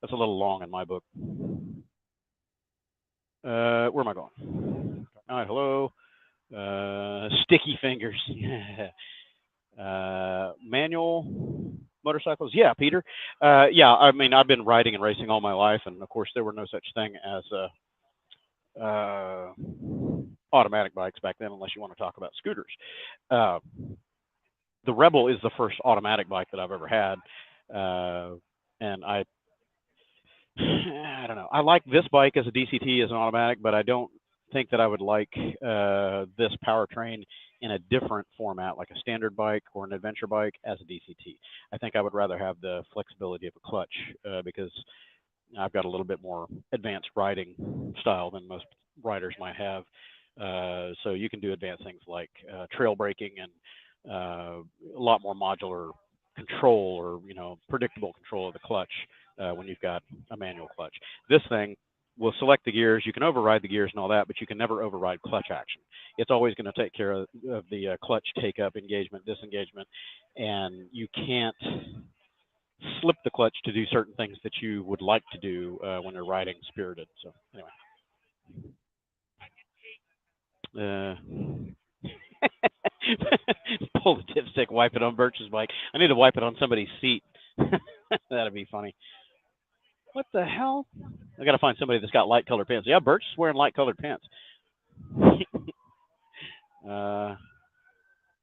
that's a little long in my book. Where am I going? All right, hello. Sticky fingers. Manual motorcycles. Yeah, Peter. Yeah, I mean, I've been riding and racing all my life, and of course, there were no such thing as automatic bikes back then, unless you want to talk about scooters. The Rebel is the first automatic bike that I've ever had, and I don't know. I like this bike as a DCT as an automatic, but I don't think that I would like this powertrain in a different format, like a standard bike or an adventure bike as a DCT. I think I would rather have the flexibility of a clutch because I've got a little bit more advanced riding style than most riders might have. So you can do advanced things like trail braking and a lot more modular control or predictable control of the clutch when you've got a manual clutch. This thing will select the gears. You can override the gears and all that, but you can never override clutch action. It's always going to take care of the clutch take up, engagement, disengagement, and you can't slip the clutch to do certain things that you would like to do when you're riding spirited. So anyway. Pull the dipstick, wipe it on Birch's bike. I need to wipe it on somebody's seat. That'd be funny. What the hell? I got to find somebody that's got light colored pants. Yeah, Birch is wearing light colored pants.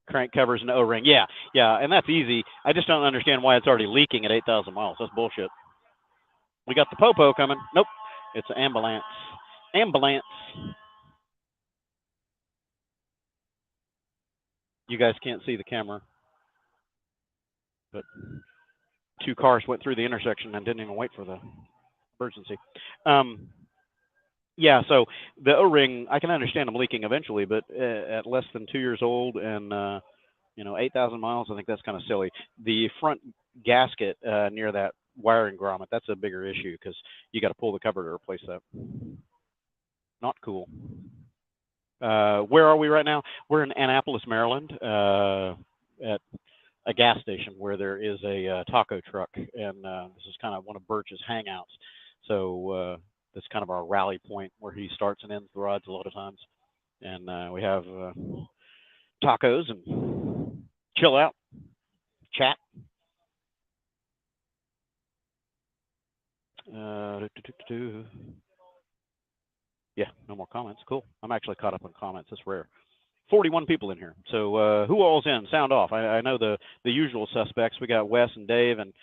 Crank covers and O-ring. Yeah, and that's easy. I just don't understand why it's already leaking at 8,000 miles. That's bullshit. We got the popo coming. Nope, it's an ambulance. Ambulance. You guys can't see the camera, but 2 cars went through the intersection and didn't even wait for the emergency. Yeah, so the O-ring, I can understand them leaking eventually, but at less than 2 years old and 8,000 miles, I think that's kind of silly. The front gasket near that wiring grommet, that's a bigger issue because you got to pull the cover to replace that. Not cool. Where are we right now? We're in Annapolis, Maryland, at a gas station where there is a taco truck, and this is kind of one of Birch's hangouts. So that's kind of our rally point where he starts and ends the rides a lot of times. And we have tacos and chill out, chat. Yeah, no more comments. Cool. I'm actually caught up on comments. That's rare. 41 people in here. So who all's in? Sound off. I know the usual suspects. We got Wes and Dave and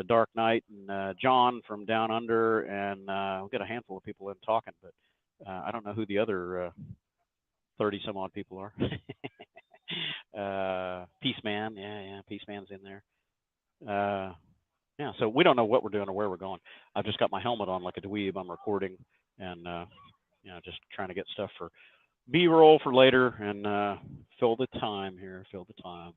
Dark Knight and John from Down Under, and we've got a handful of people in talking, but I don't know who the other 30 some odd people are. Peace Man. Yeah, Peace Man's in there. Yeah, so we don't know what we're doing or where we're going. I've just got my helmet on like a dweeb. I'm recording and just trying to get stuff for B-roll for later and fill the time here. Fill the time.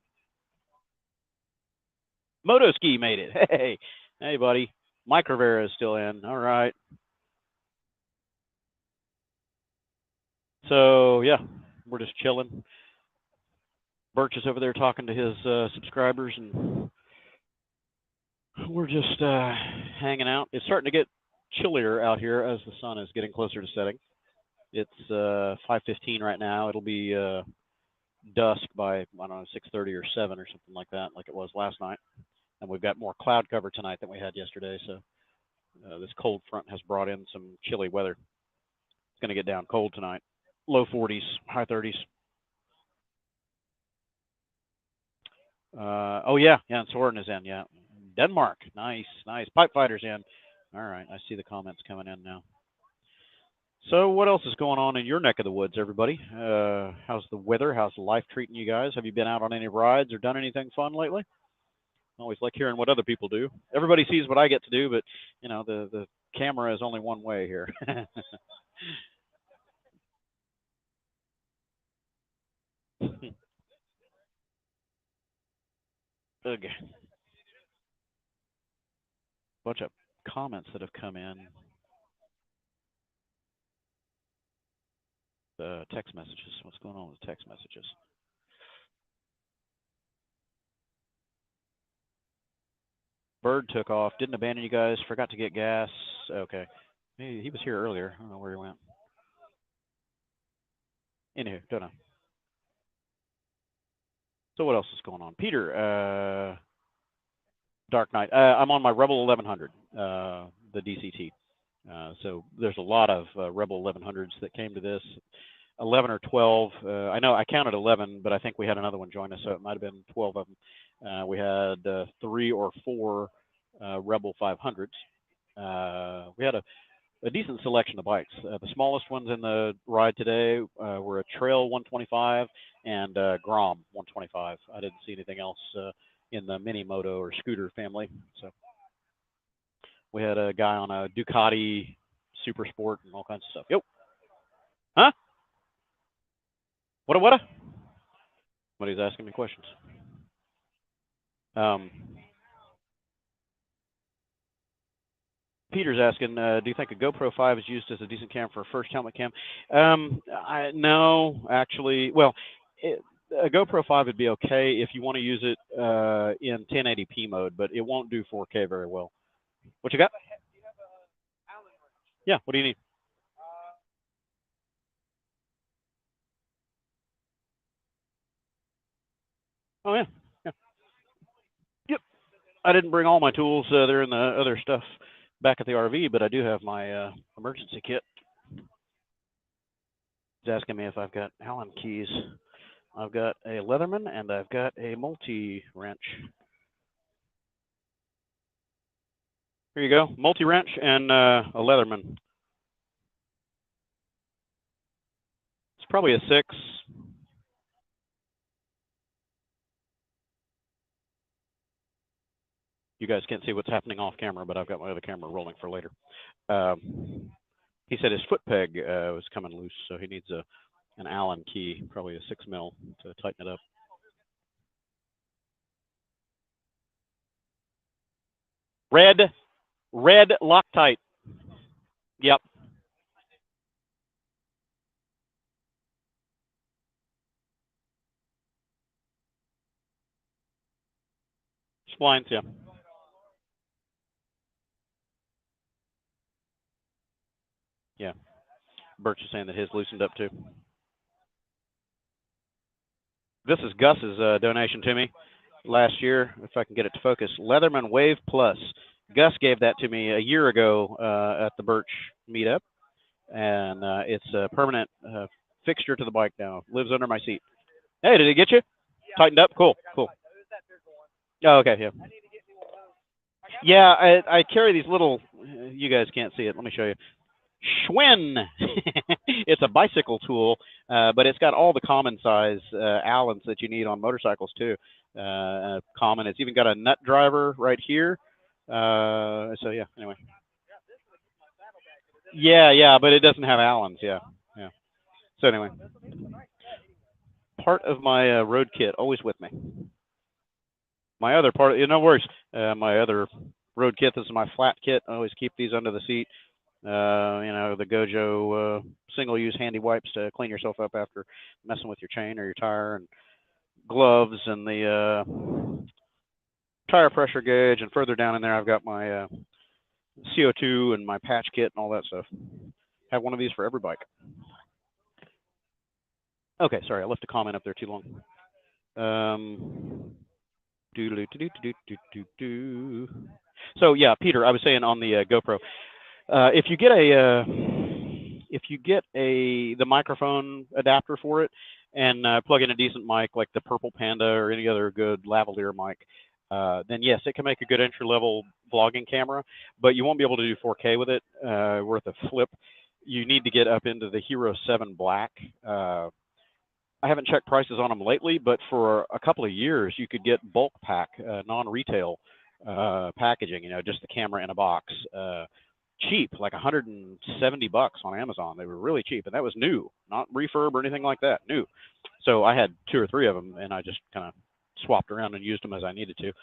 Motoski made it. Hey, buddy. Mike Rivera is still in. All right. So yeah, we're just chilling. Birch is over there talking to his subscribers, and we're just hanging out. It's starting to get chillier out here as the sun is getting closer to setting. It's 5:15 right now. It'll be dusk by, I don't know, 6:30 or 7 or something like that, like it was last night. And we've got more cloud cover tonight than we had yesterday. So this cold front has brought in some chilly weather. It's going to get down cold tonight. Low 40s, high 30s. And Soren is in. Yeah, Denmark. Nice. Pipe Fighter's in. All right, I see the comments coming in now. So what else is going on in your neck of the woods, everybody? How's the weather? How's life treating you guys? Have you been out on any rides or done anything fun lately? always like hearing what other people do. Everybody sees what I get to do, but you know, the camera is only one way here. Okay. Bunch of comments that have come in. The text messages. What's going on with text messages? Bird took off. Didn't abandon you guys. Forgot to get gas. Okay. He was here earlier. I don't know where he went. Anywho, don't know. So what else is going on? Peter, Dark Knight. I'm on my Rebel 1100, the DCT. So there's a lot of Rebel 1100s that came to this. 11 or 12. I know I counted 11, but I think we had another one join us, so it might have been 12 of them. We had 3 or 4 Rebel 500s. We had a decent selection of bikes. The smallest ones in the ride today were a Trail 125 and Grom 125. I didn't see anything else in the mini moto or scooter family. So we had a guy on a Ducati Super Sport and all kinds of stuff. Yo. Huh? What? Somebody's asking me questions. Peter's asking, do you think a GoPro 5 is used as a decent cam for a first helmet cam? No, actually. Well, a GoPro 5 would be okay if you want to use it in 1080p mode, but it won't do 4K very well. What you got? Yeah, what do you need? Oh, yeah. Yep. I didn't bring all my tools. They're in the other stuff back at the RV, but I do have my emergency kit. He's asking me if I've got Allen keys. I've got a Leatherman and I've got a multi-wrench. Here you go, multi-wrench and a Leatherman. It's probably a 6. You guys can't see what's happening off camera, but I've got my other camera rolling for later. He said his foot peg was coming loose, so he needs an Allen key, probably a 6 mil to tighten it up. Red Loctite. Yep. Splines, yeah. Yeah. Birch is saying that his loosened up too. This is Gus's donation to me last year, if I can get it to focus. Leatherman Wave Plus. Gus gave that to me a year ago at the Birch meetup, and it's a permanent fixture to the bike now. Lives under my seat. Hey, did it get you? Tightened up? Cool. Oh, okay, yeah. Yeah, I carry these little, you guys can't see it. Let me show you. Schwinn. It's a bicycle tool, but it's got all the common size Allens that you need on motorcycles too. Common. It's even got a nut driver right here. So yeah. Anyway. Yeah, but it doesn't have Allens. Yeah. So anyway, part of my road kit always with me. My other part, no worries. My other road kit. This is my flat kit. I always keep these under the seat. You know, the Gojo single-use handy wipes to clean yourself up after messing with your chain or your tire, and gloves, and the tire pressure gauge. And further down in there, I've got my CO2 and my patch kit and all that stuff. Have one of these for every bike. Okay, sorry, I left a comment up there too long. So yeah, Peter, I was saying on the GoPro. If you get the microphone adapter for it and plug in a decent mic like the Purple Panda or any other good lavalier mic, then yes, it can make a good entry-level vlogging camera, but you won't be able to do 4K with it worth a flip. You need to get up into the Hero 7 Black. I haven't checked prices on them lately, but for a couple of years, you could get bulk pack, non-retail packaging. You know, just the camera in a box, cheap, like $170 on Amazon. They were really cheap, and that was new, not refurb or anything like that, new. So I had 2 or 3 of them, and I just kind of swapped around and used them as I needed to.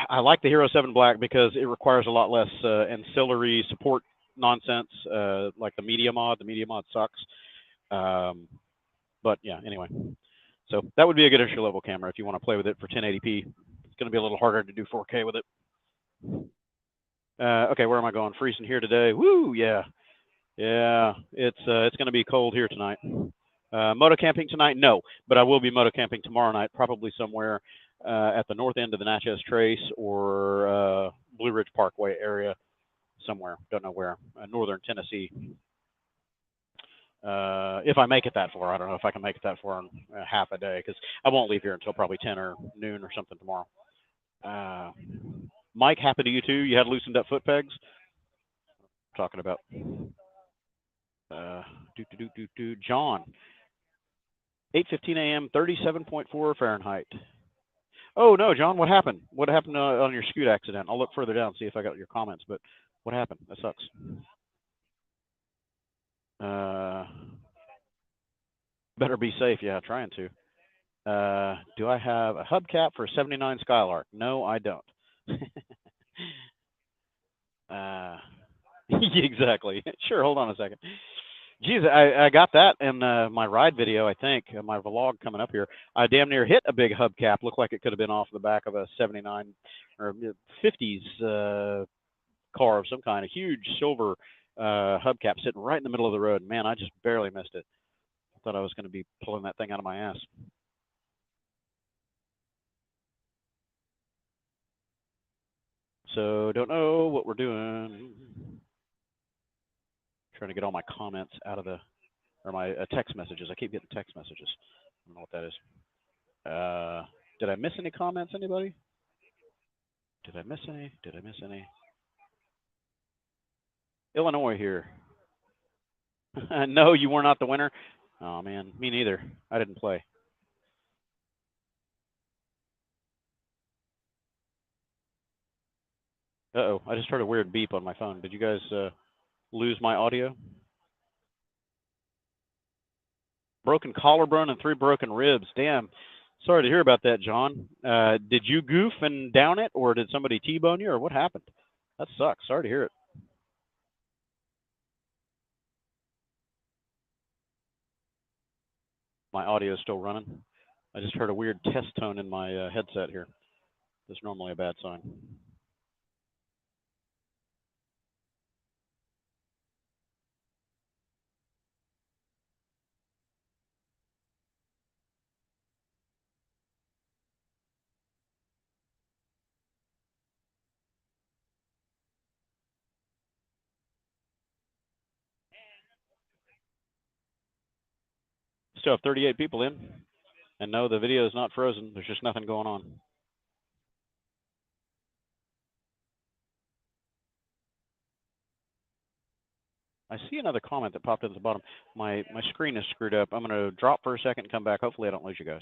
I like the Hero 7 Black because it requires a lot less ancillary support nonsense, like the media mod. The media mod sucks. But yeah, anyway. So that would be a good entry level camera if you want to play with it for 1080p. It's going to be a little harder to do 4K with it. Okay, where am I going? Freezing here today. Woo, yeah. Yeah, it's going to be cold here tonight. Moto camping tonight? No, but I will be moto camping tomorrow night, probably somewhere at the north end of the Natchez Trace or Blue Ridge Parkway area, somewhere. Don't know where. Northern Tennessee. If I make it that far, I don't know if I can make it that far in half a day because I won't leave here until probably 10 or noon or something tomorrow. Mike, happy to you too. You had loosened up foot pegs. Talking about John. 8:15 a.m. 37.4 Fahrenheit. Oh no, John, what happened? What happened on your scoot accident? I'll look further down see if I got your comments. But what happened? That sucks. Better be safe. Yeah, trying to. Do I have a hubcap for a 79 Skylark? No, I don't. Exactly. Sure, hold on a second. Geez, I got that in my ride video, I think, my vlog coming up here. I damn near hit a big hubcap. Looked like it could have been off the back of a 79 or 50s car of some kind. A huge silver hubcap sitting right in the middle of the road. Man, I just barely missed it. I thought I was going to be pulling that thing out of my ass. So, don't know what we're doing. Trying to get all my comments out of the, or my text messages. I keep getting text messages. I don't know what that is. Did I miss any comments, anybody? Did I miss any? Did I miss any? Illinois here. No, you were not the winner. Oh, man. Me neither. I didn't play. Uh-oh. I just heard a weird beep on my phone. Did you guys lose my audio? Broken collarbone and 3 broken ribs. Damn. Sorry to hear about that, John. Did you goof and down it, or did somebody T-bone you, or what happened? That sucks. Sorry to hear it. My audio is still running. I just heard a weird test tone in my headset here. That's normally a bad sign. Still have 38 people in. And no, the video is not frozen. There's just nothing going on. I see another comment that popped at the bottom. My screen is screwed up. I'm going to drop for a second and come back. Hopefully I don't lose you guys.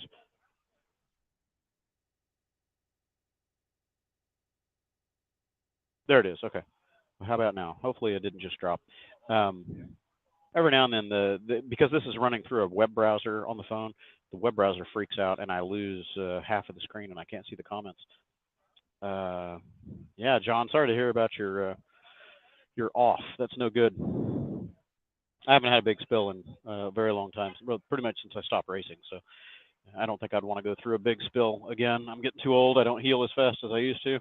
There it is. Okay. How about now? Hopefully it didn't just drop. Every now and then, because this is running through a web browser on the phone, the web browser freaks out and I lose half of the screen and I can't see the comments. Yeah, John, sorry to hear about your off. That's no good. I haven't had a big spill in a very long time, pretty much since I stopped racing. So I don't think I'd want to go through a big spill again. I'm getting too old. I don't heal as fast as I used to.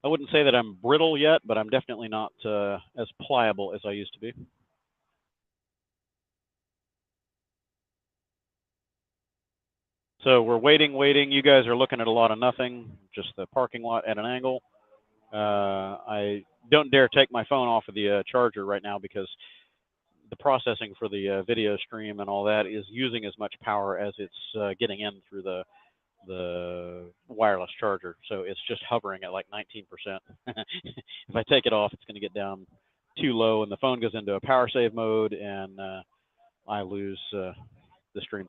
I wouldn't say that I'm brittle yet, but I'm definitely not as pliable as I used to be. So we're waiting. You guys are looking at a lot of nothing, just the parking lot at an angle. I don't dare take my phone off of the charger right now because the processing for the video stream and all that is using as much power as it's getting in through the wireless charger. So it's just hovering at like 19%. If I take it off, it's going to get down too low and the phone goes into a power save mode and I lose the stream.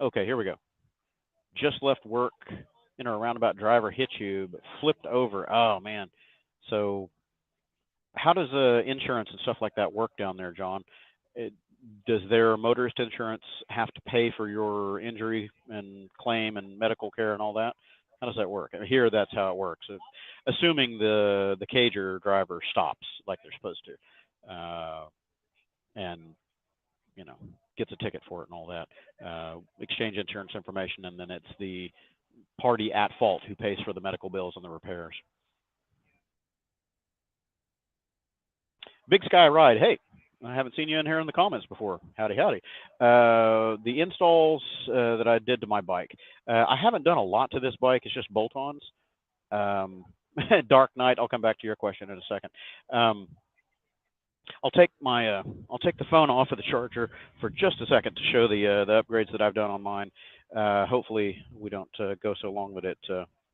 Okay, here we go. Just left work in or roundabout driver hit you, but flipped over. Oh man. So how does insurance and stuff like that work down there, John? Does their motorist insurance have to pay for your injury and claim and medical care and all that? How does that work? Here, that's how it works. Assuming the cager driver stops like they're supposed to, and you know gets a ticket for it and all that, exchange insurance information, and then it's the party at fault who pays for the medical bills and the repairs. Big Sky Ride, hey, I haven't seen you in here in the comments before. Howdy, howdy. The installs that I did to my bike, I haven't done a lot to this bike. It's just bolt-ons. Dark Knight, I'll come back to your question in a second. I'll take the phone off of the charger for just a second to show the upgrades that I've done on mine. Hopefully we don't go so long that it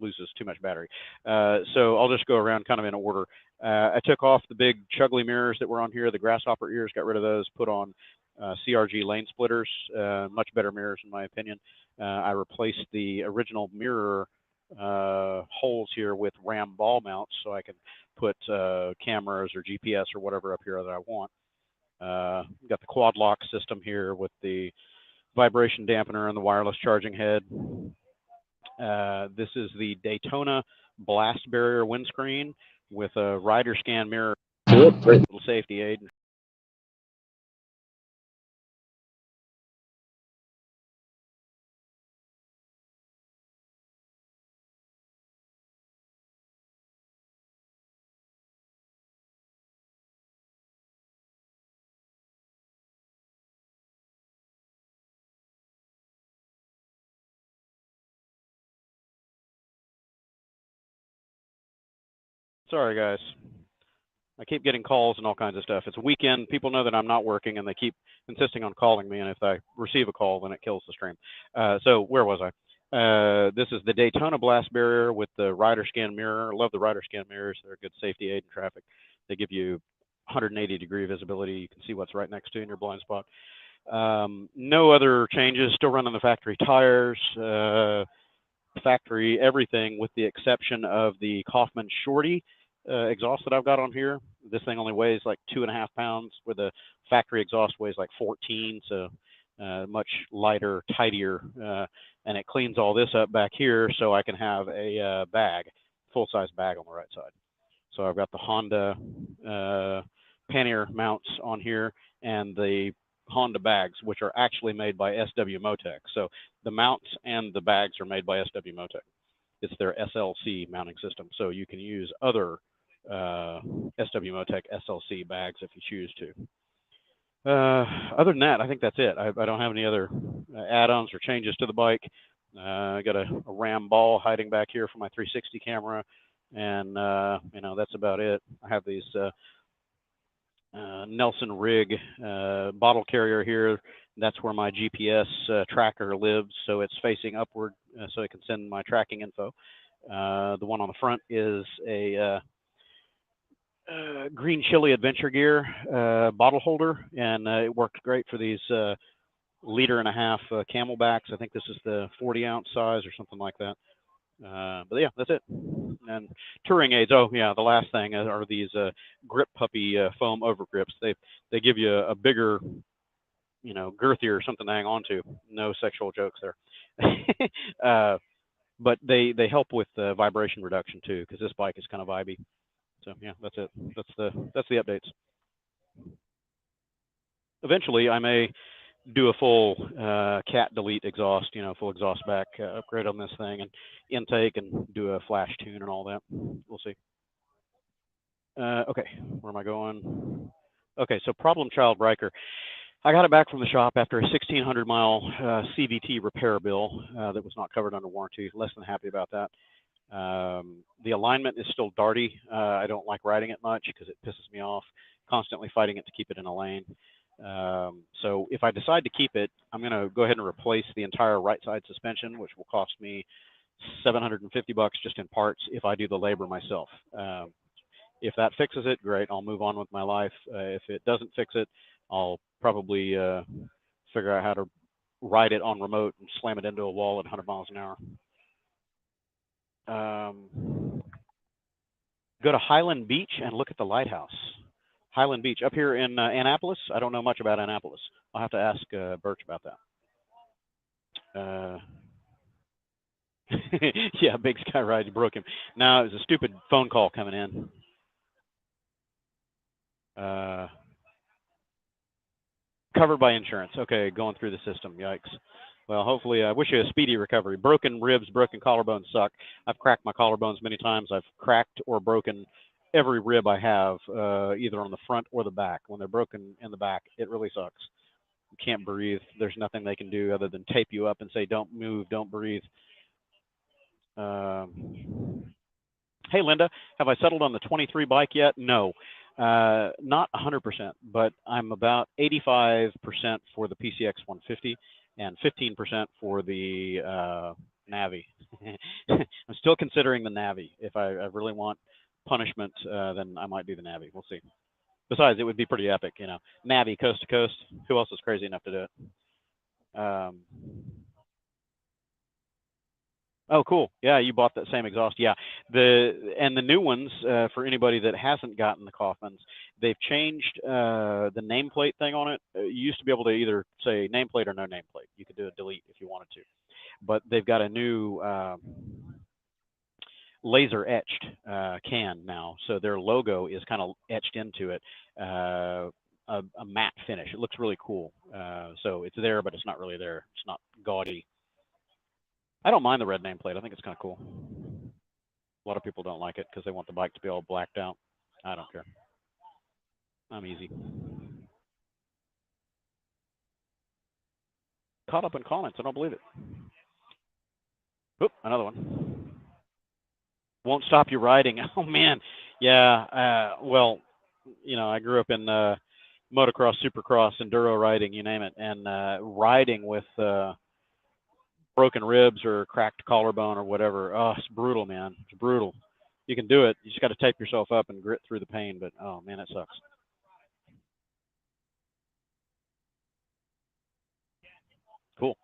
loses too much battery. So I'll just go around kind of in order. I took off the big Chugly mirrors that were on here, the grasshopper ears, got rid of those, put on CRG lane splitters, much better mirrors in my opinion. I replaced the original mirror holes here with ram ball mounts so I can put cameras or GPS or whatever up here that I want. Got the quad lock system here with the vibration dampener and the wireless charging head. This is the Daytona blast barrier windscreen with a rider scan mirror, little safety aid. Sorry, guys. I keep getting calls and all kinds of stuff. It's a weekend. People know that I'm not working, and they keep insisting on calling me. And if I receive a call, then it kills the stream. So where was I? This is the Daytona blast barrier with the rider scan mirror. I love the rider scan mirrors. They're a good safety aid in traffic. They give you 180-degree visibility. You can see what's right next to you in your blind spot. No other changes. Still running the factory tires. Factory everything with the exception of the Kaufman Shorty exhaust that I've got on here. This thing only weighs like 2.5 pounds, where the factory exhaust weighs like 14, so much lighter, tidier, and it cleans all this up back here so I can have a bag, full-size bag on the right side. So I've got the Honda pannier mounts on here and the Honda bags, which are actually made by SW Motec. So the mounts and the bags are made by SW Motec. It's their SLC mounting system. So you can use other SW Motec SLC bags if you choose to. Other than that, I think that's it. I don't have any other add-ons or changes to the bike. I got a ram ball hiding back here for my 360 camera, and you know, that's about it. I have these Nelson rig bottle carrier here. That's where my GPS tracker lives, so it's facing upward so it can send my tracking info. The one on the front is a green chili adventure gear bottle holder, and it worked great for these 1.5 liter camelbacks. I think this is the 40-ounce size or something like that. But yeah, that's it. And touring aids. Oh yeah, the last thing are these Grip Puppy foam over grips. They give you a bigger, you know, girthier or something to hang on to. No sexual jokes there. But they help with vibration reduction too, because this bike is kind of vibey. So yeah, that's it. That's the updates. Eventually, I may do a full cat delete exhaust, you know, full exhaust back upgrade on this thing, and intake, and do a flash tune and all that. We'll see. Okay, where am I going? Okay, so problem child Riker. I got it back from the shop after a 1,600 mile CVT repair bill that was not covered under warranty. Less than happy about that. The alignment is still darty. I don't like riding it much because it pisses me off. Constantly fighting it to keep it in a lane. So if I decide to keep it, I'm going to go ahead and replace the entire right side suspension, which will cost me $750 just in parts if I do the labor myself. If that fixes it, great. I'll move on with my life. If it doesn't fix it, I'll probably figure out how to ride it on remote and slam it into a wall at 100 miles an hour. Go to Highland Beach and look at the lighthouse. Highland Beach up here in Annapolis. I don't know much about Annapolis. I'll have to ask Burch about that. Yeah, Big Sky Ride broke him. No, it was a stupid phone call coming in. Covered by insurance. Okay, going through the system. Yikes. Well, hopefully, I wish you a speedy recovery. Broken ribs, broken collarbones suck. I've cracked my collarbones many times. I've cracked or broken every rib I have, either on the front or the back. When they're broken in the back, it really sucks. You can't breathe. There's nothing they can do other than tape you up and say, don't move, don't breathe. Hey, Linda, have I settled on the 23 bike yet? No, not 100%, but I'm about 85% for the PCX 150 and 15% for the Navi. I'm still considering the Navi. If I really want punishment, then I might do the Navi. We'll see. Besides, it would be pretty epic, you know. Navi coast to coast. Who else is crazy enough to do it? Oh, cool. Yeah, you bought that same exhaust. Yeah, the new ones, for anybody that hasn't gotten the Kaufmans, they've changed the nameplate thing on it. You used to be able to either say nameplate or no nameplate. You could do a delete if you wanted to, but they've got a new laser etched can now, so their logo is kind of etched into it. A matte finish. It looks really cool. So it's there, but it's not really there. It's not gaudy. I don't mind the red nameplate. I think it's kind of cool. A lot of people don't like it because they want the bike to be all blacked out. I don't care. I'm easy. Caught up in comments. I don't believe it. Oop, another one. Won't stop you riding. Oh, man. Yeah. Well, you know, I grew up in motocross, supercross, enduro riding, you name it. And riding with broken ribs or cracked collarbone or whatever. Oh, it's brutal, man. It's brutal. You can do it. You just got to tape yourself up and grit through the pain. But, oh, man, it sucks. Cool.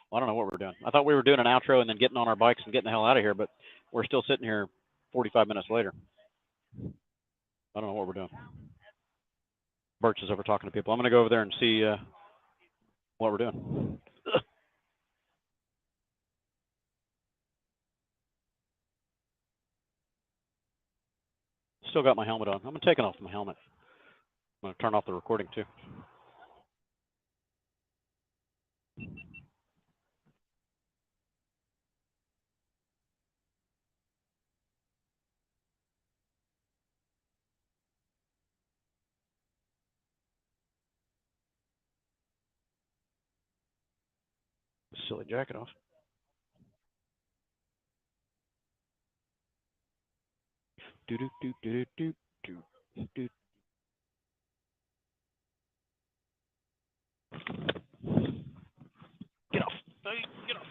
Well, I don't know what we're doing. I thought we were doing an outro and then getting on our bikes and getting the hell out of here, but we're still sitting here 45 minutes later. I don't know what we're doing. Burch is over talking to people. I'm going to go over there and see what we're doing. Still got my helmet on. I'm taking off my helmet. I'm going to turn off the recording too. Silly jacket off. Do do do do do do do. Get off. Hey, get off.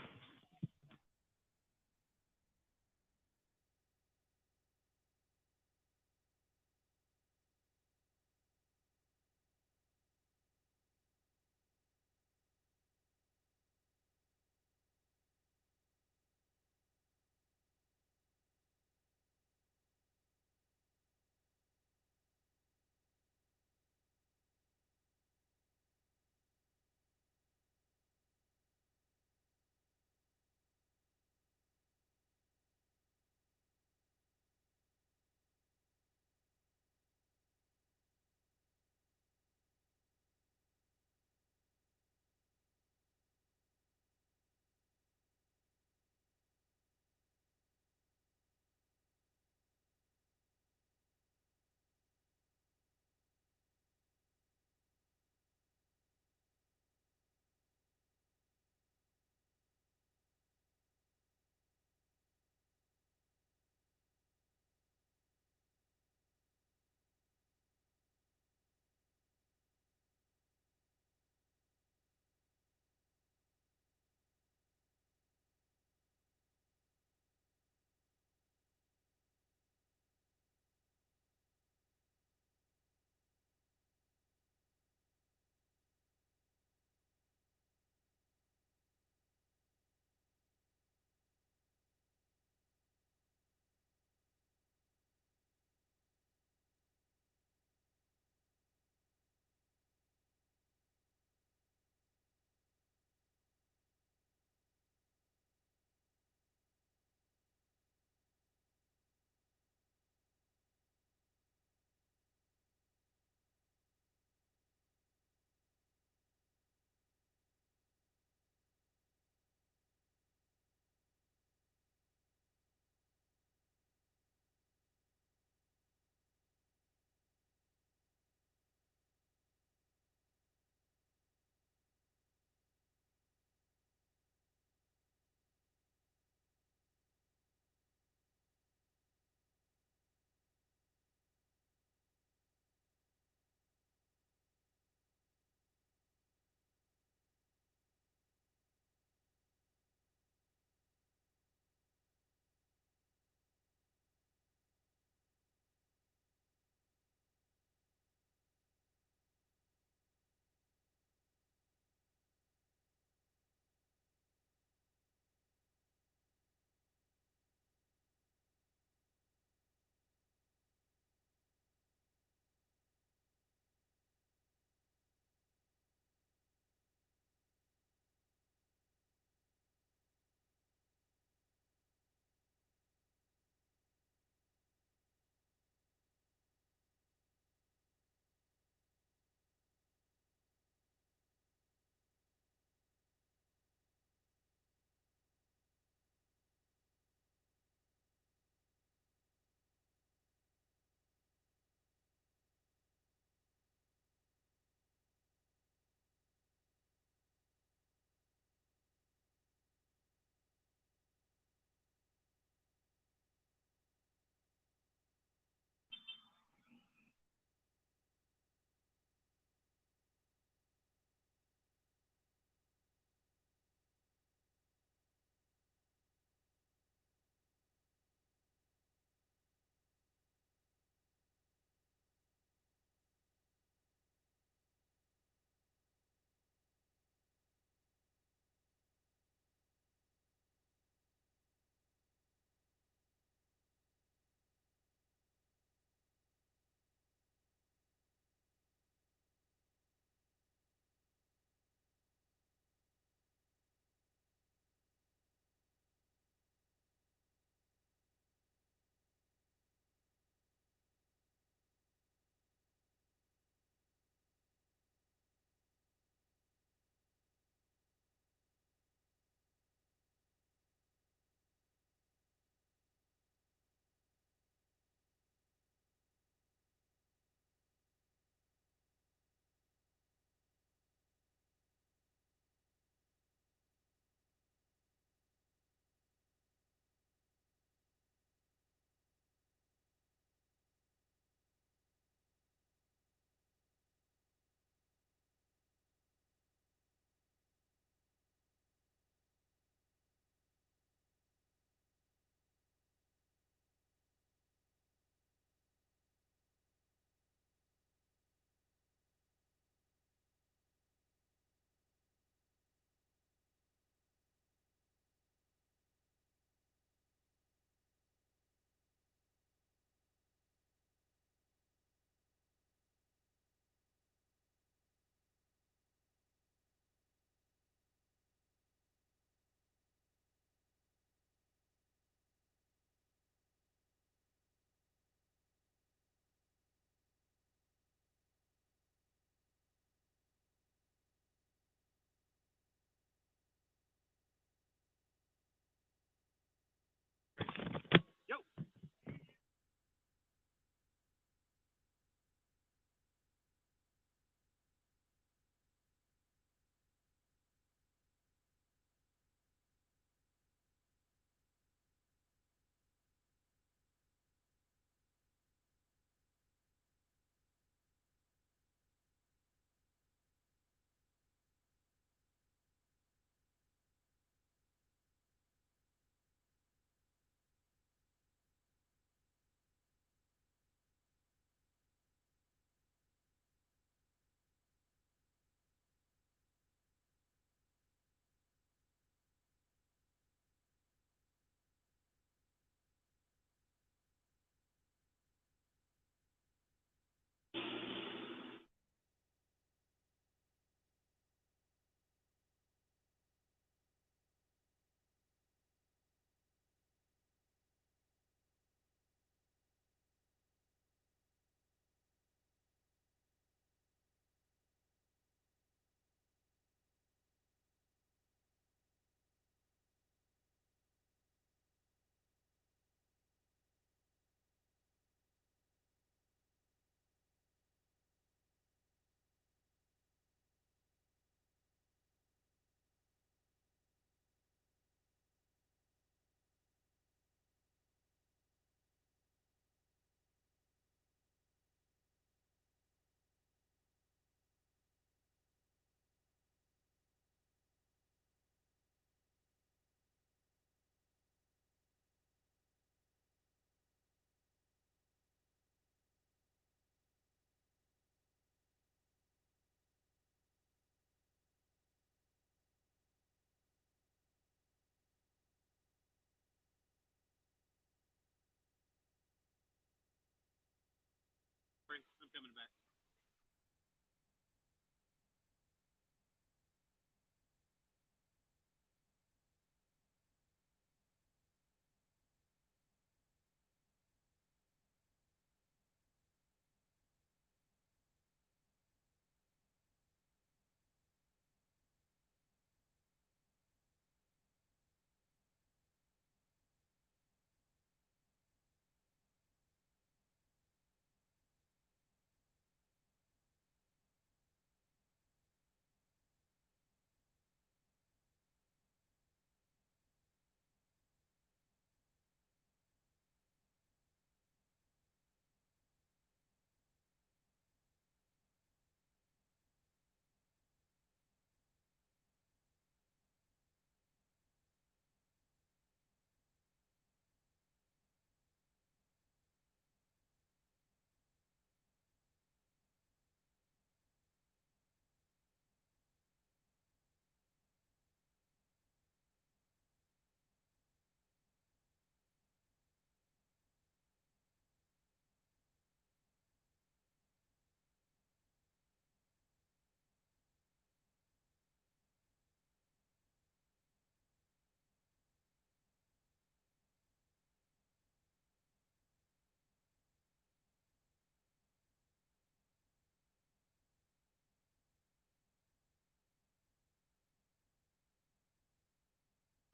I'm coming back.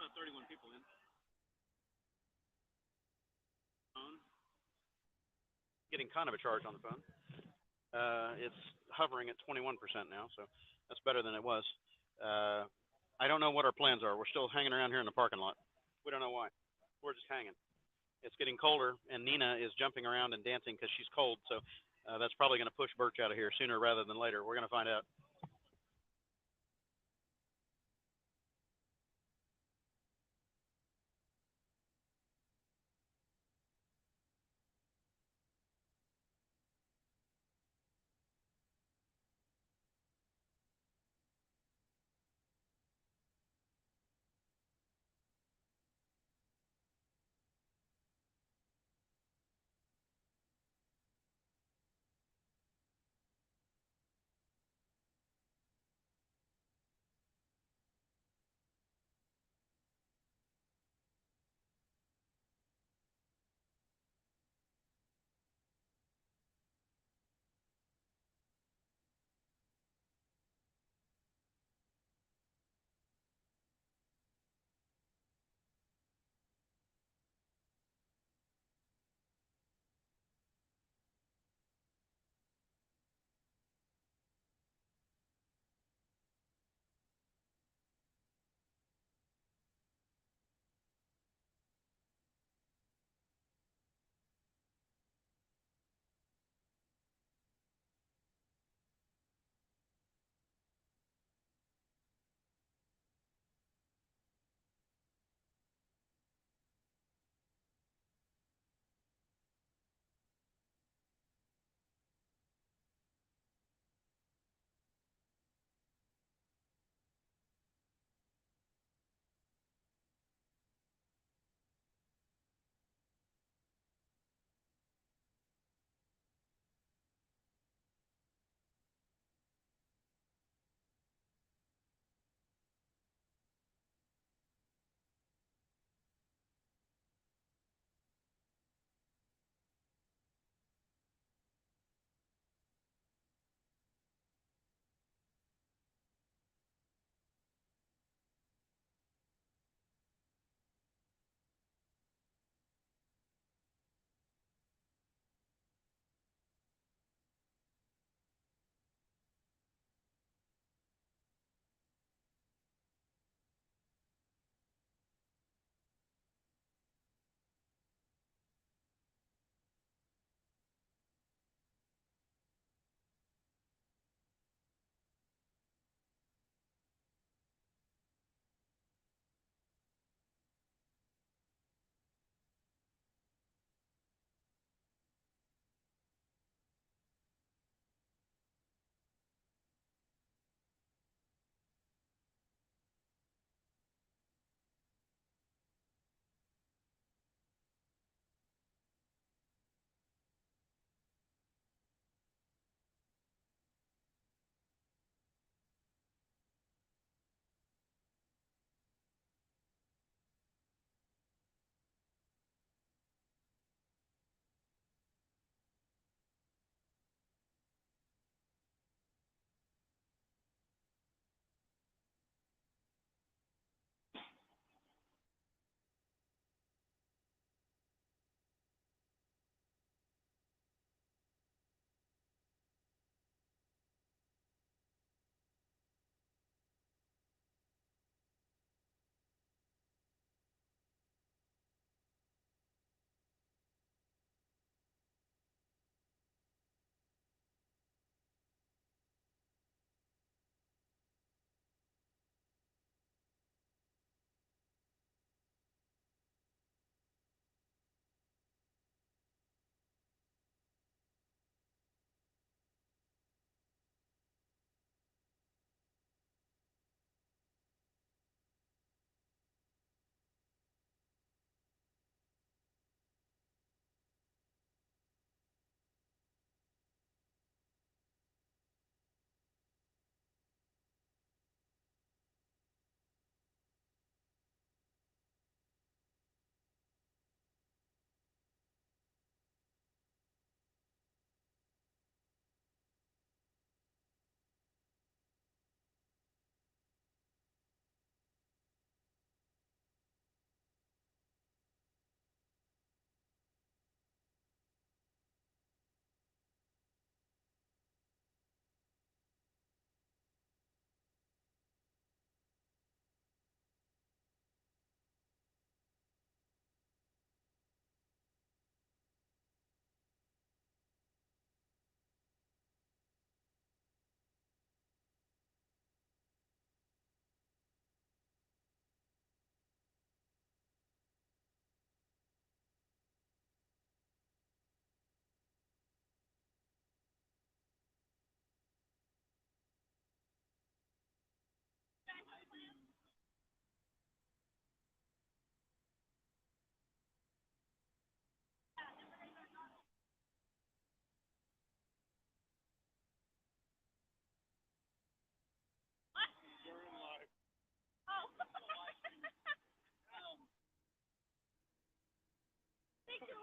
About 31 people in. Phone. Getting kind of a charge on the phone. It's hovering at 21% now, so that's better than it was. I don't know what our plans are. We're still hanging around here in the parking lot. We don't know why. We're just hanging. It's getting colder, and Nina is jumping around and dancing because she's cold, so that's probably going to push Burch out of here sooner rather than later. We're going to find out.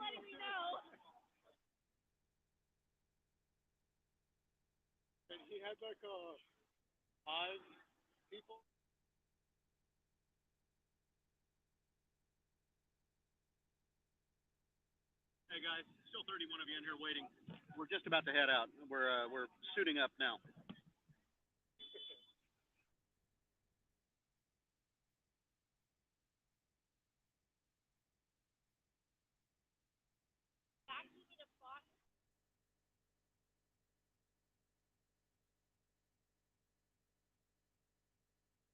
letting me know. And he had like 5 people. Hey guys, still 31 of you in here waiting. We're just about to head out. We're suiting up now.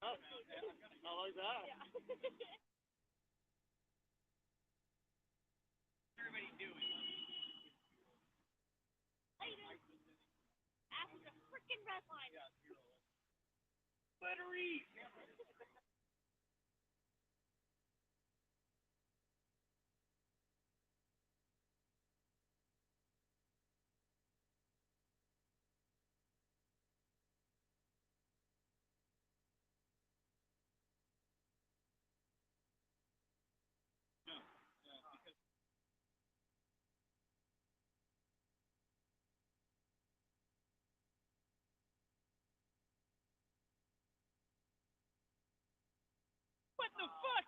I like that. Everybody doing? After the freaking red line. Battery. What the fuck?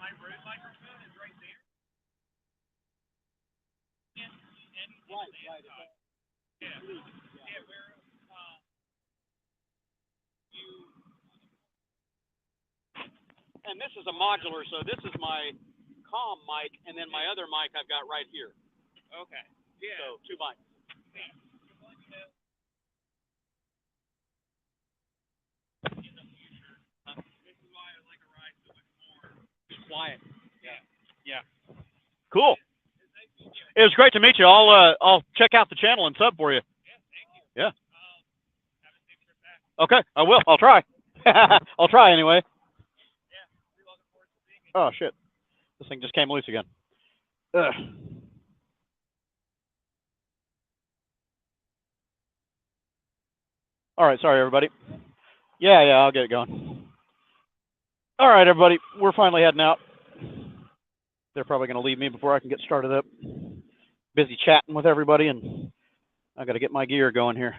My road microphone is right there. And right. Yeah. Yeah, where you. And this is a modular, so this is my comm mic, and then my other mic I've got right here. Okay. Yeah. So 2 mics. This is why I like a ride so much more. Quiet. Yeah. Cool. It was great to meet you. I'll check out the channel and sub for you. Yeah, thank you. Yeah. Have a safe trip back. Okay, I will. I'll try. I'll try anyway. Yeah. We're looking forward to seeing you. Oh shit! This thing just came loose again. Ugh. All right, sorry everybody. Yeah, I'll get it going. All right, everybody, we're finally heading out. They're probably going to leave me before I can get started up. Busy chatting with everybody, and I got to get my gear going here.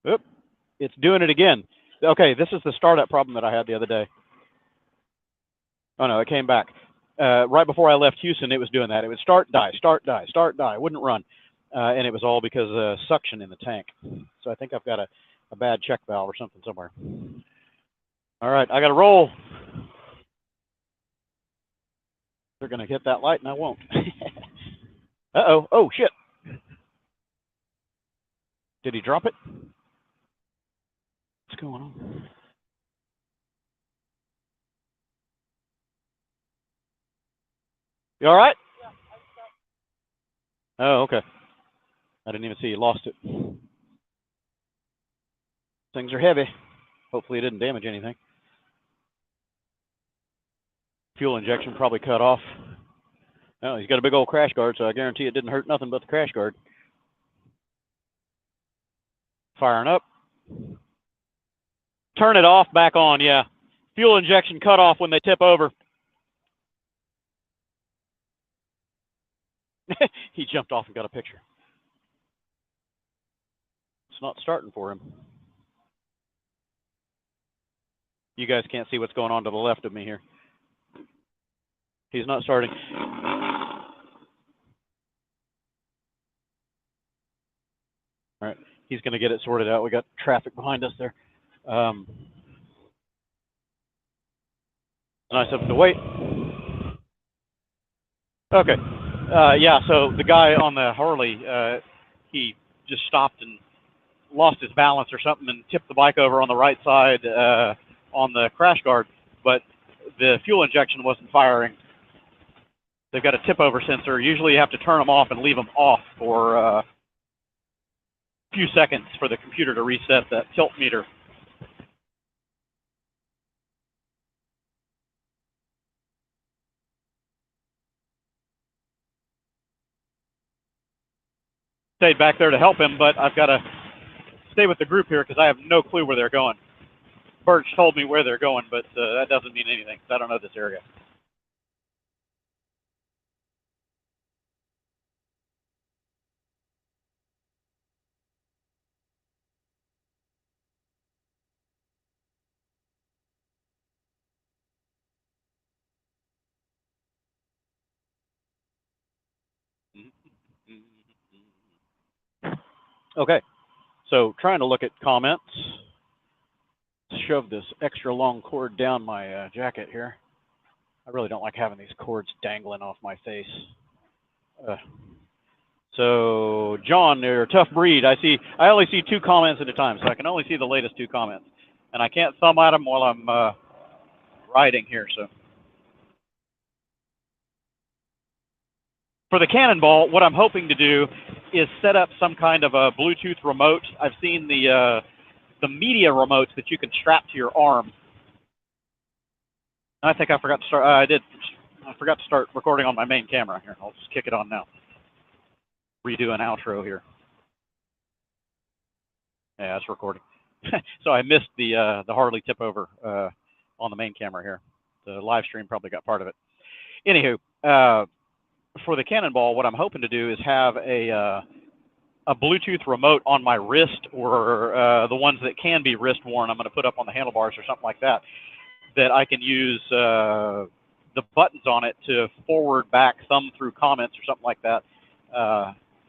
Oop, it's doing it again. Okay, this is the startup problem that I had the other day. Oh no, it came back. Right before I left Houston, it was doing that. It would start, die, start, die, start, die. It wouldn't run. And it was all because of suction in the tank. So I think I've got to a bad check valve or something somewhere. All right, I got to roll. They're going to hit that light, and I won't. Uh-oh. Oh, shit. Did he drop it? What's going on? You all right? Oh, okay. I didn't even see you lost it. Things are heavy. Hopefully it didn't damage anything. Fuel injection probably cut off. Oh, he's got a big old crash guard, so I guarantee it didn't hurt nothing but the crash guard. Firing up. Turn it off, back on, yeah. Fuel injection cut off when they tip over. He jumped off and got a picture. It's not starting for him. You guys can't see what's going on to the left of me here. He's not starting. All right, he's going to get it sorted out. We got traffic behind us there. Nice of him to wait. Okay. Yeah, so the guy on the Harley, he just stopped and lost his balance or something and tipped the bike over on the right side on the crash guard, but the fuel injection wasn't firing. They've got a tip over sensor. Usually you have to turn them off and leave them off for a few seconds for the computer to reset that tilt meter. Stayed back there to help him, but I've got to stay with the group here because I have no clue where they're going. Burch told me where they're going, but that doesn't mean anything because I don't know this area. Okay, so trying to look at comments. Shove this extra long cord down my jacket here. I really don't like having these cords dangling off my face. So John, they're a tough breed. I only see 2 comments at a time, so I can only see the latest 2 comments, and I can't thumb at them while I'm riding here. So for the Cannonball, what I'm hoping to do is set up some kind of a Bluetooth remote. I've seen the media remotes that you can strap to your arm. I think I forgot to start. I forgot to start recording on my main camera here. I'll just kick it on now. Redo an outro here. Yeah, it's recording. So I missed the Harley tip over on the main camera here. The live stream probably got part of it. Anywho, for the Cannonball, what I'm hoping to do is have a Bluetooth remote on my wrist, or the ones that can be wrist worn. I'm going to put up on the handlebars or something like that. That I can use the buttons on it to forward, back, thumb through comments or something like that.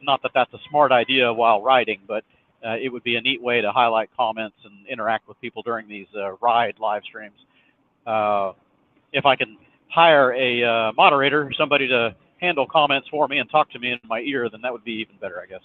Not that that's a smart idea while riding, but it would be a neat way to highlight comments and interact with people during these ride live streams. If I can hire a moderator, somebody to handle comments for me and talk to me in my ear, then that would be even better, I guess.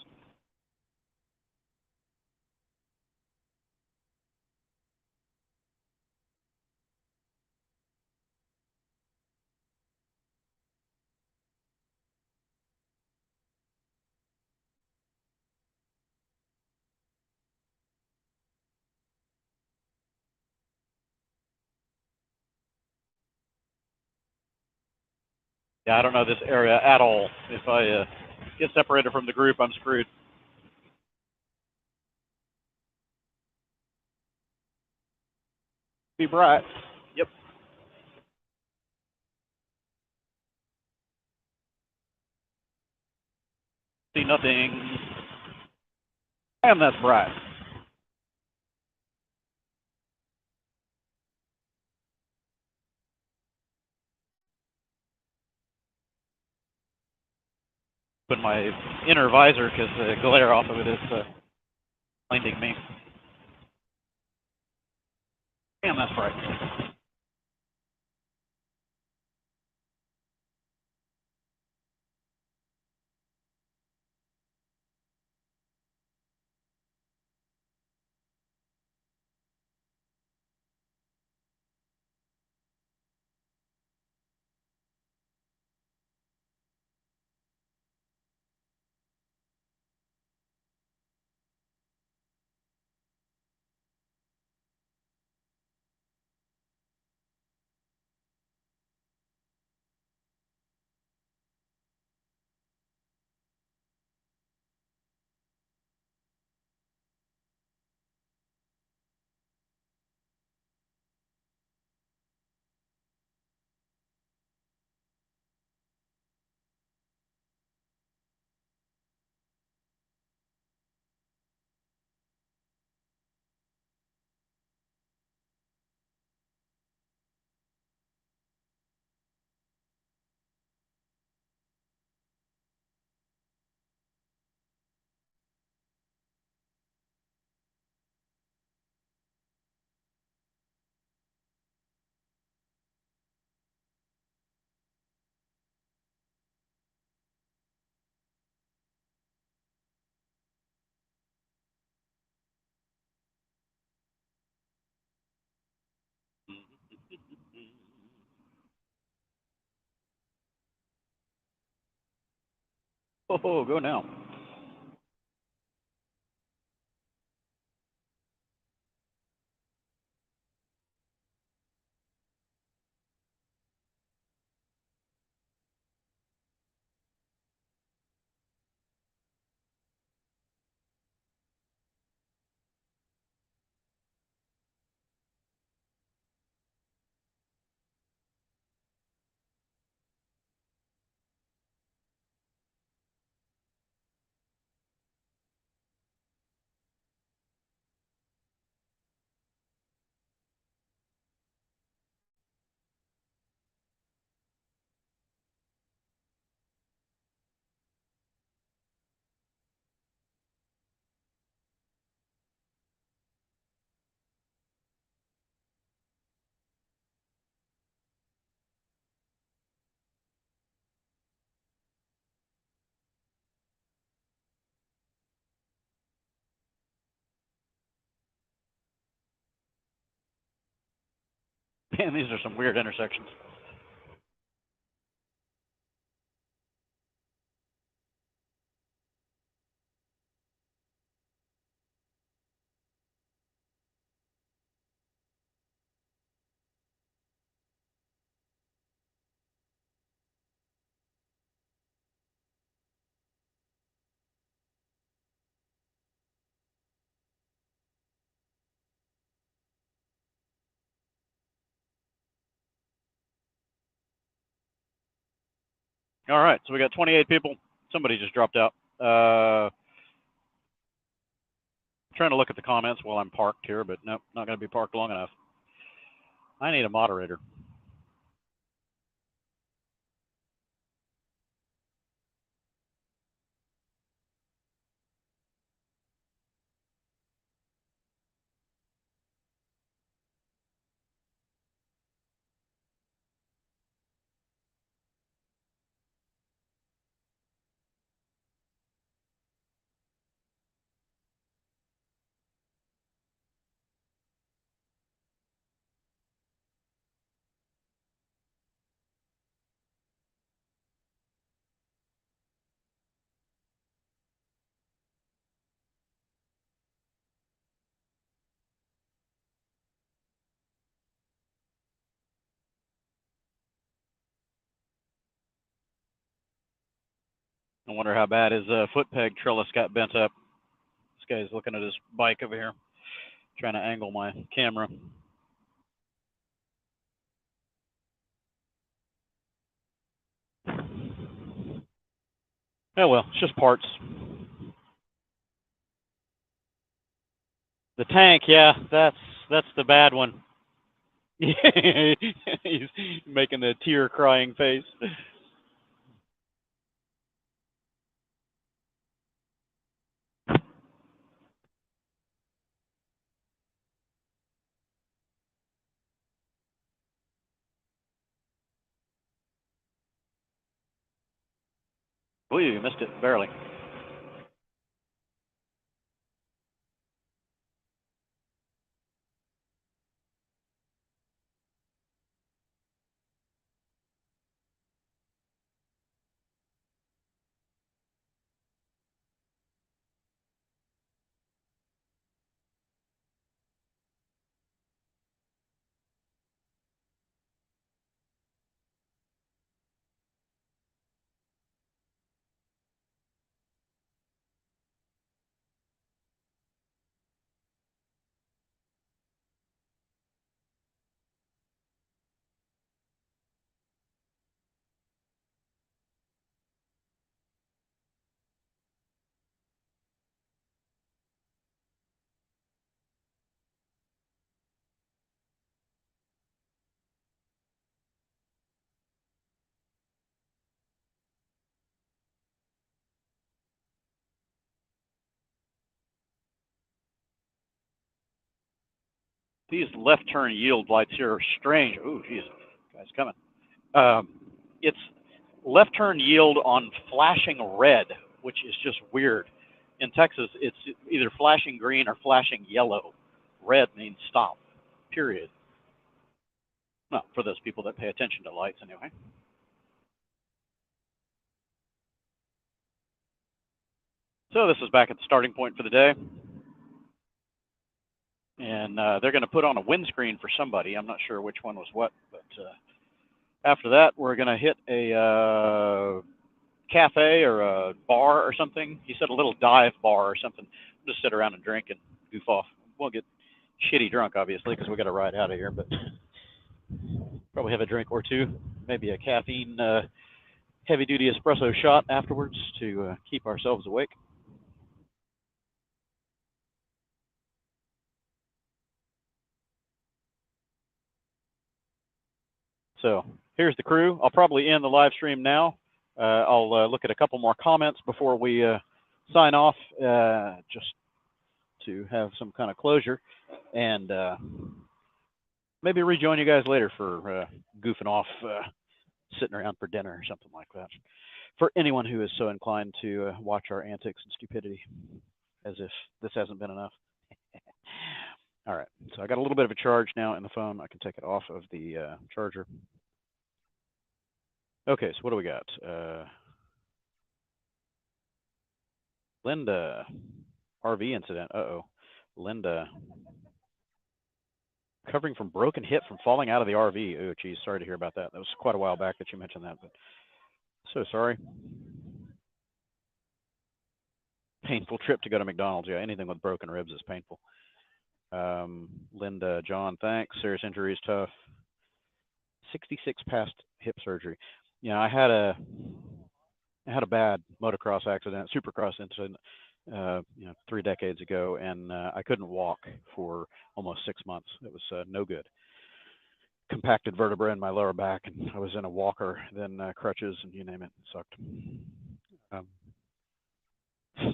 Yeah, I don't know this area at all. If I get separated from the group, I'm screwed. Be bright. Yep. See nothing. And that's bright. Put my inner visor because the glare off of it is blinding me. Damn, that's bright. Oh, go now. Man, these are some weird intersections. All right, so we got 28 people. Somebody just dropped out. Trying to look at the comments while I'm parked here, but nope, not going to be parked long enough. I need a moderator. I wonder how bad his foot peg trellis got bent up. This guy's looking at his bike over here, trying to angle my camera. Oh well, it's just parts. The tank, yeah, that's the bad one. He's making the tear crying face. Ooh, you missed it barely. These left turn yield lights here are strange. Ooh, geez, guy's coming. It's left turn yield on flashing red, which is just weird. In Texas, it's either flashing green or flashing yellow. Red means stop, period. Well, for those people that pay attention to lights anyway. So this is back at the starting point for the day. And they're going to put on a windscreen for somebody. I'm not sure which one was what, but after that, we're going to hit a cafe or a bar or something. He said a little dive bar or something. We'll just sit around and drink and goof off. We'll get shitty drunk, obviously, because we got to ride out of here, but probably have a drink or two, maybe a caffeine heavy-duty espresso shot afterwards to keep ourselves awake. So here's the crew. I'll probably end the live stream now. I'll look at a couple more comments before we sign off, just to have some kind of closure, and maybe rejoin you guys later for goofing off, sitting around for dinner or something like that. For anyone who is so inclined to watch our antics and stupidity, as if this hasn't been enough. All right, so I got a little bit of a charge now in the phone. I can take it off of the charger. Okay, so what do we got? Linda, RV incident. Uh-oh. Linda, recovering from broken hip from falling out of the RV. Oh, geez, sorry to hear about that. That was quite a while back that you mentioned that, but so sorry. Painful trip to go to McDonald's. Yeah, anything with broken ribs is painful. Linda, John, thanks. Serious injury is tough. 66 past hip surgery. You know, I had a bad motocross accident, supercross incident, 3 decades ago, and I couldn't walk for almost 6 months. It was no good. Compacted vertebra in my lower back, and I was in a walker, then crutches, and you name it. It sucked.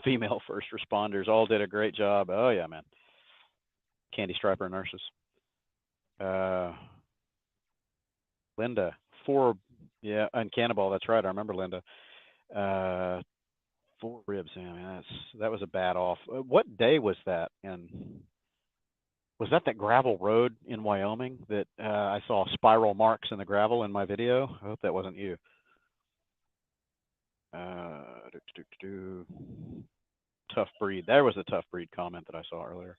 Female first responders all did a great job. Oh yeah, man. Candy striper nurses. Linda, yeah, and Cannonball. That's right. I remember Linda. 4 ribs. Yeah, I mean, that was a bad off. What day was that? And was that gravel road in Wyoming that I saw spiral marks in the gravel in my video? I hope that wasn't you. Tough breed. There was a tough breed comment that I saw earlier.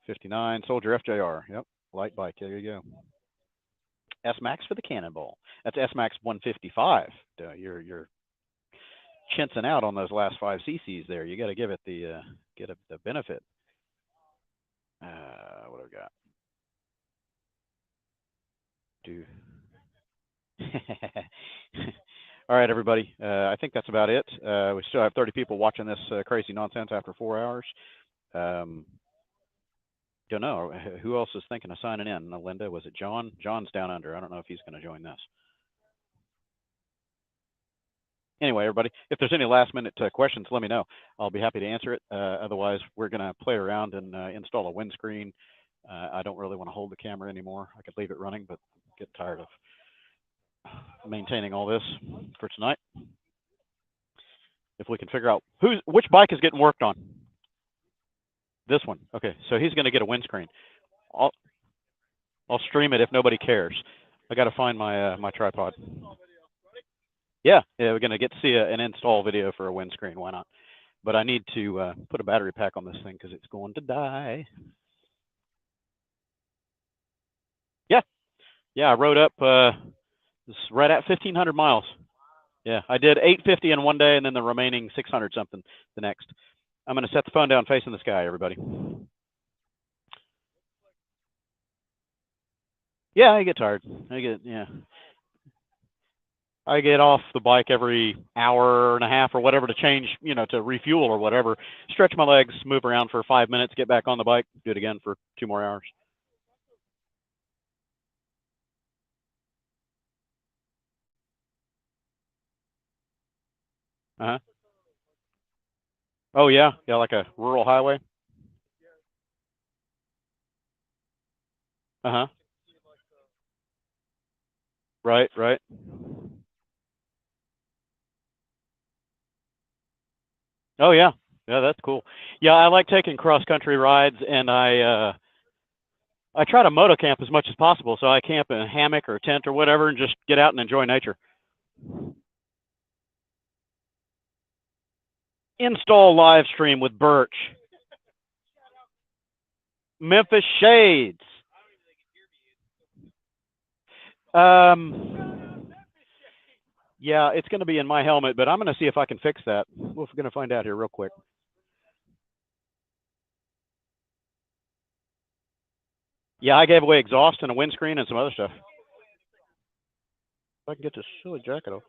59 Soldier FJR. Yep, light bike. There you go. S Max for the Cannonball. That's S Max 155. You're chinsing out on those last 5 cc's there. You got to give it the benefit. What do we got? All right, everybody. I think that's about it. We still have 30 people watching this crazy nonsense after 4 hours. Don't know. Who else is thinking of signing in? Linda, was it John? John's down under. I don't know if he's going to join this. Anyway, everybody, if there's any last-minute questions, let me know. I'll be happy to answer it. Otherwise, we're going to play around and install a windscreen. I don't really want to hold the camera anymore. I could leave it running, but I'm getting tired of maintaining all this for tonight. If we can figure out which bike is getting worked on. This one. Okay, so he's going to get a windscreen. I'll stream it if nobody cares. I got to find my my tripod. Yeah, we're going to get to see an install video for a windscreen. Why not? But I need to put a battery pack on this thing because it's going to die. Yeah, I rode up right at 1,500 miles. Yeah, I did 850 in one day and then the remaining 600 something the next. I'm going to set the phone down facing the sky, everybody. Yeah, I get tired. I get off the bike every hour and a half or whatever to change, to refuel or whatever. Stretch my legs, move around for 5 minutes, get back on the bike, do it again for 2 more hours. Uh-huh. Oh, yeah, like a rural highway. Uh-huh. Right. Oh, yeah, that's cool. Yeah, I like taking cross-country rides, and I try to moto camp as much as possible, so I camp in a hammock or a tent or whatever and just get out and enjoy nature. Install live stream with Burch. Memphis Shades. Yeah, it's going to be in my helmet, but I'm going to see if I can fix that. We're going to find out here real quick. Yeah, I gave away exhaust and a windscreen and some other stuff. If I can get this silly jacket off.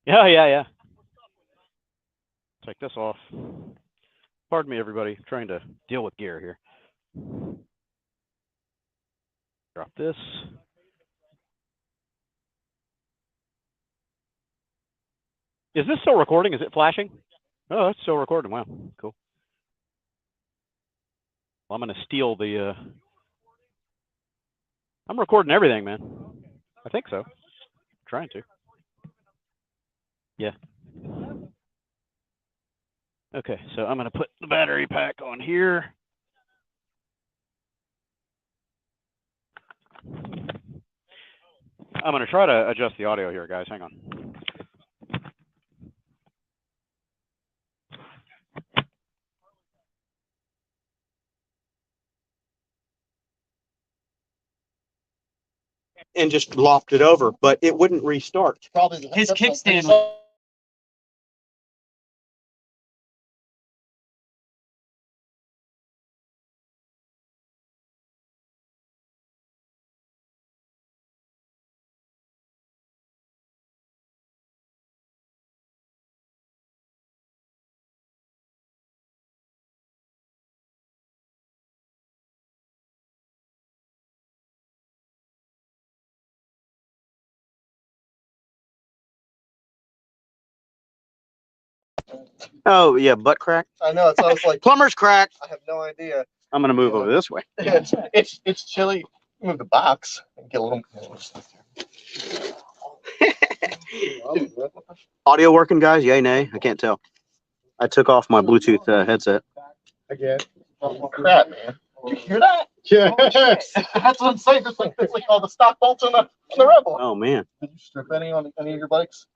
Yeah. Take this off. Pardon me, everybody. I'm trying to deal with gear here. Drop this. Is this still recording? Is it flashing? Oh, it's still recording. Wow, cool. Well, I'm going to steal the... I'm recording everything, man. I think so. I'm trying to. Yeah. Okay, so I'm going to put the battery pack on here. I'm going to try to adjust the audio here, guys. Hang on. And just lopped it over, but it wouldn't restart. Probably his kickstand. Oh yeah, butt crack. I know. It sounds like Plumber's crack. I have no idea. I'm gonna move over this way. It's chilly. Move the box and get a little. Audio working, guys? Yay, nay? I can't tell. I took off my Bluetooth headset. Again. Oh, crap, man. Did you hear that? Yeah. That's what I'm saying. It's like all the stock bolts on the Rebel. Oh man. Did you strip any on any of your bikes?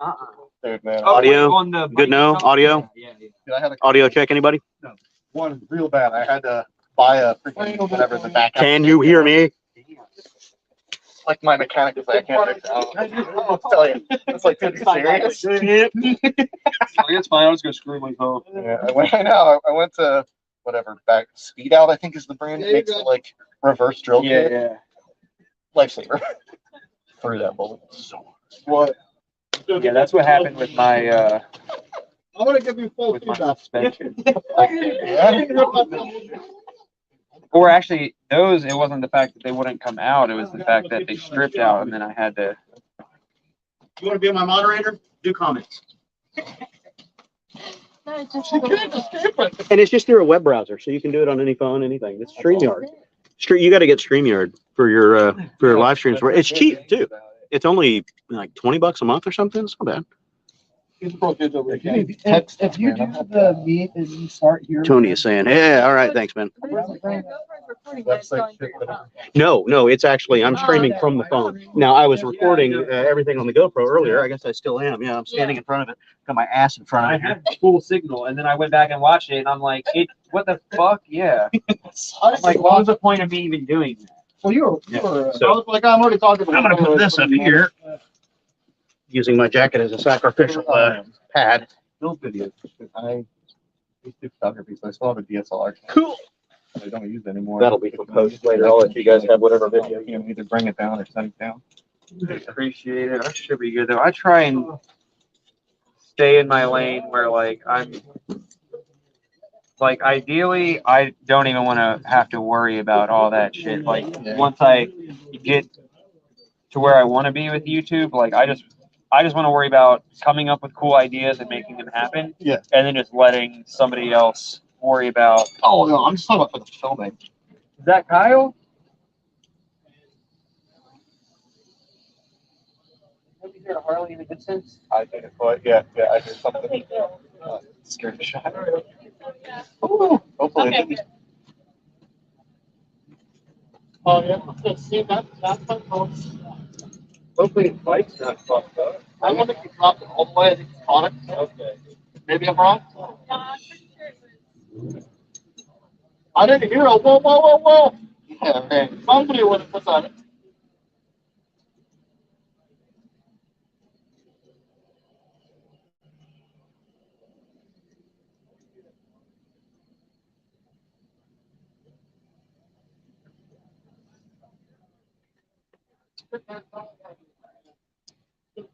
Dude, man. Audio. On the Good. No audio. Yeah. I had a Audio check. Anybody? one real bad. I had to buy a freaking whatever the back. Can you hear me? Like my mechanic is like, I can't fix it. I'll tell you. It's like, dude, serious? It's fine. I was gonna screw my phone. Yeah, I went to whatever back Speed Out, I think is the brand. It makes the like reverse drill kit. Yeah. Lifesaver. Through that bullet. So what? Yeah, that's what happened with my I'm gonna give you full with my feedback. suspension. Yeah. Or actually, those, it wasn't the fact that they wouldn't come out, it was the fact that they stripped out and then I had to. You want to be my moderator? Do comments. And it's just through a web browser, so you can do it on any phone, anything. It's StreamYard. You got to get StreamYard. for your live streams. It's cheap too. It's only like $20 a month or something. It's not bad. If you do the meet and you start here. Tony is saying, "Yeah, all right, thanks, man." No, it's actually I'm streaming from the phone. Now I was recording everything on the GoPro earlier. I guess I still am. Yeah, I'm standing in front of it, got my ass in front I of it. had full signal, and then I went back and watched it, and I'm like, what the fuck? Yeah. Like, what was the point of me even doing that? Well, you were. So- I was like, I'm already talking about. I'm gonna put this up here, using my jacket as a sacrificial pad. Those videos. I used to photography, so I still have a DSLR. Cool. I don't use it anymore. That'll be for post later. I'll let you guys have whatever video. You can either bring it down or set it down. I appreciate it. I should be good though. I try and stay in my lane where like I'm like ideally I don't even want to have to worry about all that shit. Like once I get to where I want to be with YouTube, like I just want to worry about coming up with cool ideas and making them happen. Yeah. And then just letting somebody else worry about. Oh no, I'm just talking about for the filming. Is that Kyle? Have you heard of Harley in the distance? I did it, but yeah, I did something. Scared the shot. Ooh, hopefully it didn't. Oh yeah, see that Hopefully the bike's not fucked up. I wonder if you dropped it all the way. I think it's on it. Okay. Maybe I'm wrong. I didn't hear a whoa. Yeah, man. Somebody would have put on it.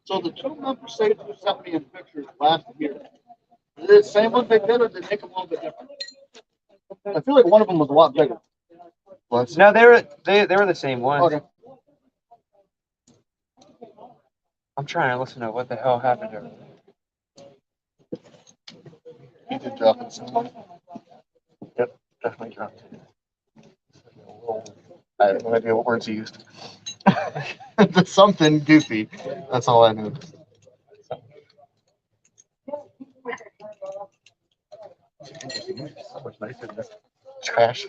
So the two members say you sent me in pictures last year. Is it the same one they did, or did they make them a little bit different? I feel like one of them was a lot bigger. What? No, they were the same ones. Okay. I'm trying to listen to what the hell happened to her. You did drop it. Yep, definitely dropped it. I have no idea what words he used. Something goofy. That's all I knew. So much nicer than this trash.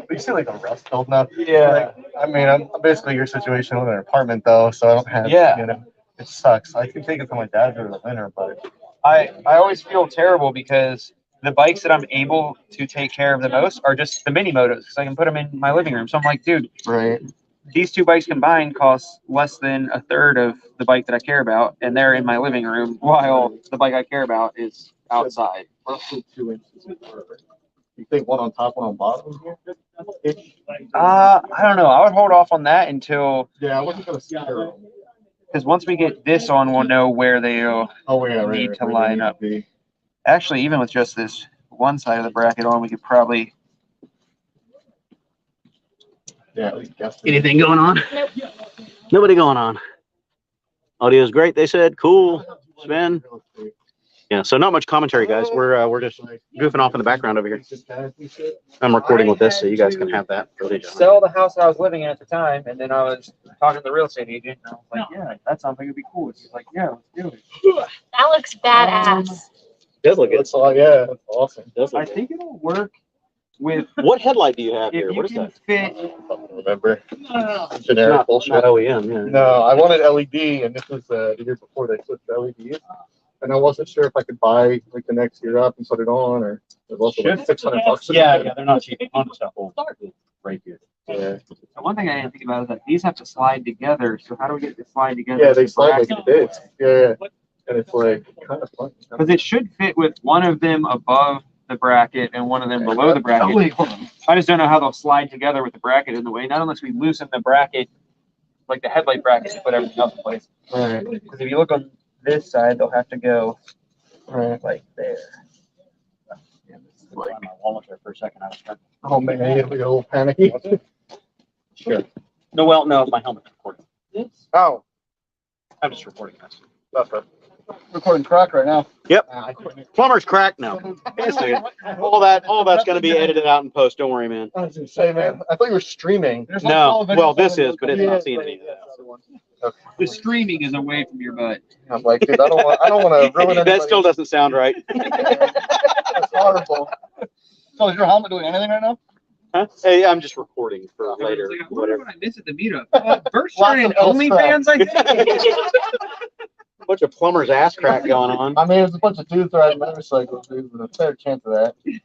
You see like a rust building up. Yeah. Like, I mean, I'm basically your situation with an apartment though, so I don't have. Yeah. You know, it sucks. I can take it to my dad during the winter, but I always feel terrible because the bikes that I'm able to take care of the most are just the mini motos because I can put them in my living room. So I'm like, dude, right. these two bikes combined cost less than a third of the bike that I care about, and they're in my living room while the bike I care about is outside. Roughly 2 inches. You think one on top, one on bottom here? I don't know. I would hold off on that until Yeah, I wasn't gonna scare them. because once we get this on, we'll know where they'll need to line up. Actually, even with just this one side of the bracket on, we could probably. Yeah, at least guess. Anything going on? Nobody going on. Audio's great. They said cool. Sven. Yeah. So not much commentary, guys. We're just goofing off in the background over here. I'm recording with this, so you guys can have that footage. Sell the house I was living in at the time, and then I was talking to the real estate agent, and I was like, "Yeah, that sounds like it'd be cool." She's like, "Yeah, let's do it." That looks badass. Does look good. That's all. Yeah, that's awesome. Does I look good. think it'll work with What headlight do you have if here? you What is can that? fit. I don't remember. It's Generic not bullshit. OEM. Yeah. No, I wanted LED, and this was the year before they switched to LEDs. And I wasn't sure if I could buy like the next year up and put it on, or it was also like $600. Yeah, they're not cheap. Honda stuff will break you. Yeah. So one thing I didn't think about is that these have to slide together. So how do we get this slide together? Yeah, they slide like this. Yeah, and it's like kind of fun. Because it should fit with one of them above the bracket and one of them below the bracket. Oh, wait, hold on. I just don't know how they'll slide together with the bracket in the way. Not unless we loosen the bracket, like the headlight bracket, to put everything else in place. Right, Because if you look on this side, they'll have to go right. like there. Like my wallet there for a second. I was trying. Oh man, I get a little panicky. Sure. No, well, no, my helmet's recording. Oh, I'm just recording this. that's right. recording crack right now. Yep. Plumber's crack now. All that's going to be edited out in post. Don't worry, man. I was gonna say, man, I thought you were streaming. No, well, this is, but it's not seeing any of that. Okay. The streaming is away from your butt. I'm like, dude, I don't want to ruin That anybody. still doesn't sound right. That's horrible. So is your helmet doing anything right now? Huh? Hey, I'm just recording for later. Like, I wonder Whatever. what I missed at the meetup. Birch Lots started of else OnlyFans, I think. Bunch of plumber's ass crack going on. I mean, there's a bunch of dudes riding motorcycles, dude, with a fair chance of that. You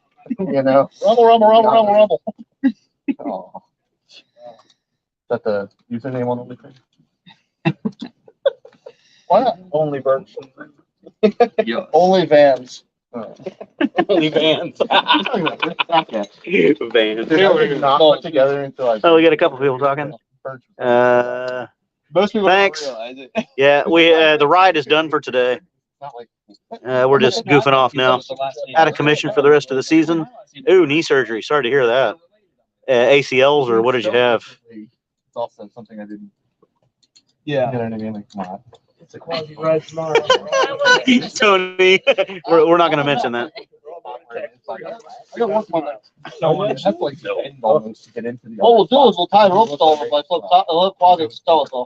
know? Rumble. Oh. Is that the username on OnlyFans? Why not? Only Birch. Yeah. Only Vans. Only Vans. Vans. They're not put together until I. Oh, we got a couple people talking. Most people Thanks. don't realize it. Yeah, we the ride is done for today. Not like We're just goofing off now. Out of commission for the rest of the season. Ooh, knee surgery. Sorry to hear that. ACLs or what did you have? It's also something I didn't. Yeah. You know what I mean? Like, come on. It's a QuasiLive tomorrow. Tony, we're not going to mention that. I got one more. That's like almost to get into the. What we'll do is we'll tie the ropes over by let Quasi tell us all.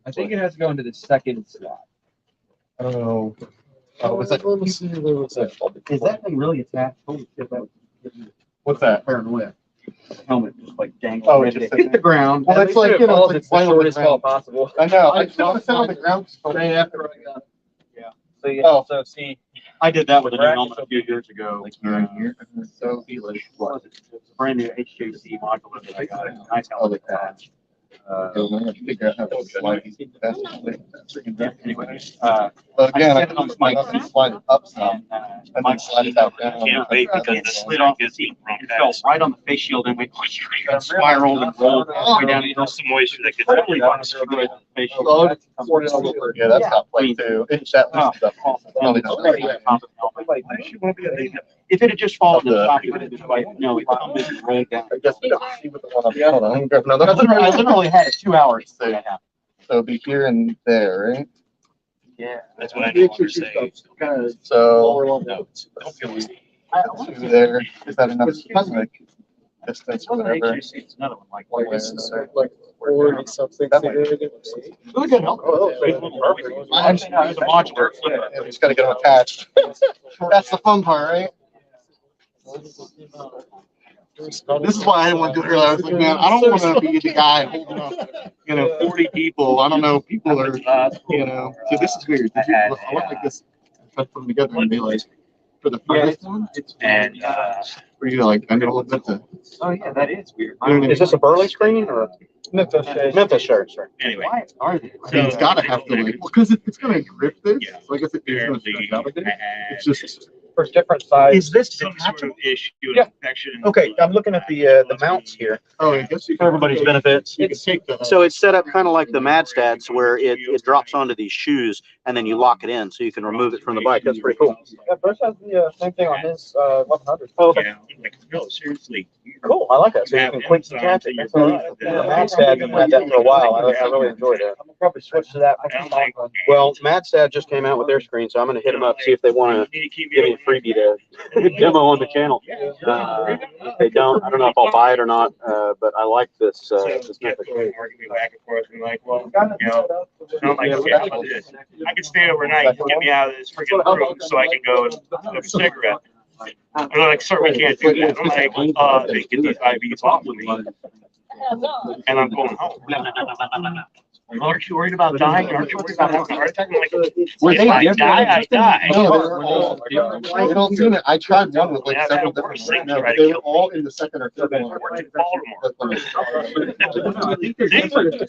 I think it has to go into the second slot. I don't know. Oh, is that thing really attached? Holy shit, that what's that? Paranoia. Helmet just like dangling. Oh, it just hit the ground. Well, that's like, you know, it's the like shortest fall possible. I know. I just want to sit on the ground right after I got. Yeah. So you Oh. also see. I did that with a new helmet a few years ago. Like right here. So it's a brand new HJC modular that I got. Nice helmet like that. Figure out how to slide it. Anyway, Again, I can slide it up some and then slide it out down. can't wait because the slid off his seat. It fell right on the face shield and went spiraled and rolled all the way down into some moisture that could totally run through the face shield. Oh, yeah, that's not played too. It's that stuff. Probably not. If it had just fallen in the top, it would have been like, no, it rolled down. I guess we don't see what the one on. Hold on, I'm grabbing another. I literally had it 2 hours. So it'd be here and there, right? Yeah, that's what I know. So Don't feel it. two there. Is that enough? Like distance or whatever. It's another one like Like 40 something. Really good help. I'm just the modular. Yeah, we just gotta get them attached. That's the fun part, right? This is why I didn't want to do it earlier. I was like, man, I don't want to be the guy holding up, 40 people. I don't know. People are, So this is weird. I went like this, try to put them together and be like, for the first one, And where you like, I know a little bit to. Oh yeah, that is weird. is this a Burley screen or Memphis shirt? Anyway, Why are they? I mean, it's gotta have to like, because it's gonna grip this. So I guess it's gonna stretch out a bit. It's just. For different sizes. is this Some sort of issue, Yeah. infection. okay? I'm looking at the mounts here. Oh, I guess you For everybody's benefits. You can take the. So it's set up kind of like the Mad Stats where it drops onto these shoes and then you lock it in so you can remove it from the bike. That's pretty cool. Yeah, Bruce has the same thing on his 1100. Oh, okay. Yeah, like, no, seriously. Cool. I like that. So you can quick detach it. That's all right. The Mad Stat has had that for a while. I really enjoyed it. I'm gonna probably switch to that. Well, Mad Stat just came out with their screen, so I'm going to hit them up, see if they want to give me a freebie to demo on the channel. If they don't, I don't know if I'll buy it or not, but I like this. This method. Arguing back and forth, and like, well, I'm like, okay, how about this? I can stay overnight, get me out of this freaking room so I can go and smoke a cigarette. And they're like, sir, we can't do that. I'm like, they get these IVs off of me, and I'm going home. Aren't you worried about dying? Aren't you worried about having a heart attack? I'm like, if I die, I die. No, they're all different. I don't see it. I tried one with like Yeah, several that works. different. They try to They were kill all in the second or third one. We're in Baltimore.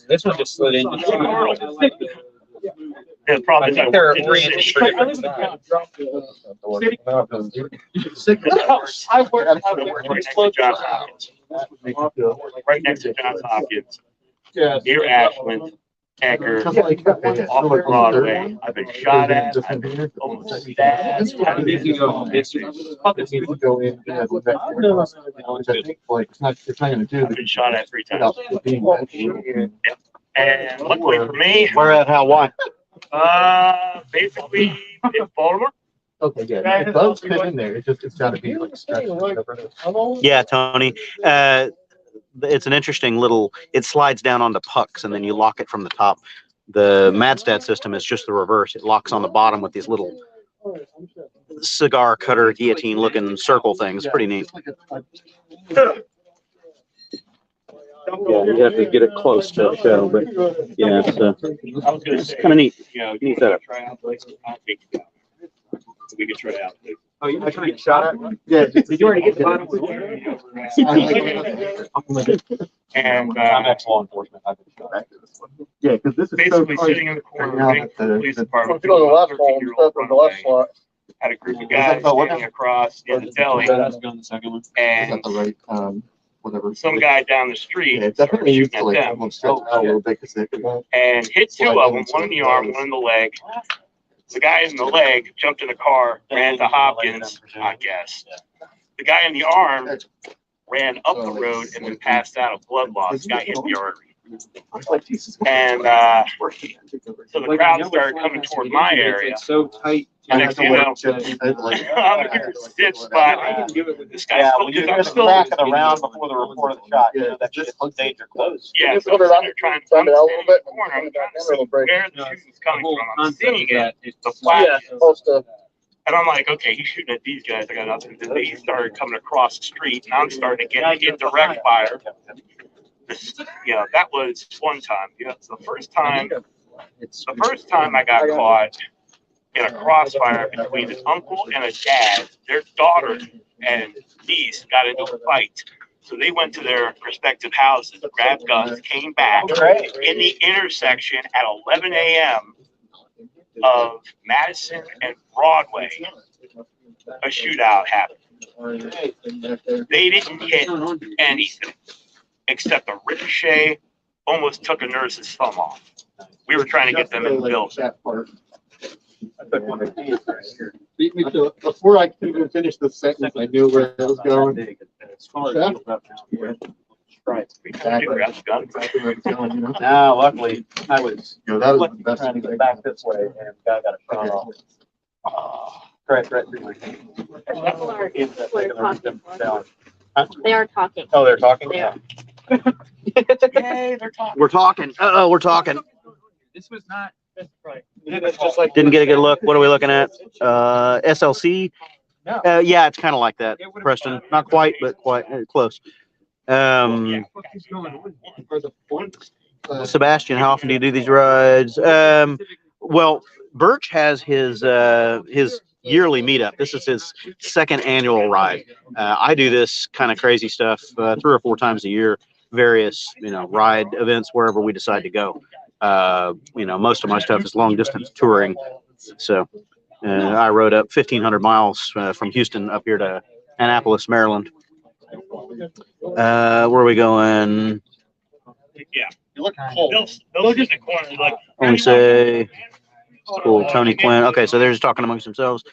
This one just slid in. The problem is There are it's three a different I work right next to Johns Hopkins. Right next to Johns Hopkins. Near Ashland, Anchor, off of Broadway. I've been shot at. I've been almost stabbed. Go in. Which I think like it's not gonna do. I've been shot at 3 times. Without being that. And luckily for me, Where at? How? Why? Basically, in Baltimore. Okay, yeah. It does fit in there. It's got to be like stretched. Yeah, Tony. It's an interesting little. It slides down onto pucks, and then you lock it from the top. The Madstad system is just the reverse. It locks on the bottom with these little cigar cutter guillotine looking circle things. Pretty neat. Yeah, you have to get it close to show, but yeah, it's kind of neat. Neat setup. We could try out. Oh, you trying to get shot at? Yeah. Did you already get the bottom one? And I'm ex-law enforcement. I've been shot at this one. Yeah, because this is basically so sitting in the corner, now waiting for the police department. If you go to the left wall, step on the left slot. Had a group of guys standing across in the deli, Is that and the right, whatever? some guy down the street Yeah, it started definitely needs shooting to like at have them them stretch out a little bit because they and hit two of them, one in the arm, one in the leg. The guy in the leg jumped in a car, ran to Hopkins, I guess. The guy in the arm ran up the road and then passed out of blood loss, got hit in the artery. And so the crowd started coming toward my area. It's so tight. And next thing you know, I'm in a stiff spot. This guy's still cracking around before the report of the shot. You know, that's just danger close. Yeah, so they're trying to I'm standing in the corner. I'm trying to see where the shooting's coming from. I'm seeing it, the flash. And I'm like, okay, he's shooting at these guys. I got nothing to do. He started coming across the street, and I'm starting to get indirect fire. That was one time. It's the first time I got caught in a crossfire between an uncle and a dad. Their daughter and niece got into a fight. So they went to their respective houses, grabbed guns, came back in the intersection at 11 a.m. of Madison and Broadway. A shootout happened. They didn't hit anything except a ricochet almost took a nurse's thumb off. We were trying to get them in the building. Beat me to it. Before I could even finish the sentence, I knew where it was going. No, luckily I was That was the best. trying to get back this way and guy got a shot off. Right through my hand. They are talking. Oh, they're talking? They are. Yay, they're talking. We're talking. Uh-oh, we're talking. This was not. It's just like didn't get a good look. What are we looking at? SLC? No. Yeah, it's kind of like that, Preston. Not quite, but quite close. Sebastian, how often do you do these rides? Well, Burch has his yearly meetup. This is his second annual ride. I do this kind of crazy stuff 3 or 4 times a year, various ride events wherever we decide to go. Most of my stuff is long distance touring. So I rode up 1,500 miles from Houston up here to Annapolis, Maryland. Where are we going? Yeah. You look cold. They'll get in the corner like. Let me say, cool, Tony Quinn. Okay, so they're just talking amongst themselves.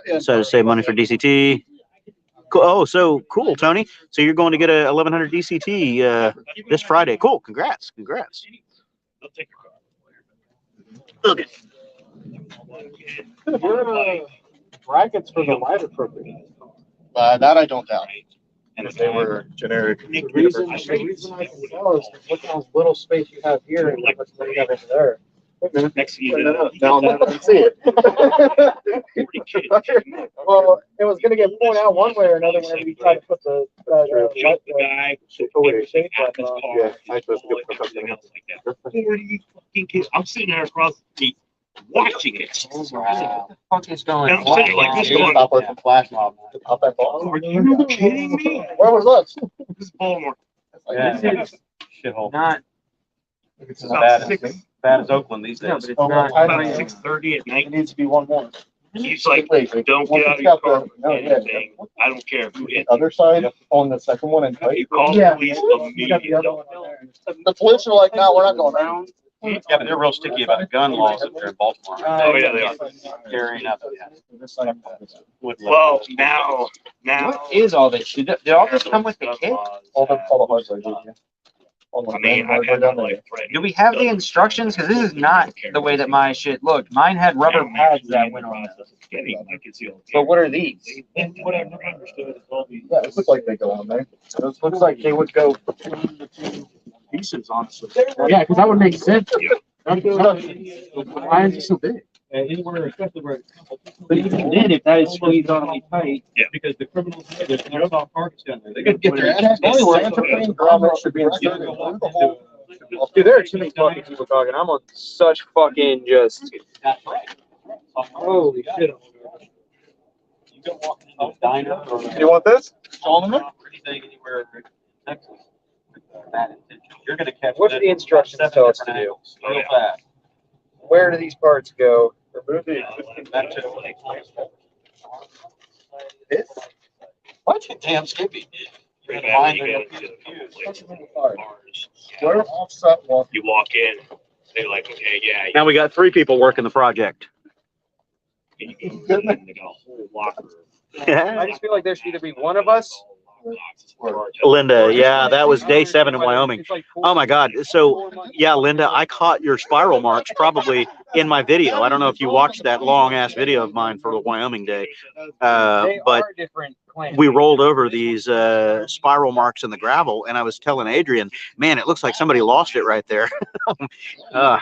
Decided to save money for DCT. Cool. Oh, so cool, Tony. So you're going to get a 1100 DCT this Friday. Cool. Congrats. They'll take your car. Okay. Brackets for the lighter program. That I don't doubt. And If they were generic. The reason I can tell is look how little space you have here and how much you have over there. next to you. Now I can see it. Well, it was gonna get pulled out one way or another whenever you try to put the Jump the guy, Yeah, I suppose we could put everything else like that. 40 fucking kids. I'm sitting there across the street watching it. What the fuck is going And I'm sitting like this going, Stop with the flash mob. Pop that ball. are you kidding me? Where was that? This is Baltimore. Yeah. This is Shithole. not. It's About bad bad as Oakland these No, days. but it's not. About 6:30 at night. It needs to be one more. He's like, Wait, don't get out of your car for anything. I don't care who hit Other side on the second one and you. tight. You call the Yeah. police You got the immediately. other one on there. The police are like, no, we're not going around. Yeah, but they're real sticky about gun laws up there in Baltimore. Oh, yeah, they are. Carrying up. Well, now. What is all this? Did all this come with the kit? All the hard side, yeah. I mean, I've had my life threatened. Do we have the instructions? Because this is not the way that my shit looked. Mine had rubber pads that went on them. But what are these? What I've never understood is all these. Yeah, it looks like they go on there. Those looks like they would go Between the two pieces, honestly. Yeah, because that would make sense. Why is it so big? Anywhere, especially where it's But even then, if that is squeezed on me tight, because the criminals, there's no soft targets down there. They They could get their ass. Only where enterprise drama should be inserted. dude, there are too many fucking people talking. I'm on such fucking just. Holy shit. You go walking into a diner or You want this? Solomon? anything anywhere in Texas with that intention, you're gonna catch. What's the instructions tell us to do? Real fast. Where do these parts go? Remove the This? Bunch of damn skippy. Square offset walk. You walk in, they're like, okay, yeah. Now we got 3 people working the project. You go in, they got a whole locker. I just feel like there should either be one of us. Linda, yeah, that was day 7 in Wyoming. Oh my God. So yeah, Linda, I caught your spiral marks probably in my video. I don't know if you watched that long ass video of mine for the Wyoming day. But we rolled over these spiral marks in the gravel, and I was telling Adrian, man, it looks like somebody lost it right there. How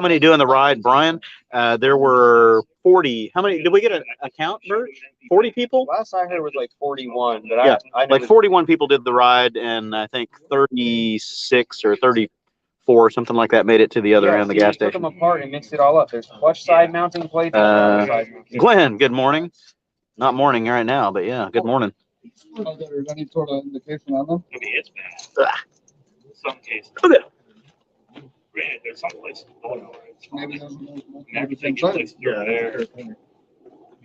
many doing the ride, Brian? There were 40. How many did we get a count, Birch? 40 people? Last I heard was like 41, but Yeah, I know like 41 people did the ride, and I think 36 or 34, something like that, made it to the other end of the gas took station. them apart and mixed it all up. There's clutch side mounting plates. And side mounting. Glenn, good morning. Not morning right now, but yeah, good morning. There's any sort of indication on them? I mean, it's bad. In some cases. Okay. Granted, there's some places. Maybe Everything is there.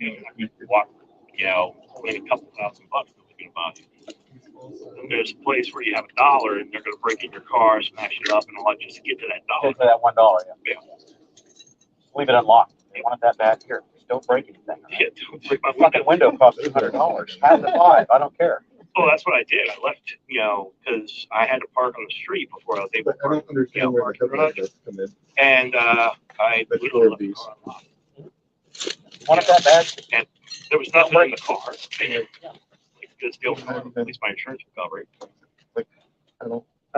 You know, you walk, you know, only a couple $1,000 they're gonna buy. And there's a place where you have $1 and they're gonna break in your car, smash it up, and all that just to get to that dollar. For that $1, Yeah. leave it unlocked. They want it that bad here. Just don't break anything. Yeah, don't break my Fucking window costs $200. Half the 5. I don't care. Oh, that's what I did. I left, you know, because I had to park on the street before I was able to I park. don't understand where the company come in. And I That's literally left these. the car unlocked. Want it that bad? There was nothing in the car. Like, just deal with at least my insurance would cover it. I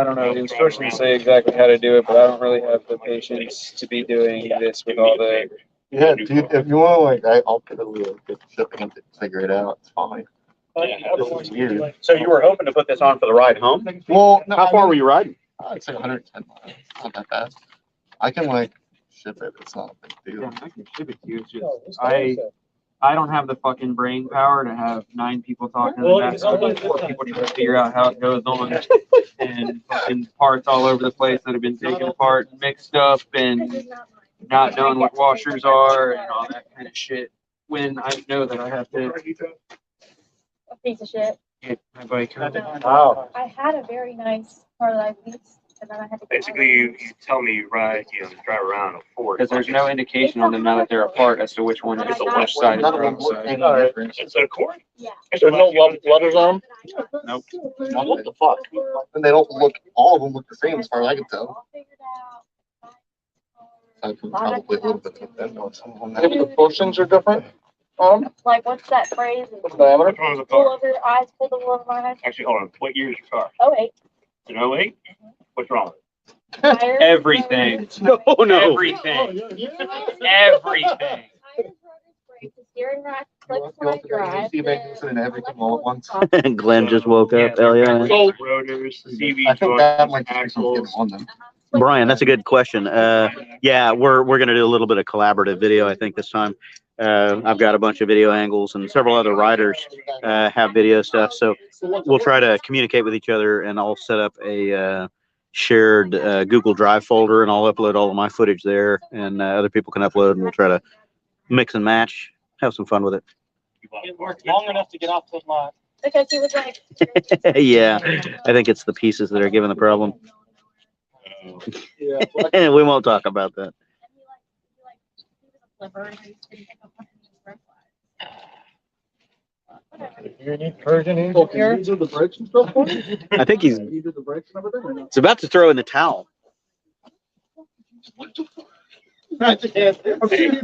don't know. The instructions say exactly how to do it, but I don't really have the patience to be doing this with all the. Yeah, dude, if you want, like, I'll put a little bit of shipping and figure it out. It's fine. This is weird. So you were hoping to put this on for the ride home? Well, no, How far were you riding? I'd say 110 miles. Not that bad. I can, like, ship it. It's not a big deal. I can ship it to you. It's just I don't have the fucking brain power to have 9 people talking Well, about it's all it, 4 people trying to figure out how it goes on, and fucking parts all over the place that have been taken apart and mixed up, and not knowing what washers are and all that kind of shit. When I know that I have to A piece of shit. get my bike out. Wow. I had a very nice QuasiLive lease, and then I had to. Basically, you tell me you ride, you know, drive around a Ford. Because there's no indication on them now that they're apart as to which one is the left side and None the of them right look side. any different. It's a Accord? Yeah. There's no letters on them? Nope. What the fuck? And they don't look, all of them look the same as far as I can tell. All figured out. I can probably a little bit of them on some of them. Maybe the bushings are different. Like, what's that phrase? What's the diameter? Which one was the Pull car? over your eyes, pull the wool over my eyes. Actually, hold on. What year is your car? Oh, wait. An 08? What's wrong? Tires, Everything. No, no. Everything. Everything. Tires, rotors, brakes, the steering rack, clicks when I drive. See if they can fit in everything all at once. Glenn just woke up. Hell yeah. Rotors, CV I think that joints, might be something axles. on them. Brian, that's a good question. Yeah, we're gonna do a little bit of collaborative video, I think, this time. I've got a bunch of video angles, and several other riders have video stuff. So we'll try to communicate with each other, and I'll set up a shared Google Drive folder, and I'll upload all of my footage there, and other people can upload, and we'll try to mix and match, have some fun with it. It worked long enough to get off the lot. Because he was like. Yeah, I think it's the pieces that are giving the problem. Yeah. We won't talk about that. You need Persian engineer? These are the brakes and stuff for you? I think he's Needed the brakes and everything or not? about to throw in the towel. I'm sitting here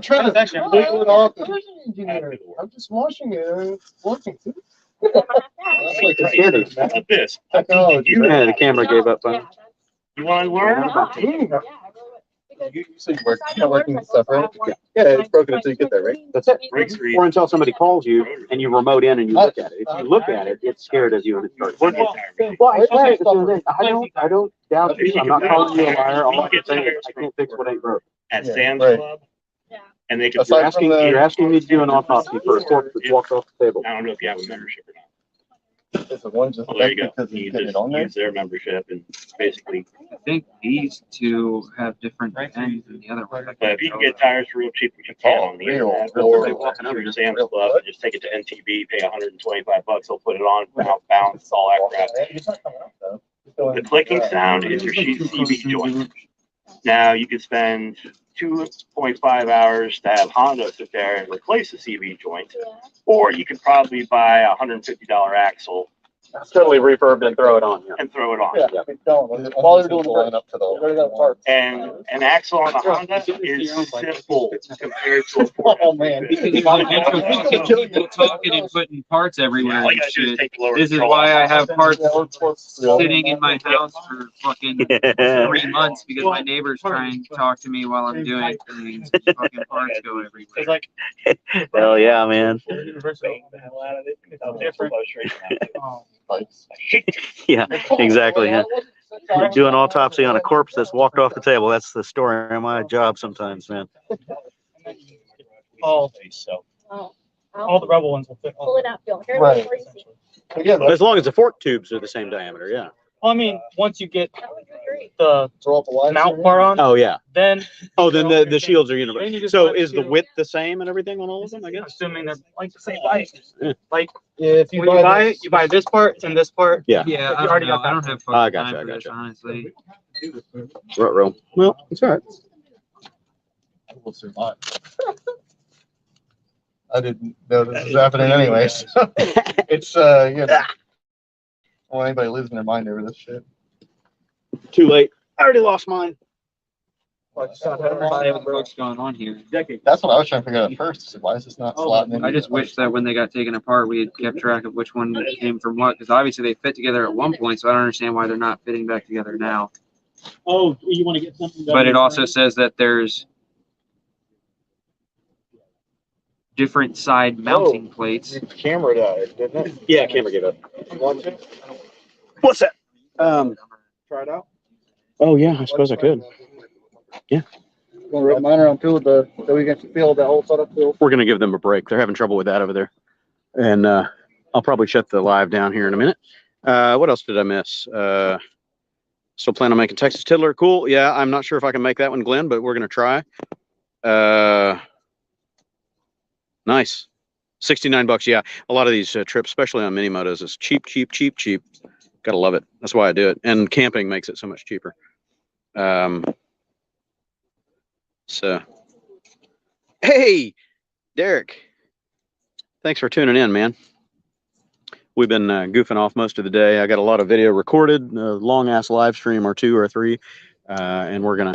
trying to wiggle it off. Persian engineer. I'm just washing it and it's working too. That's like a sturdy. Look at this. Technology. Yeah, the camera gave up on him. You want to learn? You said you're working and stuff, right? Yeah, it's broken until you get there, right? That's it. Brakes are easy. Or until somebody calls you and you remote in and you look at it. If you look at it, it's scared as you when it starts. One more tire. Well, I don't doubt you. I'm not calling you a liar. All I'm saying is I can't fix what ain't broke. At Yeah, Sam's right. Club. And they could. Aside from the- You're asking me to do an autopsy for a corpse that's walked off the table. I don't know if you have a membership or not. Is the one just Well, there you go. because You you put just it on there? use their membership and basically. I think these two have different ends than the other one. But if you can get tires real cheap, you can on the internet or through Sam's Club and just take it to NTB, pay $125. They'll put it on, balance, all that crap. The clicking sound is your CB joint. Now you could spend 2.5 hours to have Honda sit there and replace the CB joint, or you could probably buy a $150 axle Totally refurbed and throw it on. Yeah. and throw it on. Yeah, while they're doing the line up to the. And an axle on a Honda is simple compared to a Ford. Oh, man. People talking and putting parts everywhere. All and you gotta do is shit. take the lower This is control why I out. have parts sitting in my house for fucking 3 months because my neighbor's trying to talk to me while I'm doing things. Fucking parts go everywhere. It's like. Hell yeah, man. Yeah, exactly. Yeah. Do an autopsy on a corpse that's walked off the table. That's the story of my job sometimes, man. All the Rebel ones will fit. Pull it out, Bill. Here, Right. before you see. Again, As long as the fork tubes are the same diameter, yeah. Well, I mean, once you get That would be great. the throw up a line. mount part on, Oh yeah. then Oh, then the shields are universal. Then you just So put is the two- width the same and everything on all of them? I guess. assuming they're like the same height. Yeah. Like Yeah, if when you buy it, you buy this part and this part. Yeah. Yeah, If I you don't already know. got I don't that have I fucking gotcha, time I for this, gotcha. honestly. Ruh-roh. Well, it's all right. We'll survive. I didn't know this was happening anyways. It's, you know. Well, anybody losing their mind over this shit. Too late. I already lost mine. What's going on here? That's what I was trying to figure out at first. Is why is this not slotting in? I just wish that when they got taken apart, we had kept track of which one came from what, because obviously they fit together at one point, so I don't understand why they're not fitting back together now. Oh, you want to get something? But it also says that there's different side mounting plates. The camera died, didn't it? Yeah, camera gave up. Watch it. What's that? Try it out. Oh yeah, I suppose I could. Yeah. Gonna rip mine around too, so we can feel the whole setup feel. We're gonna give them a break. They're having trouble with that over there, and I'll probably shut the live down here in a minute. What else did I miss? Still plan on making Texas Tiddler. Cool. Yeah, I'm not sure if I can make that one, Glenn, but we're gonna try. Nice. $69. Yeah, a lot of these trips, especially on mini motos, is cheap, cheap, cheap, cheap. Gotta love it. That's why I do it. And camping makes it so much cheaper. So, hey, Derek, thanks for tuning in, man. We've been goofing off most of the day. I got a lot of video recorded, a long ass live stream or 2 or 3, and we're gonna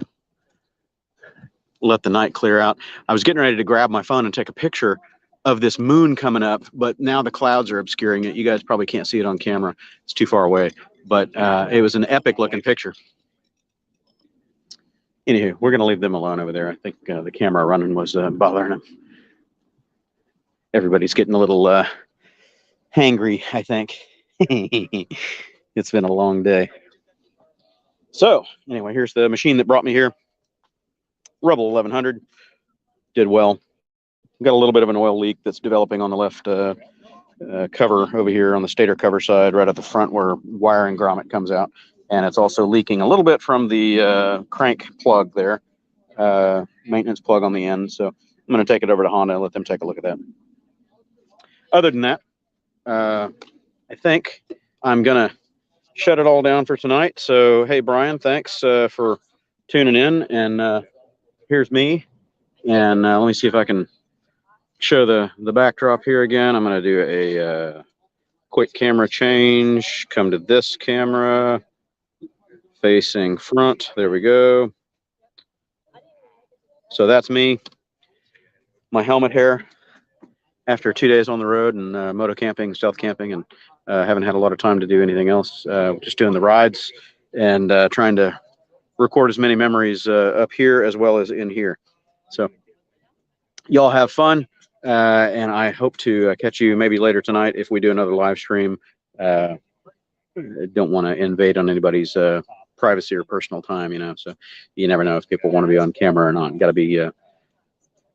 let the night clear out. I was getting ready to grab my phone and take a picture of this moon coming up, but now the clouds are obscuring it. You guys probably can't see it on camera. It's too far away, but it was an epic looking picture. Anywho, we're going to leave them alone over there. I think the camera running was bothering them. Everybody's getting a little hangry, I think. It's been a long day. So anyway, here's the machine that brought me here. Rebel 1100. Did well. Got a little bit of an oil leak that's developing on the left cover over here on the stator cover side, right at the front where wiring grommet comes out. And it's also leaking a little bit from the crank plug there, maintenance plug on the end. So I'm going to take it over to Honda and let them take a look at that. Other than that, I think I'm going to shut it all down for tonight. So, hey, Brian, thanks for tuning in. And here's me. And let me see if I can show the backdrop here again. I'm going to do a quick camera change. Come to this camera, facing front. There we go. So that's me. My helmet hair after 2 days on the road and moto camping, stealth camping, and haven't had a lot of time to do anything else. Just doing the rides and trying to record as many memories up here as well as in here. So y'all have fun, and I hope to catch you maybe later tonight if we do another live stream. Don't want to invade on anybody's privacy or personal time, you know, so you never know if people want to be on camera or not. Got to be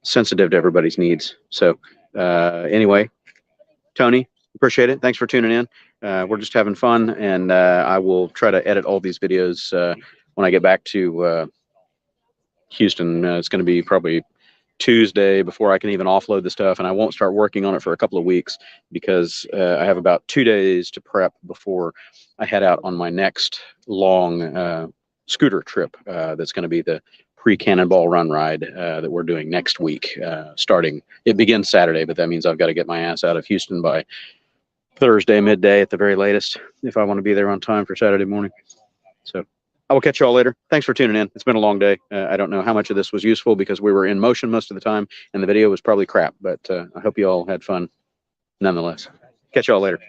sensitive to everybody's needs. So anyway, Tony, appreciate it. Thanks for tuning in. We're just having fun, and I will try to edit all these videos when I get back to Houston. It's going to be probably Tuesday before I can even offload the stuff, and I won't start working on it for a couple of weeks because I have about 2 days to prep before I head out on my next long scooter trip. That's going to be the pre-Cannonball Run ride that we're doing next week. Starting, it begins Saturday, but that means I've got to get my ass out of Houston by Thursday midday at the very latest if I want to be there on time for Saturday morning. So I will catch you all later. Thanks for tuning in. It's been a long day. I don't know how much of this was useful because we were in motion most of the time and the video was probably crap, but I hope you all had fun nonetheless. Catch you all later.